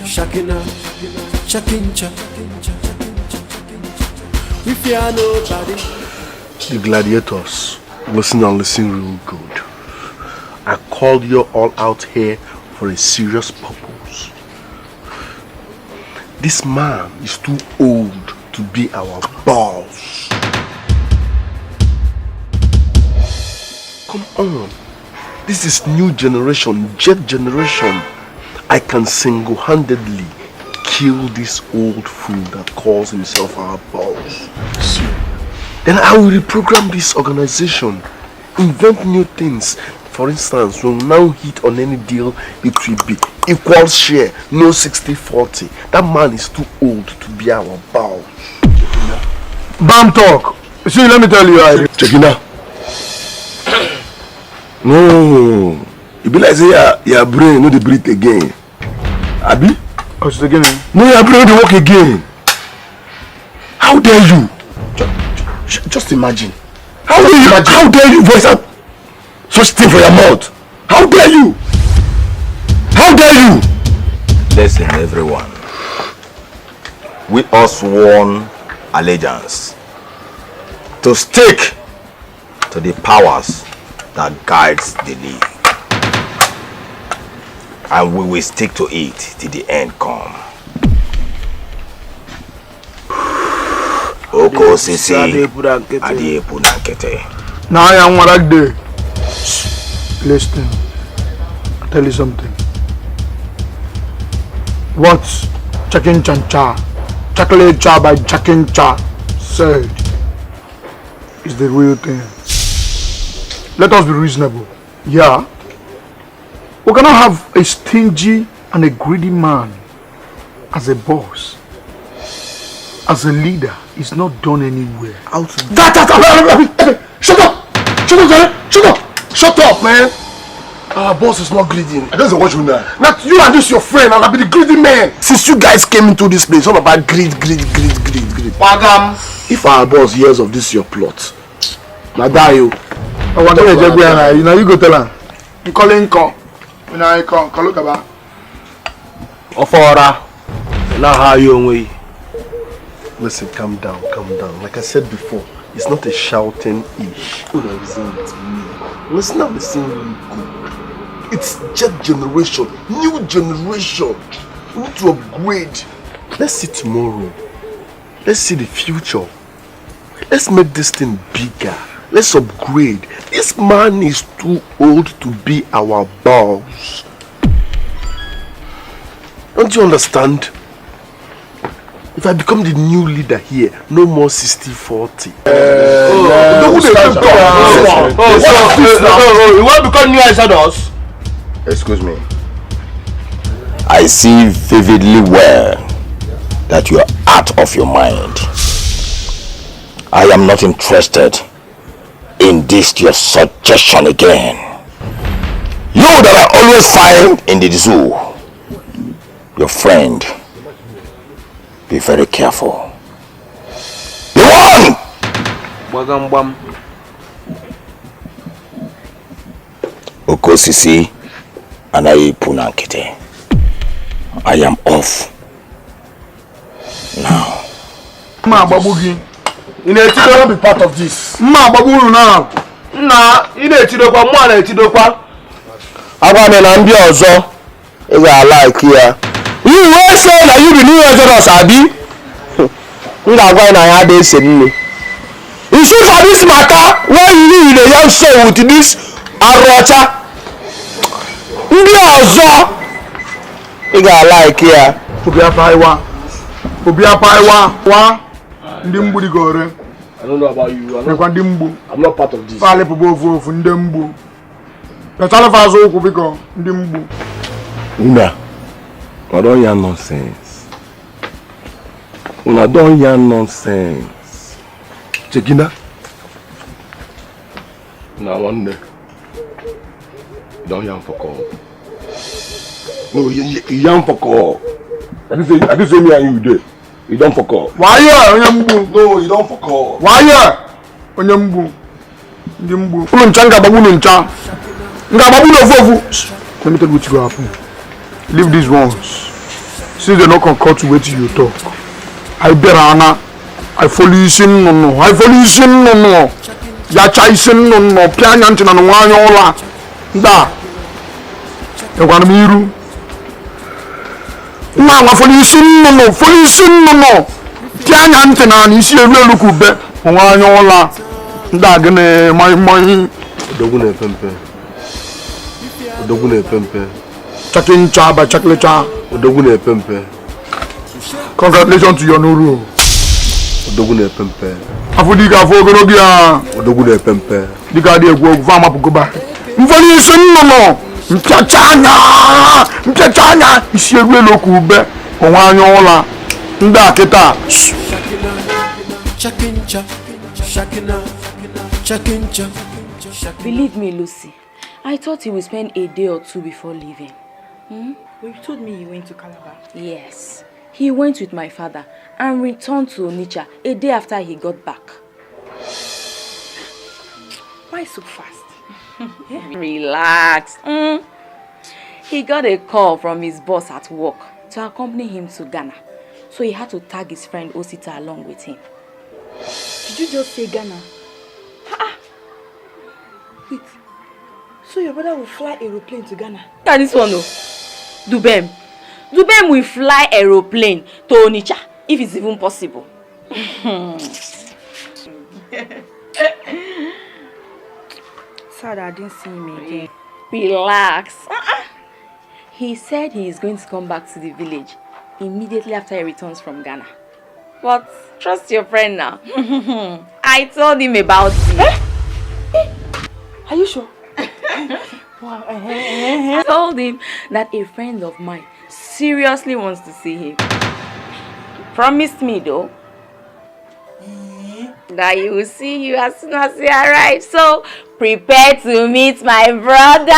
shakina, chakincha. We fear nobody. The gladiators, listen and listen real good. I called you all out here for a serious purpose. This man is too old to be our boss. Come on. This is new generation, jet generation. I can single-handedly kill this old fool that calls himself our boss. Then I will reprogram this organization, invent new things. For instance, we'll now hit on any deal, it will be equal share, no 60-40. That man is too old to be our boss. Bam talk. See, let me tell you, check it out. No, it be like say your brain no dey breathe again. Abi? What's again? No, your brain no dey work again. How dare you? Just imagine. How dare you voice out such thing for your mouth? How dare you? How dare you? Listen, everyone. We all sworn allegiance to stick to the powers that guides the league, and we will stick to it till the end come. Oko sisi adiepu nankete. Now I am like day. Listen, I'll tell you something. What's Chakin Chancha, Chocolate Cha by Chakin Cha said is the real thing. Let us be reasonable. Yeah, we cannot have a stingy and a greedy man as a boss. As a leader, it's not done anywhere. Shut up, man. Our boss is not greedy. I don't know what you know. Not you and this your friend, and I'll be the greedy man. Since you guys came into this place, it's all about greed. Wagam. If our boss hears of this your plot, now die you. I want to you know, you go tell her. You call in call. You know, you call look about. Ofora. Now how you away? Listen, calm down. Like I said before, it's not a shouting ish. Listen really good. It's jet generation, new generation. We need to upgrade. Let's see tomorrow. Let's see the future. Let's make this thing bigger. Let's upgrade. This man is too old to be our boss. Don't you understand? If I become the new leader here, no more 60-40. You want to become new ambassadors? Excuse me. I see vividly well that you are out of your mind. I am not interested in this your suggestion again. You that I always find in the zoo, your friend. Be very careful. Be one! Bagam. Okosisi Anayi Punankete. I am off. Now. Ma Babugi. You need to be part of this. Ma Babu now. Nah, you need to do one more to do one. I want an ambiozo. If I like here. You will say that you be new Exodus, Abi. You are going to have this in me. You see for this matter, why you need a young soul with this Arocha? Ambiozo. If I like here. Wa. Ndimbu digore. I don't know about you. I'm not part of this. Fale pobofu ndembu. Natala fazo kubiko ndimbu. Una, I don't hear nonsense. Una don't hear nonsense. Chekina. Una one day. You don't hear for call. No, you hear for call. I didn't say me and you there. You don't for call. Why you? No, you don't for call. Why you? Onyembu. Ndimbu. Unchanga babu ncha. Nga babu no fofu. Let me tell you what will happen. Leave these ones. Since they not concord to wait till you talk. I better Anna. I follow you sin no. I follow you sin no. Ya chai sin no. Pianya ntina no wanyo ola. Da. Ewan miru. Mama follow you sin no. Follow you sin no. Pianya ntina ni si ewe lukube. Wanyo ola. Da gene my. Dogune pempe. Dogune pempe. Chakincha by Chaklecha. Dogune pempe. Congratulations to your Nuru. Dogune pempe. Afudiga Fogonogia. Dogune pempe. Diga de go vama pugoba. Mfoli sunno. Mchachanya. Isi ewe lokube. Onwanyo ola. Nda keta. Believe me, Lucy. I thought he would spend a day or two before leaving. Well, you told me he went to Calabar. Yes. He went with my father and returned to Onitsha a day after he got back. Why so fast? Relax. He got a call from his boss at work to accompany him to Ghana. So he had to tag his friend Osita along with him. Did you just say Ghana? Wait. So your brother will fly aeroplane to Ghana? Yeah, this one, no. Dubem will fly aeroplane to Onitsha, if it's even possible. Sad I didn't see him again. Relax. He said he is going to come back to the village immediately after he returns from Ghana. But trust your friend now. I told him about it. Are you sure? I told him that a friend of mine seriously wants to see him. He promised me though that he will see you as soon as he arrives. So prepare to meet my brother.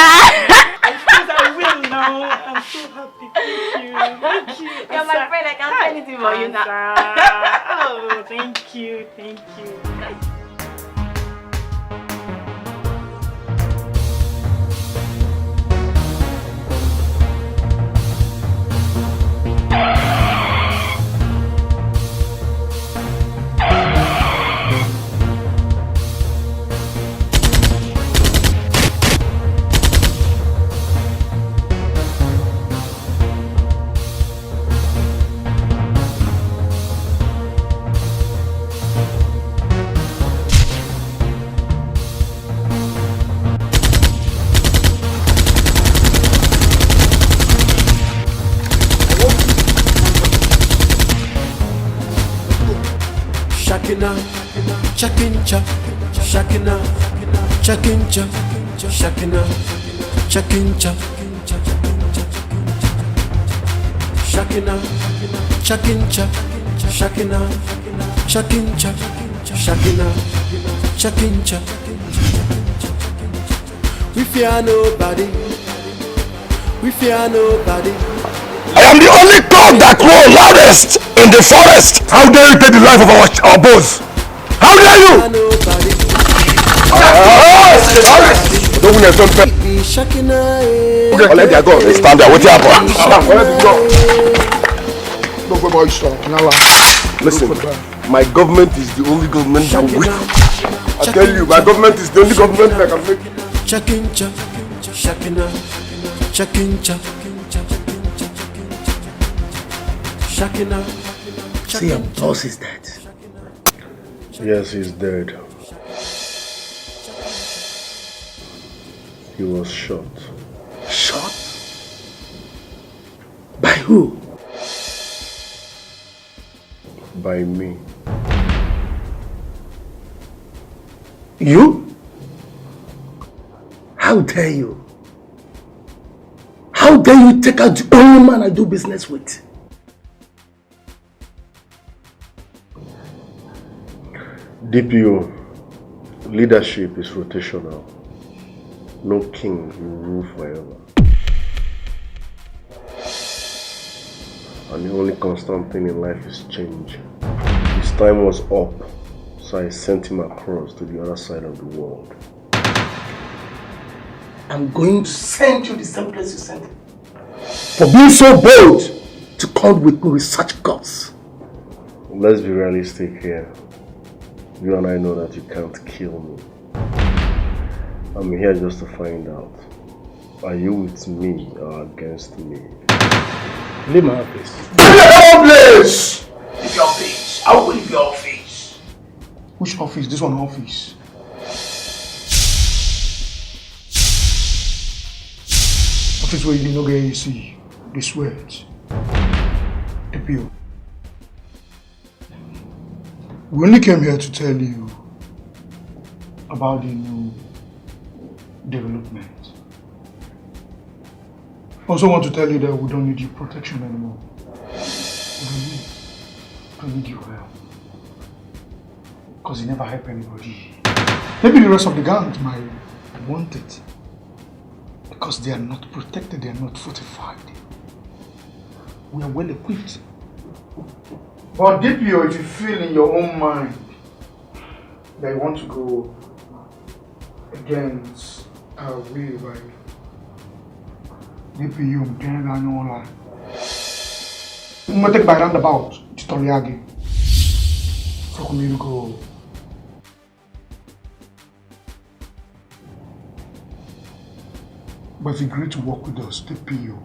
Of course I will now. I'm so happy. Thank you. Thank you. You're my friend. I can't say anything for you now. Oh, thank you. Thank you. Chakincha, Shakina, Chakincha, Shakina, Chakincha, Shakina, Chakincha, Shakina, Chakincha, Shakina, Chakincha. We fear nobody. We fear nobody. I am the only cock that crows loudest in the forest. How dare you take the life of our boss? How dare you? Okay, let them go. Stand there. What's happening? Listen, my government is the only government that will I tell you, my government is the only government that can make it. Chakincha, Shakina, Chakincha, Shakina. See, your boss is dead. Yes, he's dead. He was shot. Shot? By who? By me. You? How dare you? How dare you take out the only man I do business with? DPO, leadership is rotational. No king will rule forever. And the only constant thing in life is change. His time was up, so I sent him across to the other side of the world. I'm going to send you the same place you sent him. For being so bold to come with me with such guts. Let's be realistic here. You and I know that you can't kill me. I'm here just to find out. Are you with me or against me? Leave my office. Leave your place! Leave your office. I will leave your office. Which office? This one office. Office where you didn't get AC. They sweat. Appeal. We only came here to tell you about the new development. Also want to tell you that we don't need your protection anymore. We don't need your help. Because you never help anybody. Maybe the rest of the gangs might want it. Because they are not protected, they are not fortified. We are well equipped. But DPO, if you feel in your own mind that you want to go against our will, right? DPO, I'm telling you no lie. I'm going to take by roundabout to Toriagi. So come here, go. But if you agree to work with us, DPO.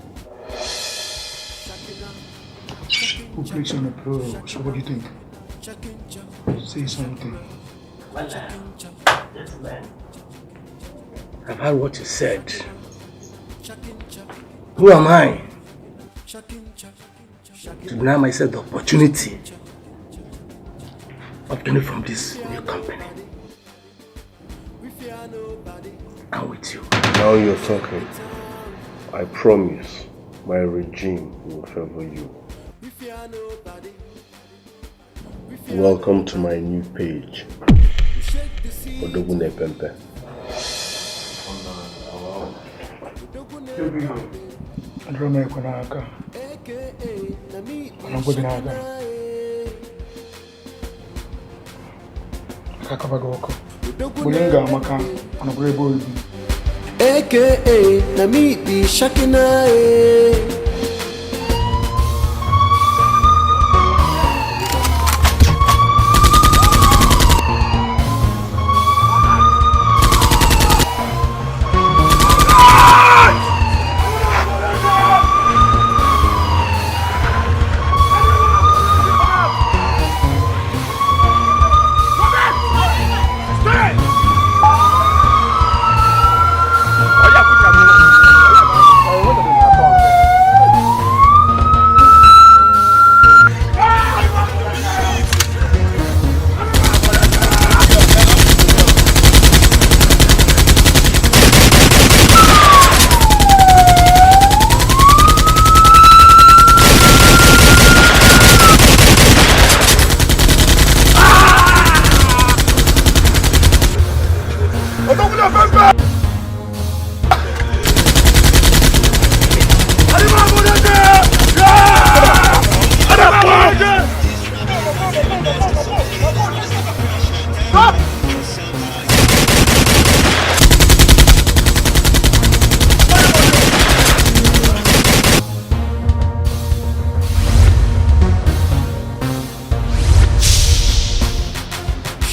Who breaks on the floor? So what do you think? Say something. Well, gentlemen, I've heard what you said. Who am I to deny myself the opportunity of getting from this new company? I'm with you. Now you're talking. I promise my regime will favor you. Welcome to my new page. Odogune Pempe. Androme Konaka. Anabudinaga. Kakabagoko. Bulinga Maka. Anabrebo. AKA Namidi Shakina.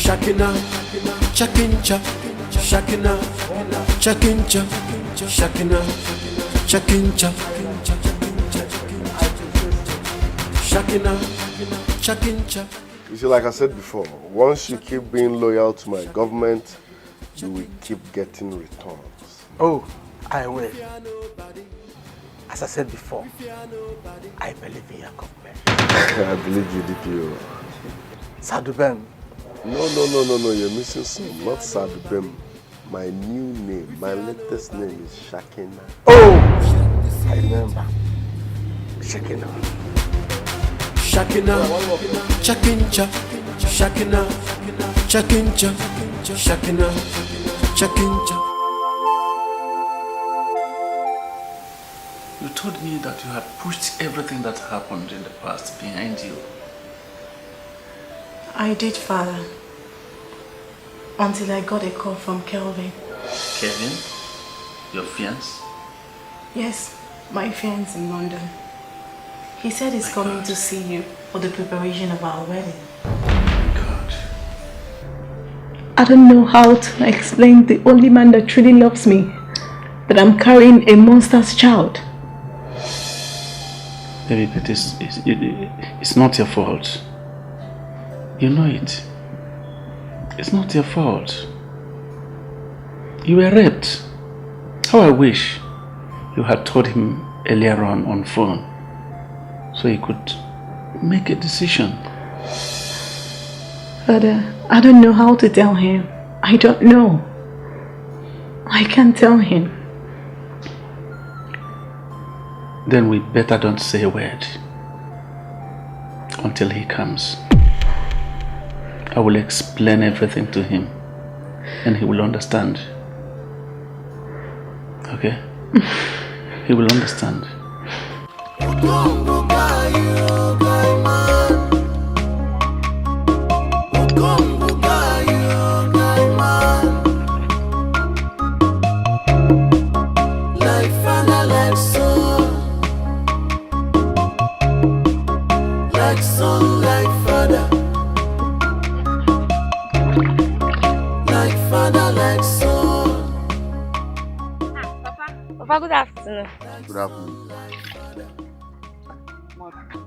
Shakina. chakincha, shakina, chakincha, shakina, chakincha, shakina, chakincha. You see, like I said before, once you keep being loyal to my government, you will keep getting returns. Oh, I will. As I said before, I believe in your government. I believe you, DPO. Sadubem. No, you're missing some. Not Sadubem. My new name, my latest name is Shakina. Oh! I remember. Shakina. Shakina, chakincha, shakina, chakincha, shakina, chakincha. You told me that you had pushed everything that happened in the past behind you. I did, Father. Until I got a call from Kelvin. Kevin? Your fiancé? Yes, my fiancé in London. He said he's coming to see you for the preparation of our wedding. God. I don't know how to explain the only man that truly loves me, that I'm carrying a monster's child. Baby, but it's not your fault. You know it. It's not your fault. You were raped. How I wish you had told him earlier on phone, so he could make a decision. Father, I don't know how to tell him. I don't know. I can't tell him. Then we better don't say a word until he comes. I will explain everything to him and he will understand. Okay? He will understand. Papa, good afternoon. Good afternoon.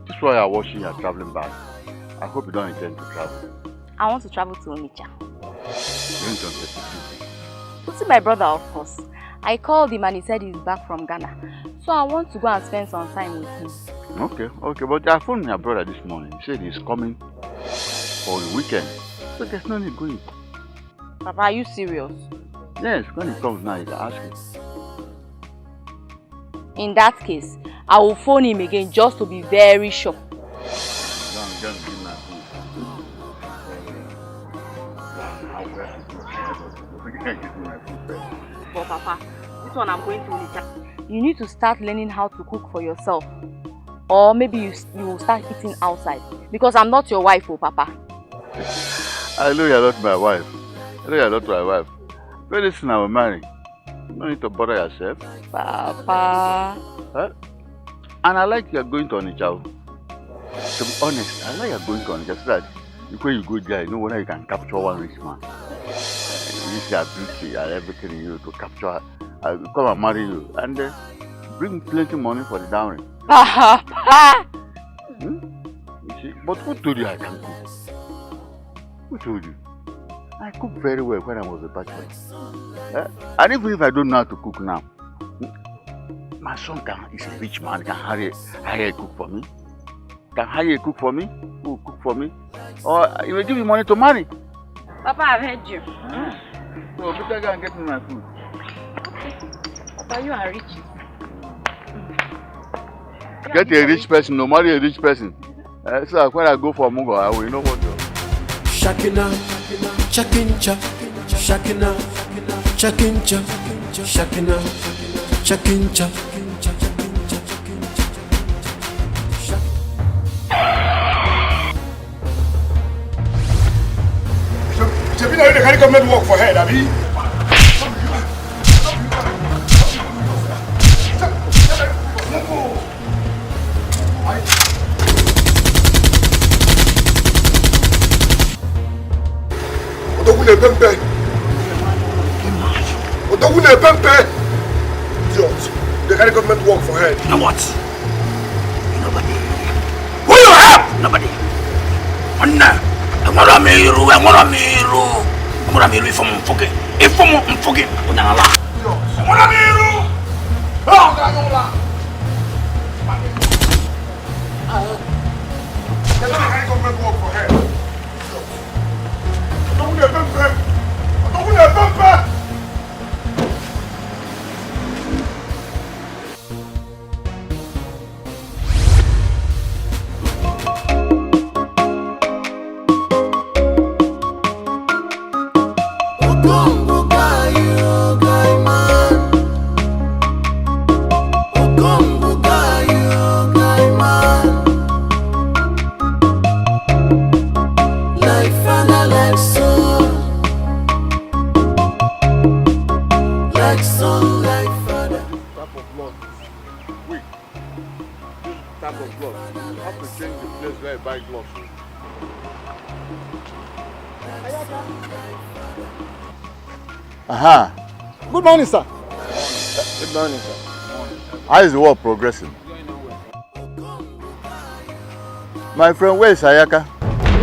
This is why you're watching your traveling bag. I hope you don't intend to travel. I want to travel to Onitsha. You don't get to To see my brother, of course. I called him and he said he's back from Ghana. So I want to go and spend some time with him. Okay, but I phoned your brother this morning. He said he's coming for the weekend. So there's no need going. Papa, are you serious? Yes, when he comes now, you can ask him. In that case, I will phone him again just to be very sure. Just give my food. But Papa, this one I'm going to Onitsha. You need to start learning how to cook for yourself. Or maybe you will start eating outside. Because I'm not your wife, oh Papa. I know you're not my wife. Very soon I will marry. No need to bother yourself. Papa. Huh? And I like you're going to Onitsha. To be honest, I like you're going to Onitsha so that when you go there, you know whether you can capture one rich man. Use your beauty and everything in you to capture. I will come and marry you and bring plenty money for the dowry. Papa! You see? But who told you I can cook? Who told you? I cook very well when I was a bachelor. And even if I don't know how to cook now, my son is a rich man, can hire a cook for me. Who will cook for me? Or he will give me money to marry. Papa, I've heard you. So better go and get me my food. Papa, you are rich. Get a rich person, no marry a rich person. So when I go for Mungo, I will know what to do. Shakina, chakincha, shakina, chakincha, shakina, chakincha. Shebi na you dey carry government work for head, abi? Odogwu na-epe mpe. they pay. Idiot. They carry government work for head. You know what? Nobody. Who you help? Nobody. They carry government work for head. Don't they pay. Good morning, sir. Good morning, sir. How is the work progressing? My friend, where is Ayaka?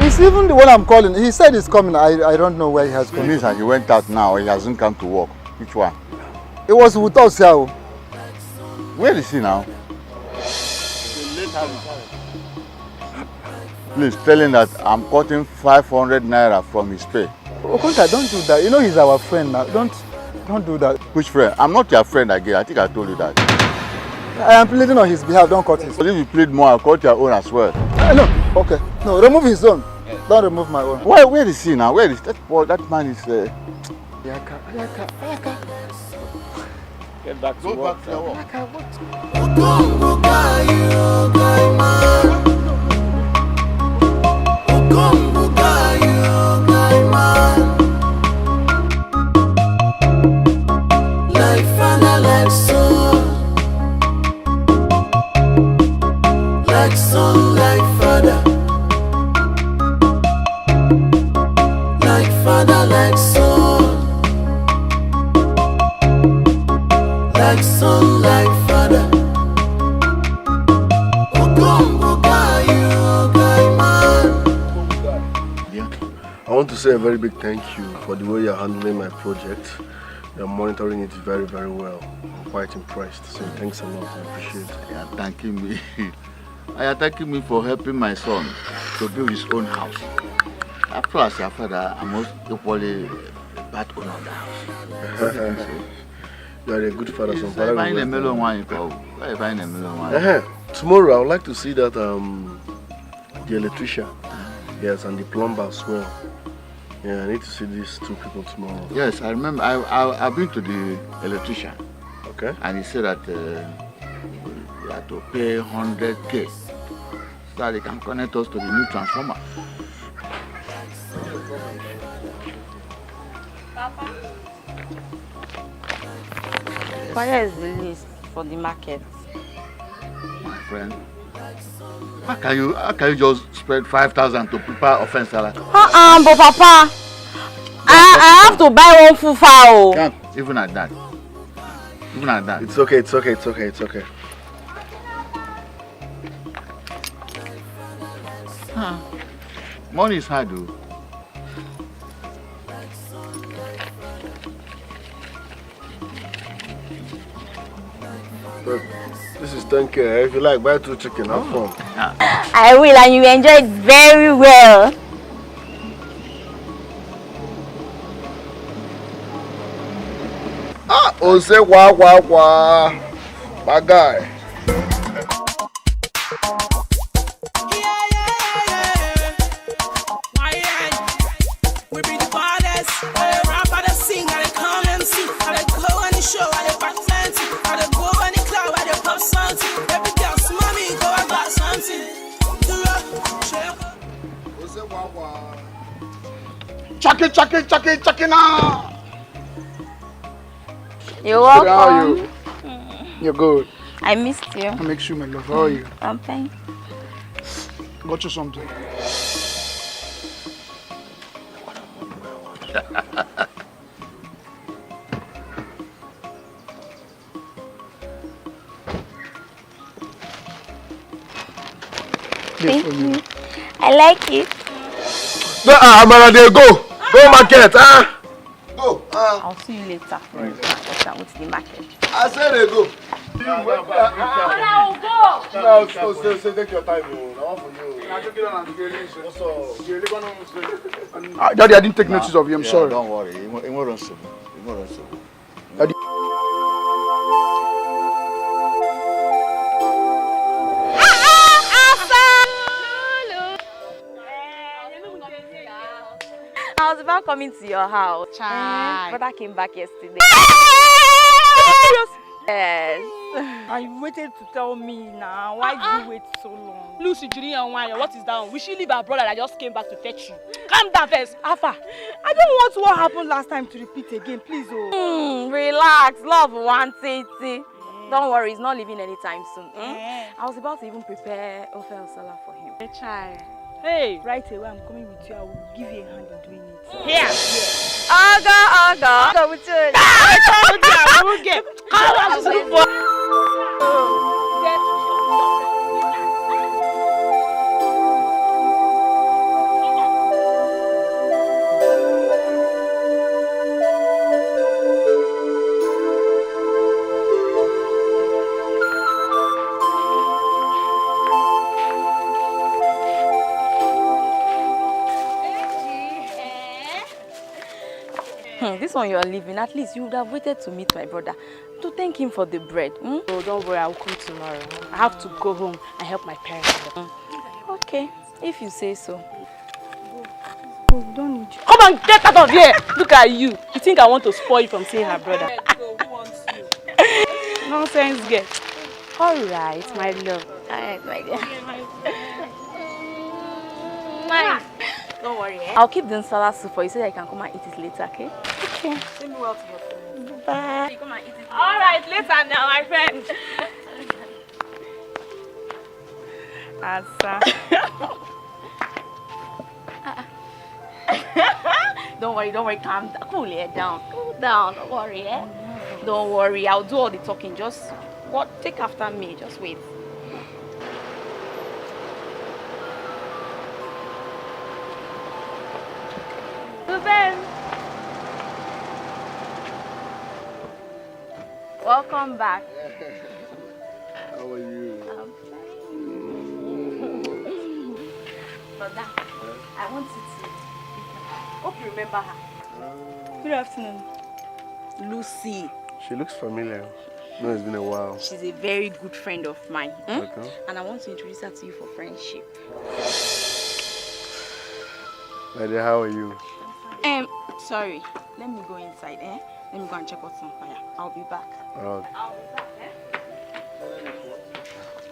He's even the one I'm calling. He said he's coming. I don't know where he has gone. It means that he went out now. He hasn't come to work. Which one? It was with us here. Where is he now? Please tell him that I'm cutting 500 naira from his pay. Okonta, don't do that. You know he's our friend now. Don't do that. Which friend? I'm not your friend again. I think I told you that. I am pleading on his behalf. Don't cut his. But if you plead more, I'll cut your own as well. No. Okay. No, remove his own. Don't remove my own. Where is he now? Where is that boy? That man is. Ayaka. Get back to work. Back to your work. Like son, like father, like father, like son, like son, like father. I want to say a very big thank you for the way you're handling my project. You're monitoring it very, very well. I'm quite impressed. So thanks a lot. I appreciate it. Yeah, thanking me. Are you thanking me for helping my son to build his own house? After as your father, I'm most equally a bad owner of the house. You are a good father. Yes, I find a melon wine. Where you find a melon wine? Tomorrow, I would like to see that the electrician, yes, and the plumber as well. Yeah, I need to see these two people tomorrow. Yes, I remember. I've been to the electrician. Okay. And he said that you have to pay 100K so that they can connect us to the new transformer. Papa, where is the list for the market? My friend, how can you just spread 5,000 to prepare offense salad? But Papa, I have to buy one full fowl. Even at that. Even at that. It's okay. Money is hard, though. Look, this is 10K. If you like, buy 2 chicken. Have fun. I will, and you enjoy it very well. Ose wa. My guy. We be the baddest. I rap, I sing, I come and see. I go on the show, I back fancy. I go on the club, I pop something. Every girl, mommy, go and buy something. Chucky now. You're welcome. How are you? You're good. I missed you. I make sure, my love. How are you? I'm fine. Got you something. play for you. I like it. No, Amara, they go. Go market, Go. I'll see you later. What's the market? I said they go. I'll go. No, so take your time. I want for you. Daddy, I didn't take notice of you. I'm sorry. Don't worry. It won't run so. Daddy. I was about coming to your house. Brother came back yesterday. Yes. And you waited to tell me now. Why did you wait so long? Lucy, Julie, and Wanya, what is down? We should leave our brother that just came back to fetch you. Calm down first. Alpha, I don't want what happened last time to repeat again, please. Relax, love wants it. Don't worry, he's not leaving anytime soon. I was about to even prepare Ofe Osala for him. Hey, right away, I'm coming with you. I will give you a hand in doing it. Here. Aga, with you. I will get. This one you are leaving, at least you would have waited to meet my brother to thank him for the bread. Oh, don't worry, I will come tomorrow. I have to go home and help my parents. Okay, if you say so. Oh, don't need you. Come on, get out of here. Look at you. You think I want to spoil you from seeing her brother? Nonsense, girl. All right, my love. All right, my dear. Don't worry, I'll keep the nsala soup for you so that you can come and eat it later, okay? Okay. Send me well to your friend. Bye. You come and eat it. All right, later now, my friend. Asa. Don't worry, calm down. Cool it down. Cool down, don't worry, Don't worry, I'll do all the talking. Just take after me, just wait. Welcome back. How are you? I'm fine. Brother, I want you to hope you remember her. Good afternoon. Lucy. She looks familiar. No, it's been a while. She's a very good friend of mine. Okay. And I want to introduce her to you for friendship. My dear, how are you? Sorry. Let me go inside, Let me go and check what's on fire. I'll be back. Okay. I'll be back,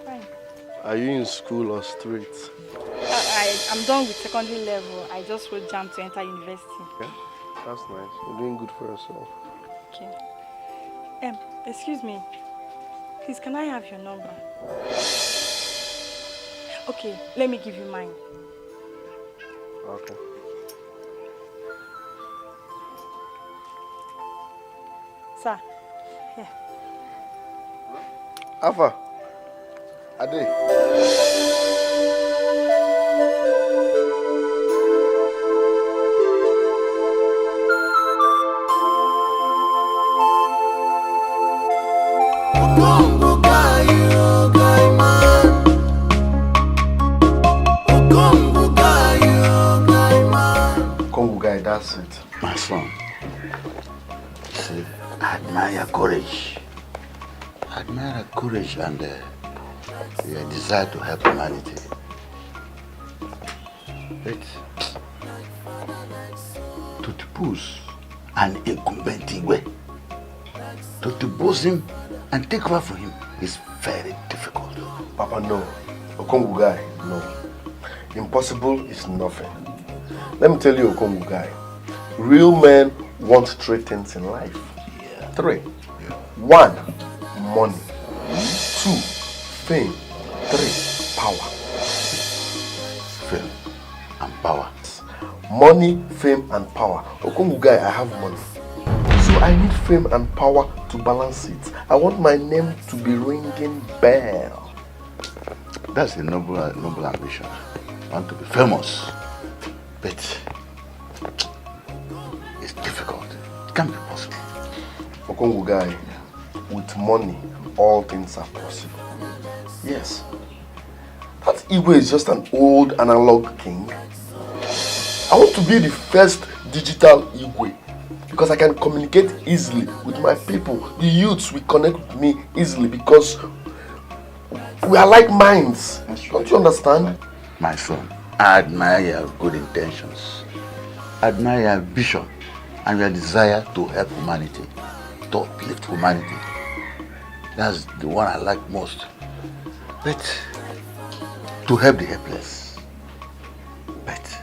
Fine. Are you in school or street? I'm done with secondary level. I just wrote JAMB to enter university. Okay. That's nice. You're doing good for yourself. Okay. Excuse me. Please, can I have your number? Okay, let me give you mine. Okay. Sir, here. Alpha. Ade. Congo guy, that's it. My son, see, I admire your courage. I admire your courage and your desire to help humanity. But to depose an incumbent Igwe, to depose him and take over from him is very difficult. Papa, no. Okongu guy, no. Impossible is nothing. Let me tell you, Okongu guy. Real men want three things in life. Yeah. 3. Yeah. 1, money. 2, fame. 3, power. Fame and power. Money, fame, and power. Okongu guy, I have money. So I need fame and power to balance it. I want my name to be ringing bell. That's a noble ambition. I want to be famous. But it's difficult. It can't be possible. Okongu guy, with money, all things are possible. Yes. That Igwe is just an old analog king. I want to be the first digital Igwe because I can communicate easily with my people. The youths will connect with me easily because we are like minds. Don't you understand? My son, I admire your good intentions. I admire your vision and your desire to help humanity, to uplift humanity. That's the one I like most. But to help the helpless. But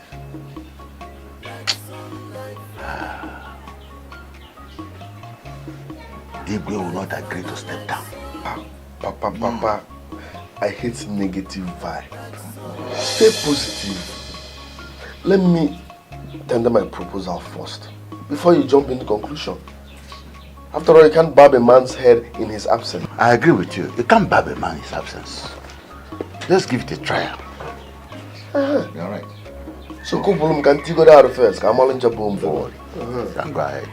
Igwe will not agree to step down. Papa, I hate negative vibe. Stay positive. Let me tender my proposal first, before you jump into conclusion. After all, you can't barb a man's head in his absence. I agree with you. You can't barb a man in his absence. Let's give it a trial. You're right. So, Kupulum can take it out first. I'm all in Jabum forward. Then go ahead.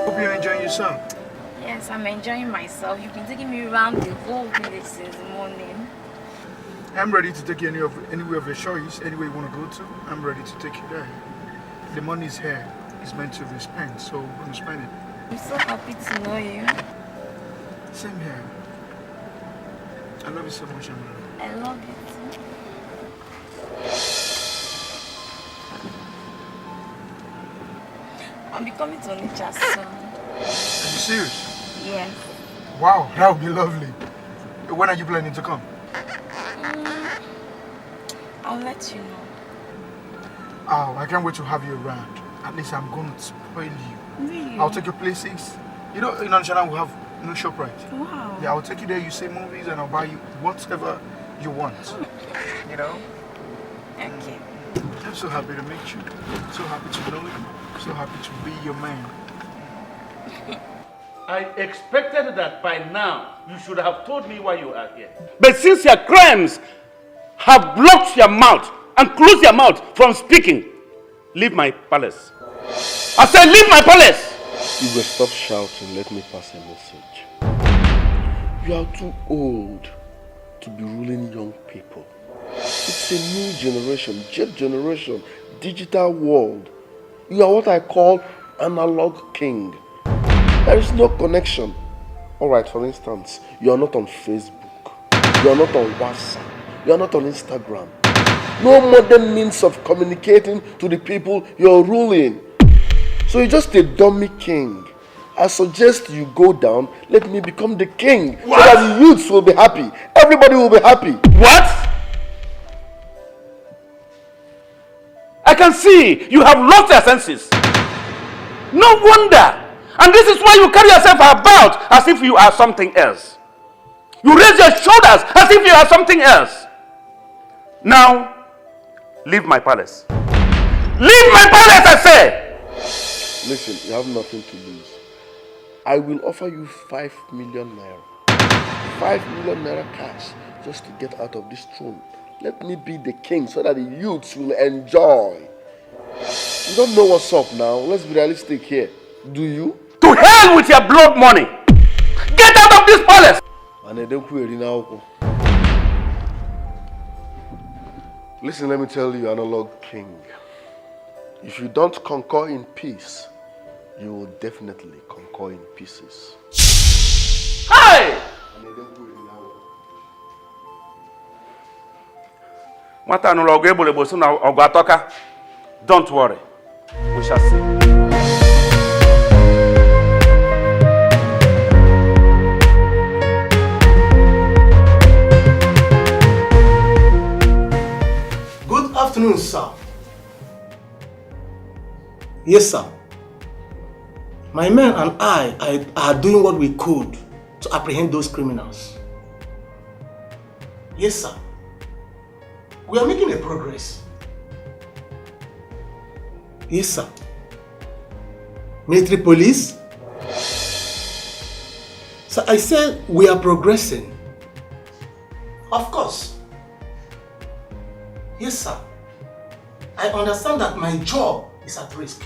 Hope you're enjoying yourself. Yes, I'm enjoying myself. You've been taking me around the whole village since the morning. I'm ready to take you anywhere of your choice, anywhere you want to go to. I'm ready to take you there. The money is here. It's meant to be spent, so we're going to spend it. I'm so happy to know you. Same here. I love you so much, Amara. I love you too. I'll be coming to Onitsha soon. Are you serious? Yes. Wow, that would be lovely. When are you planning to come? I'll let you know. Oh, I can't wait to have you around. At least I'm going to spoil you. Really? I'll take you places. You know, in Onitsha we have no ShopRite. Wow. Yeah, I'll take you there, you see movies, and I'll buy you whatever you want. You know? Okay. I'm so happy to meet you. So happy to know you. So happy to be your man. I expected that by now you should have told me why you are here. But since your crimes have blocked your mouth and closed your mouth from speaking, leave my palace. I said leave my palace! You will stop shouting. Let me pass a message. You are too old to be ruling young people. It's a new generation, jet generation, digital world. You are what I call analog king. There is no connection. Alright, for instance, you are not on Facebook. You are not on WhatsApp. You are not on Instagram. No modern means of communicating to the people you are ruling. So you're just a dummy king. I suggest you go down, let me become the king. What? So that the youths will be happy. Everybody will be happy. What? I can see you have lost your senses. No wonder. And this is why you carry yourself about as if you are something else. You raise your shoulders as if you are something else. Now, leave my palace. Leave my palace, I say! Listen, you have nothing to lose. I will offer you 5 million naira. 5 million naira cash just to get out of this throne. Let me be the king so that the youths will enjoy. You don't know what's up now. Let's be realistic here. Do you? To hell with your blood money! Get out of this palace! Listen, let me tell you, analog king. If you don't conquer in peace, you will definitely conquer in pieces. Hey! Don't worry. We shall see. Good afternoon, sir. Yes, sir. My men and I are doing what we could to apprehend those criminals. Yes, sir. We are making a progress. Yes, sir. Military police, So I said we are progressing. Of course. Yes, sir. I understand that my job is at risk.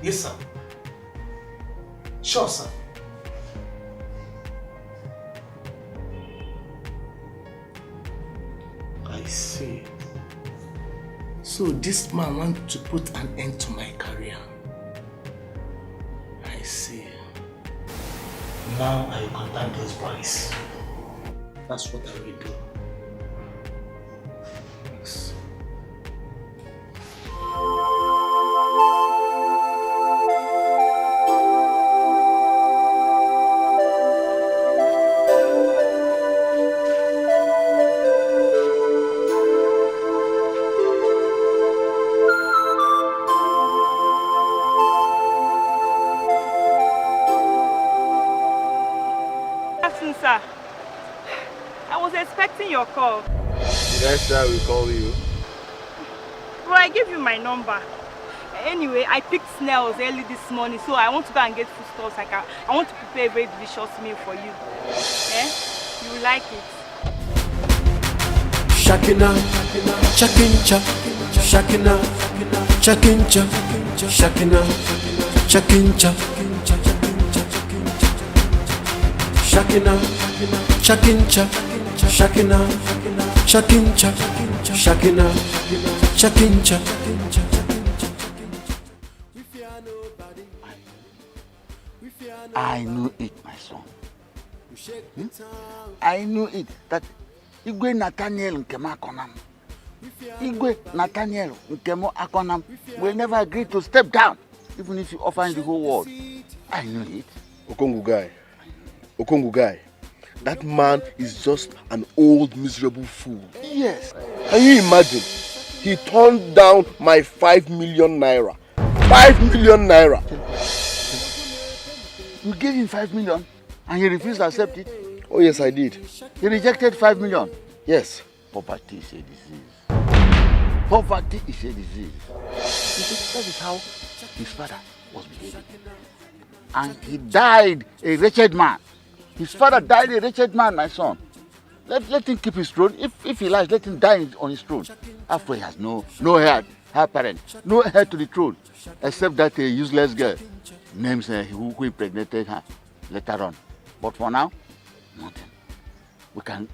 Yes, sir. Sure, sir. I see. So this man wants to put an end to my career. I see. Now I will contact those boys. That's what I will do. Yes. Sir, I was expecting your call. Did I say I will call you? Bro, I gave you my number. Anyway, I picked snails early this morning, so I want to go and get foodstuffs. I want to prepare a very delicious meal for you. Eh? You will like it. Shakina, chakincha, shakina, chakincha, shakina, chakincha, shakina, chakincha, shakina, chakincha, shakina, chakincha. I knew it, my son. I knew it that Igwe Nathaniel Nkemo Akonam, Igwe Nathaniel Nkemo Akonam will never agree to step down, even if you offer him the whole world. I knew it. Okongu guy, that man is just an old miserable fool. Yes. Can you imagine? He turned down my 5 million naira. 5 million naira. You gave him 5 million and he refused to accept it? Oh yes, I did. He rejected 5 million? Yes. Poverty is a disease. Poverty is a disease. That is how his father was behaving. And he died a wretched man. His father died a wretched man, my son. Let him keep his throne. If he likes, let him die on his throne. After he has no heir apparent, no heir to the throne, except that a useless girl names who impregnated her later on. But for now, nothing. We can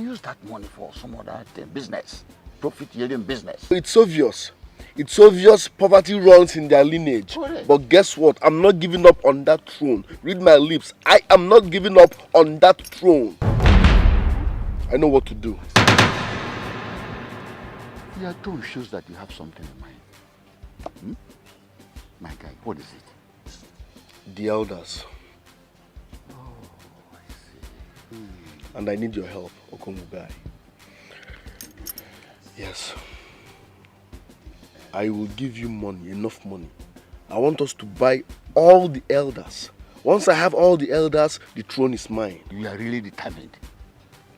use that money for some other business, profit-yielding business. It's obvious. It's obvious poverty runs in their lineage. Correct. But guess what? I'm not giving up on that throne. Read my lips. I am not giving up on that throne. I know what to do. Your tone shows that you have something in mind. My guy, what is it? The elders. Oh, I see. And I need your help, Okomugai. Yes. I will give you money, enough money. I want us to buy all the elders. Once I have all the elders, the throne is mine. You are really determined.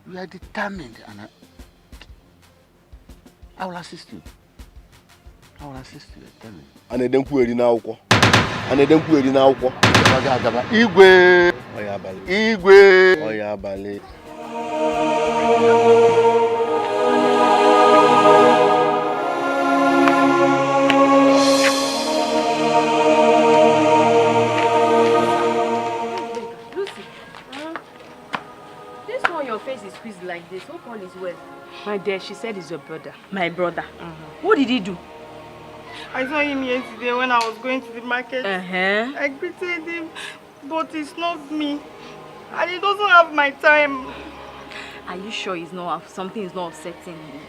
You are determined, and I will assist you. I will assist you, tell me. And I don't query now. Igwe! Oyabale. Like this, hope all is well. My dear, she said he's your brother. My brother. What did he do? I saw him yesterday when I was going to the market. I greeted him, but it's not me. And he doesn't have my time. Are you sure something is not upsetting him?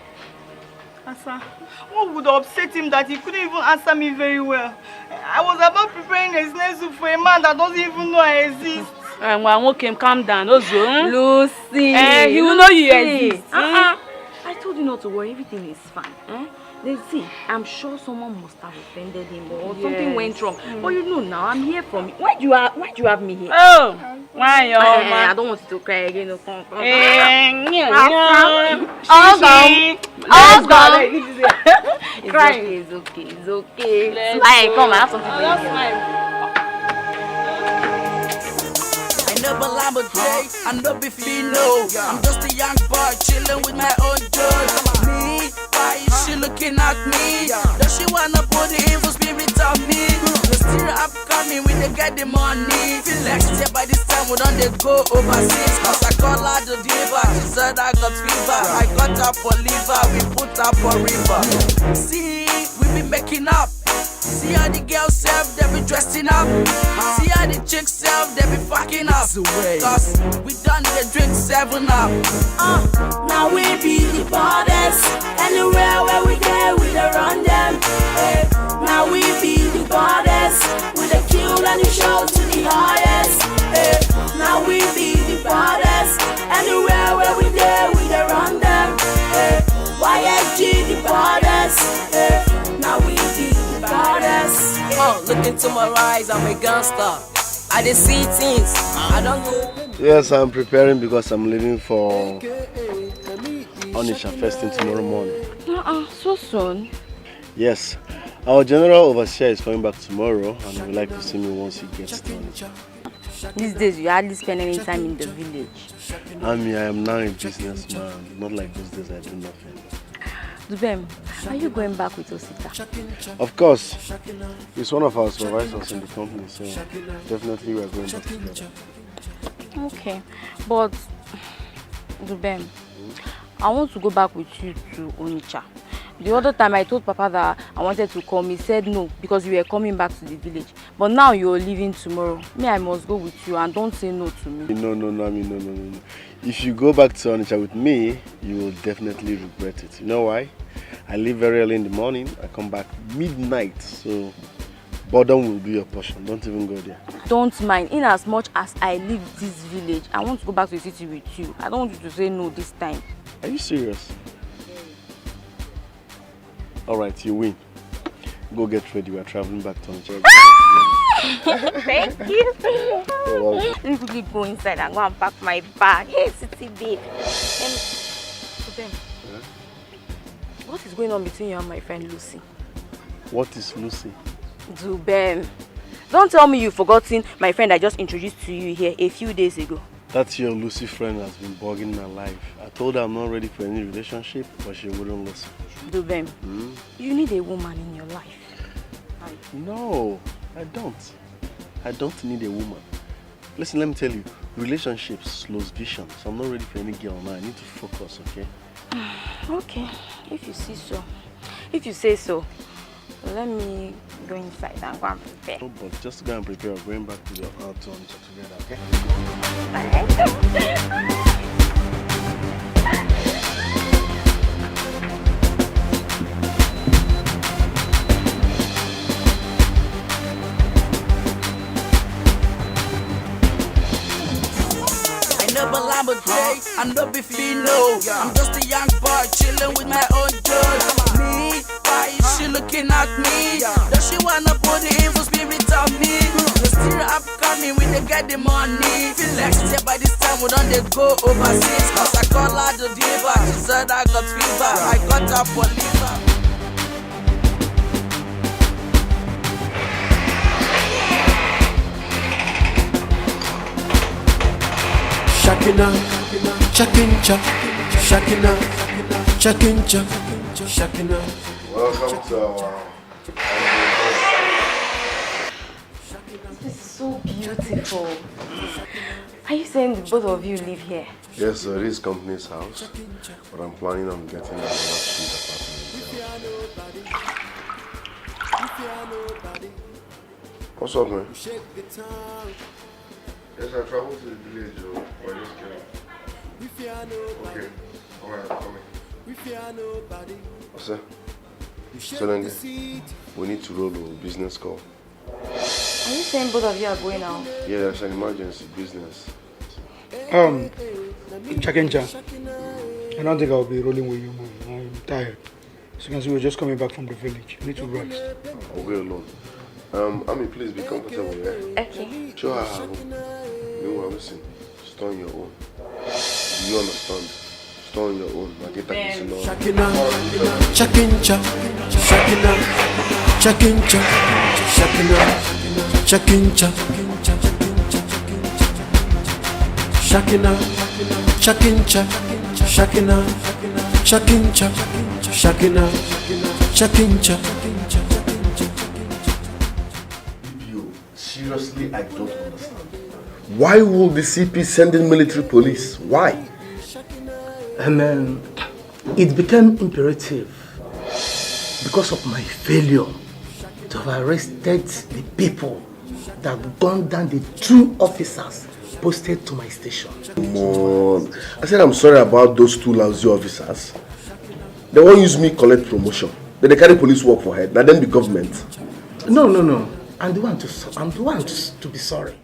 Asa, what would upset him that he couldn't even answer me very well? I was about preparing a snail soup for a man that doesn't even know I exist. Calm down, Ozo. Lucy. He will know you exist. I told you not to worry, everything is fine. See, I'm sure someone must have offended him or something went wrong. But you know now, I'm here for me. Why do you have me here? Oh, why, I don't want you to cry again. It's okay. Come, I have something for you. never lie but day, I no be fino. I'm just a young boy chilling with my own girl. Me, why is she looking at me? Does she wanna put the evil spirit on me? The still upcoming when they get the money. Feel like stay by this time we don't they go overseas. Cause I call her the diva, she said I got fever. I got her for liver, we put her for river. See, we be making up. See how the girls self, they be dressing up. See how the chicks self, they be fucking up. Cause we done the drink 7 up. Now we be the baddest. Anywhere where we go, we dey run them. Hey. Now we be the baddest. We dey kill and the show to the highest. Hey. Now we be the baddest. Anywhere where we go, we dey run them. Hey. YSG the baddest. Hey. Now we be the baddest. Look into my eyes, I'm a gangster. I dey see things, I don't know. Yes, I'm preparing because I'm leaving for Onitsha first thing tomorrow morning. So soon? Yes. Our general overseer is coming back tomorrow and he would like to see me once he gets to Onitsha. These days you hardly spend any time in the village. I am now a businessman, not like those days I do nothing. Zubem, are you going back with Osita? Of course. He's one of our supervisors in the company, so definitely we are going back together. Okay, but Zubem, I want to go back with you to Onitsha. The other time I told Papa that I wanted to come, he said no because you were coming back to the village. But now you're leaving tomorrow. Me, I must go with you and don't say no to me. No. If you go back to Onitsha with me, you will definitely regret it. You know why? I leave very early in the morning, I come back midnight, so boredom will be your portion. Don't even go there. Don't mind. In as much as I leave this village, I want to go back to the city with you. I don't want you to say no this time. Are you serious? Alright, you win. Go get ready, we are traveling back to Onitsha. Thank you. Let me quickly go inside and go and pack my bag. Hey, city babe. What is going on between you and my friend Lucy? What is Lucy? Zubem. Don't tell me you've forgotten my friend I just introduced to you here a few days ago. That your Lucy friend has been bugging my life. I told her I'm not ready for any relationship, but she wouldn't listen. Zubem, you need a woman in your life. No, I don't. I don't need a woman. Listen, let me tell you, relationships slows vision, so I'm not ready for any girl now. I need to focus, okay? Okay, if you see so. If you say so, let me go inside and go and prepare. Oh, but just go and prepare. We're going back to the Onitsha together, okay? Never lie but day, I no be fino. I'm just a young boy chilling with my own girl. Me, why is she looking at me? Does she wanna put the evil spirit on me? The still upcoming when they get the money. Feel like stay by this time we don't they go overseas. Cause I call her the diva, she said I got fever. I got her for liver. Shakina, Shakincha, Shakina, Shakincha, Shakina. Welcome to our... This is so beautiful. Are you saying the both of you live here? Yes, sir, this is company's house, but I'm planning on getting another street apartment. What's up, man? Yes, I traveled to the village for this girl. Okay, alright, I'm coming. What's that? Selenge, we need to roll a business call. Are you saying both of you are going out? Yeah, there's an emergency business. Chakencha, I don't think I'll be rolling with you, man. I'm tired. As you can see, we're just coming back from the village. I need to rest. I'll go alone. Ami, please be comfortable, yeah? Okay. Sure, I have. No, listen. Store on your own. Do you understand? Store on your own. Shakina, Shakincha, Shakina, Shakincha, Shakina, Shakincha. Shakina, Chakincha, Shakina, Chakincha, Shakina, Chakincha. Seriously, I don't understand. Why will the CP send in military police? Why? And it became imperative because of my failure to have arrested the people that gunned down the 2 officers posted to my station. Come on. I said I'm sorry about those 2 lousy officers. They won't use me collect promotion. Then they carry police work for head. Now then the government. No. I'm the one to be sorry.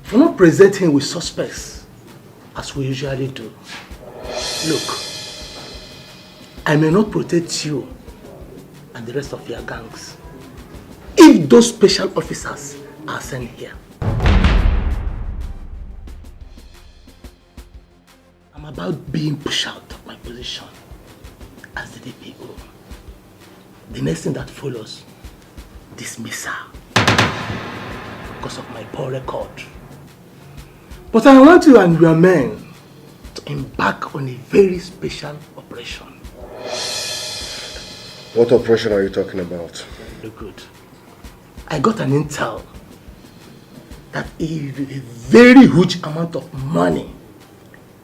For not presenting with suspects as we usually do. Look, I may not protect you and the rest of your gangs if those special officers are sent here. I'm about being pushed out of my position as the DPO. The next thing that follows, dismissal because of my poor record. But I want you and your men to embark on a very special operation. What operation are you talking about? Look good. I got an intel that a very huge amount of money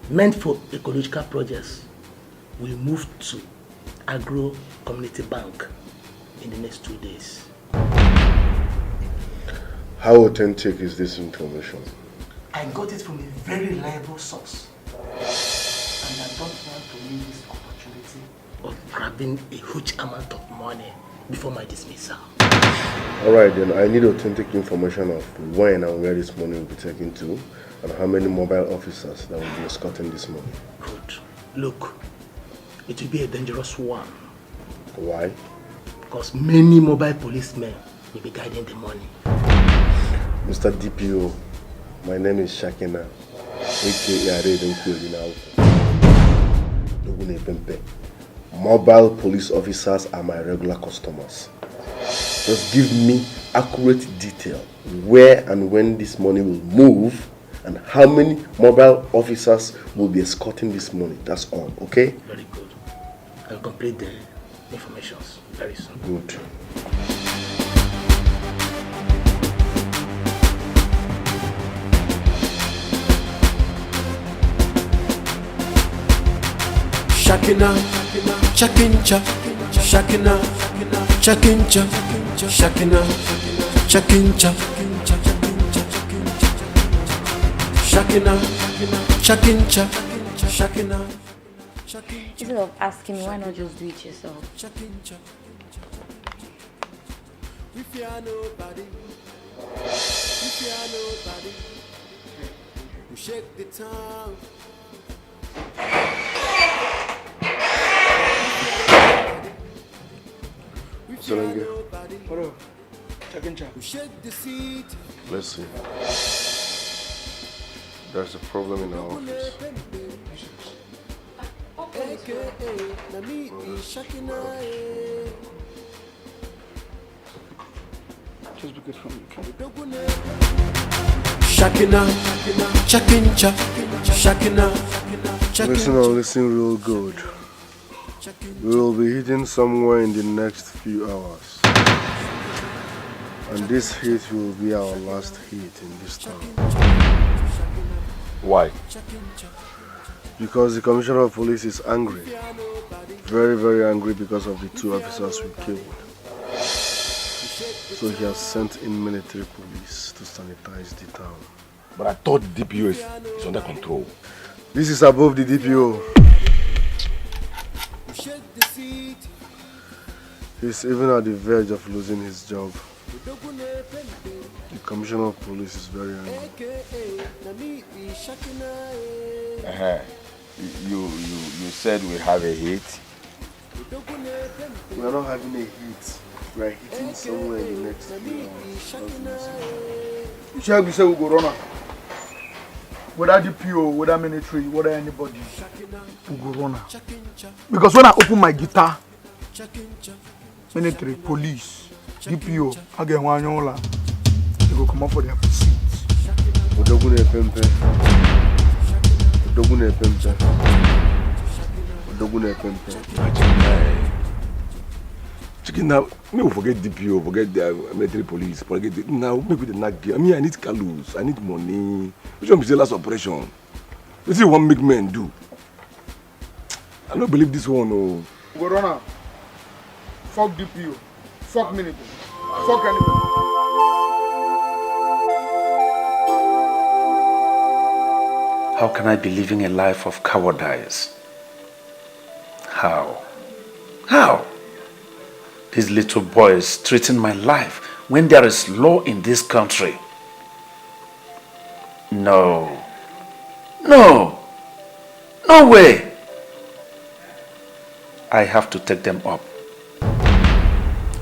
meant for ecological projects will move to Agro Community Bank in the next 2 days. How authentic is this information? I got it from a very reliable source. And I don't want to lose this opportunity of grabbing a huge amount of money before my dismissal. Alright then, I need authentic information of when and where this money will be taken to and how many mobile officers that will be escorting this money. Good. Look, it will be a dangerous one. Why? Because many mobile policemen will be guiding the money. Mr. DPO, my name is Shakina, aka Mobile police officers are my regular customers. Just give me accurate detail where and when this money will move and how many mobile officers will be escorting this money. That's all, okay? Very good. I'll complete the information very soon. Good. Shakina, Chakincha, Shakina, Chakincha, Shakina, Chakincha, Shakina, Chakincha, Shakina. Instead of asking me, why not just do it yourself? We fear nobody. We shake the town. Solenge. Hello. Chakincha. Let's see. There's a problem in our office. Just because from you. Shakina, Chakincha, Shakina, Listen real good. We will be hitting somewhere in the next few hours. And this hit will be our last hit in this town. Why? Because the Commissioner of Police is angry. Very, very angry because of the 2 officers we killed. So he has sent in military police to sanitize the town. But I thought the DPO is under control. This is above the DPO. He's even at the verge of losing his job. The Commissioner of Police is very angry. You said we have a hit? We are not having a hit. We are hitting somewhere in the next few hours. You shall be say we go run. Whether DPO, whether military, whether anybody, we go run. Because when I open my guitar, military, police, DPO, I get one yola, they go come up for their seats. Odogune Pempe. Odogune Pempe. Odogune Pempe. Chicken now, me will forget DPO, forget the military police, forget the, now make with the nag. I mean, I need calories, I need money. Which one be the last operation? This is what make men do. I don't believe this one. Oh. Corona. Fuck DPO. Fuck military. Fuck anybody. How can I be living a life of cowardice? How? How? These little boys threaten my life when there is law in this country. No. No. No way. I have to take them up.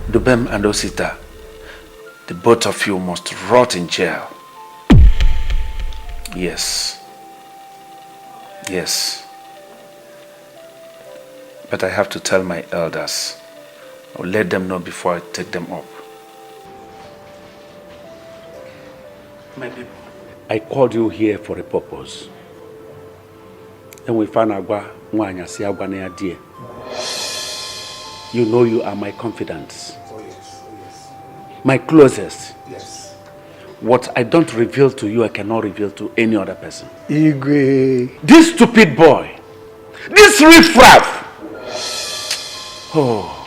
Dubem and Osita, the both of you must rot in jail. Yes. Yes. But I have to tell my elders. I'll let them know before I take them up. My people, I called you here for a purpose. And we found Agwa Mwanya si Agwa na dear. You know you are my confidants. Oh yes, oh yes. My closest. Yes. What I don't reveal to you, I cannot reveal to any other person. Igwe. This stupid boy, this riffraff. Oh.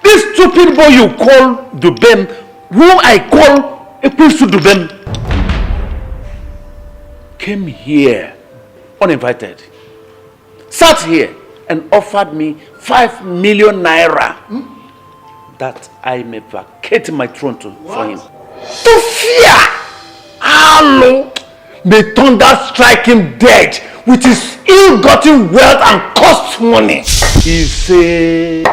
This stupid boy you call Dubem, whom I call equals to Dubem, came here uninvited, sat here and offered me 5 million naira that I may vacate my throne for him. To fear! Hello! May thunder strike him dead with his ill-gotten wealth and cost money. He say,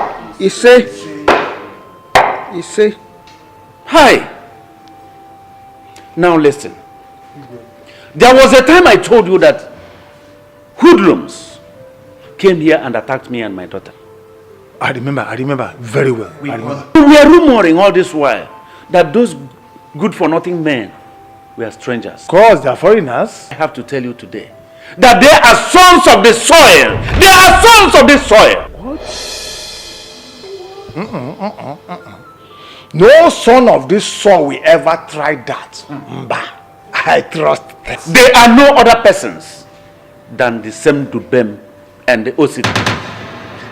hi. Now listen. There was a time I told you that hoodlums came here and attacked me and my daughter. I remember very well. We were rumoring all this while that those good-for-nothing men were strangers. Of course, they are foreigners. I have to tell you today that they are sons of the soil. They are sons of the soil. What? No son of this soil will ever try that. I trust them. They are no other persons than the same Dubem and the Osiri.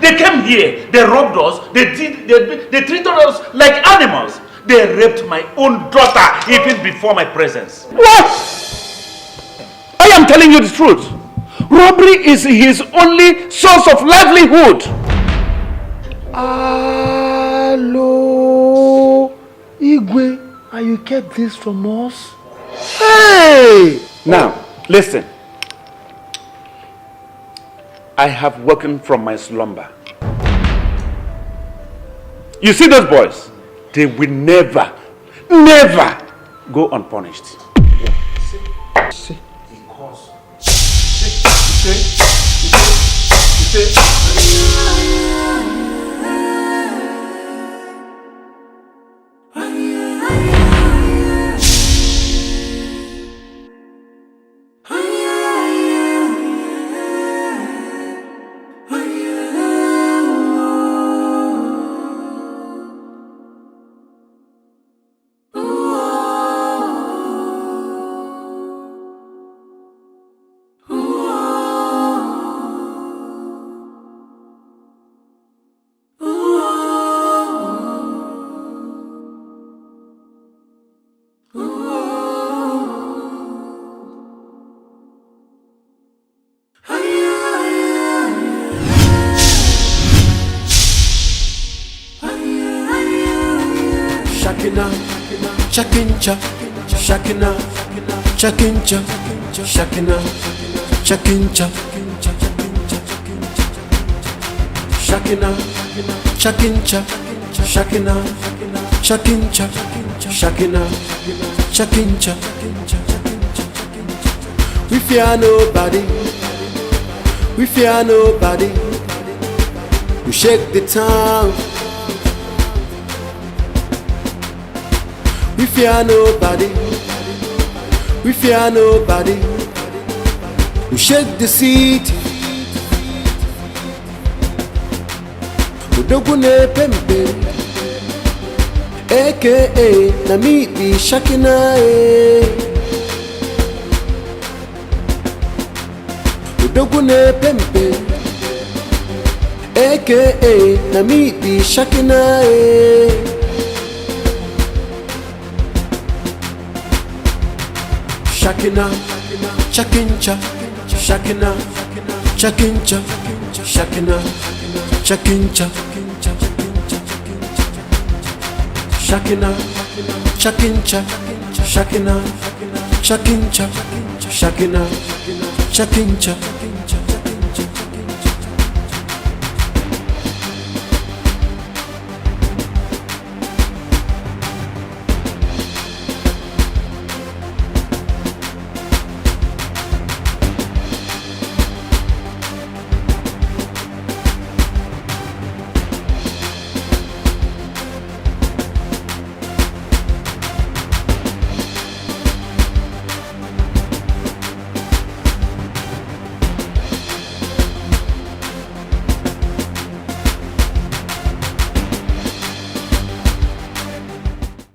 They came here, they robbed us, they treated us like animals. They raped my own daughter even before my presence. What? I am telling you the truth. Robbery is his only source of livelihood. Hello, Igwe, and you kept this from us? Hey! Now, listen. I have woken from my slumber. You see those boys? They will never go unpunished. See. Because. Chakincha, Shakina, Chakincha, Shakina, Chakincha, Shakina, Chakincha, Shakina, Chakincha, Shakina, Chakincha. We fear nobody, we fear nobody. We shake the town. We fear nobody, we fear nobody. We shake the city. Udogune pembe, aka na me be Shakina. Udogune pembe, aka na me be Shakina. Shakina, Chakincha, Shakina, Chakincha, Shakina, Chakincha, Shakina, Chakincha, Shakina, Chakincha, Shakina, Chakincha.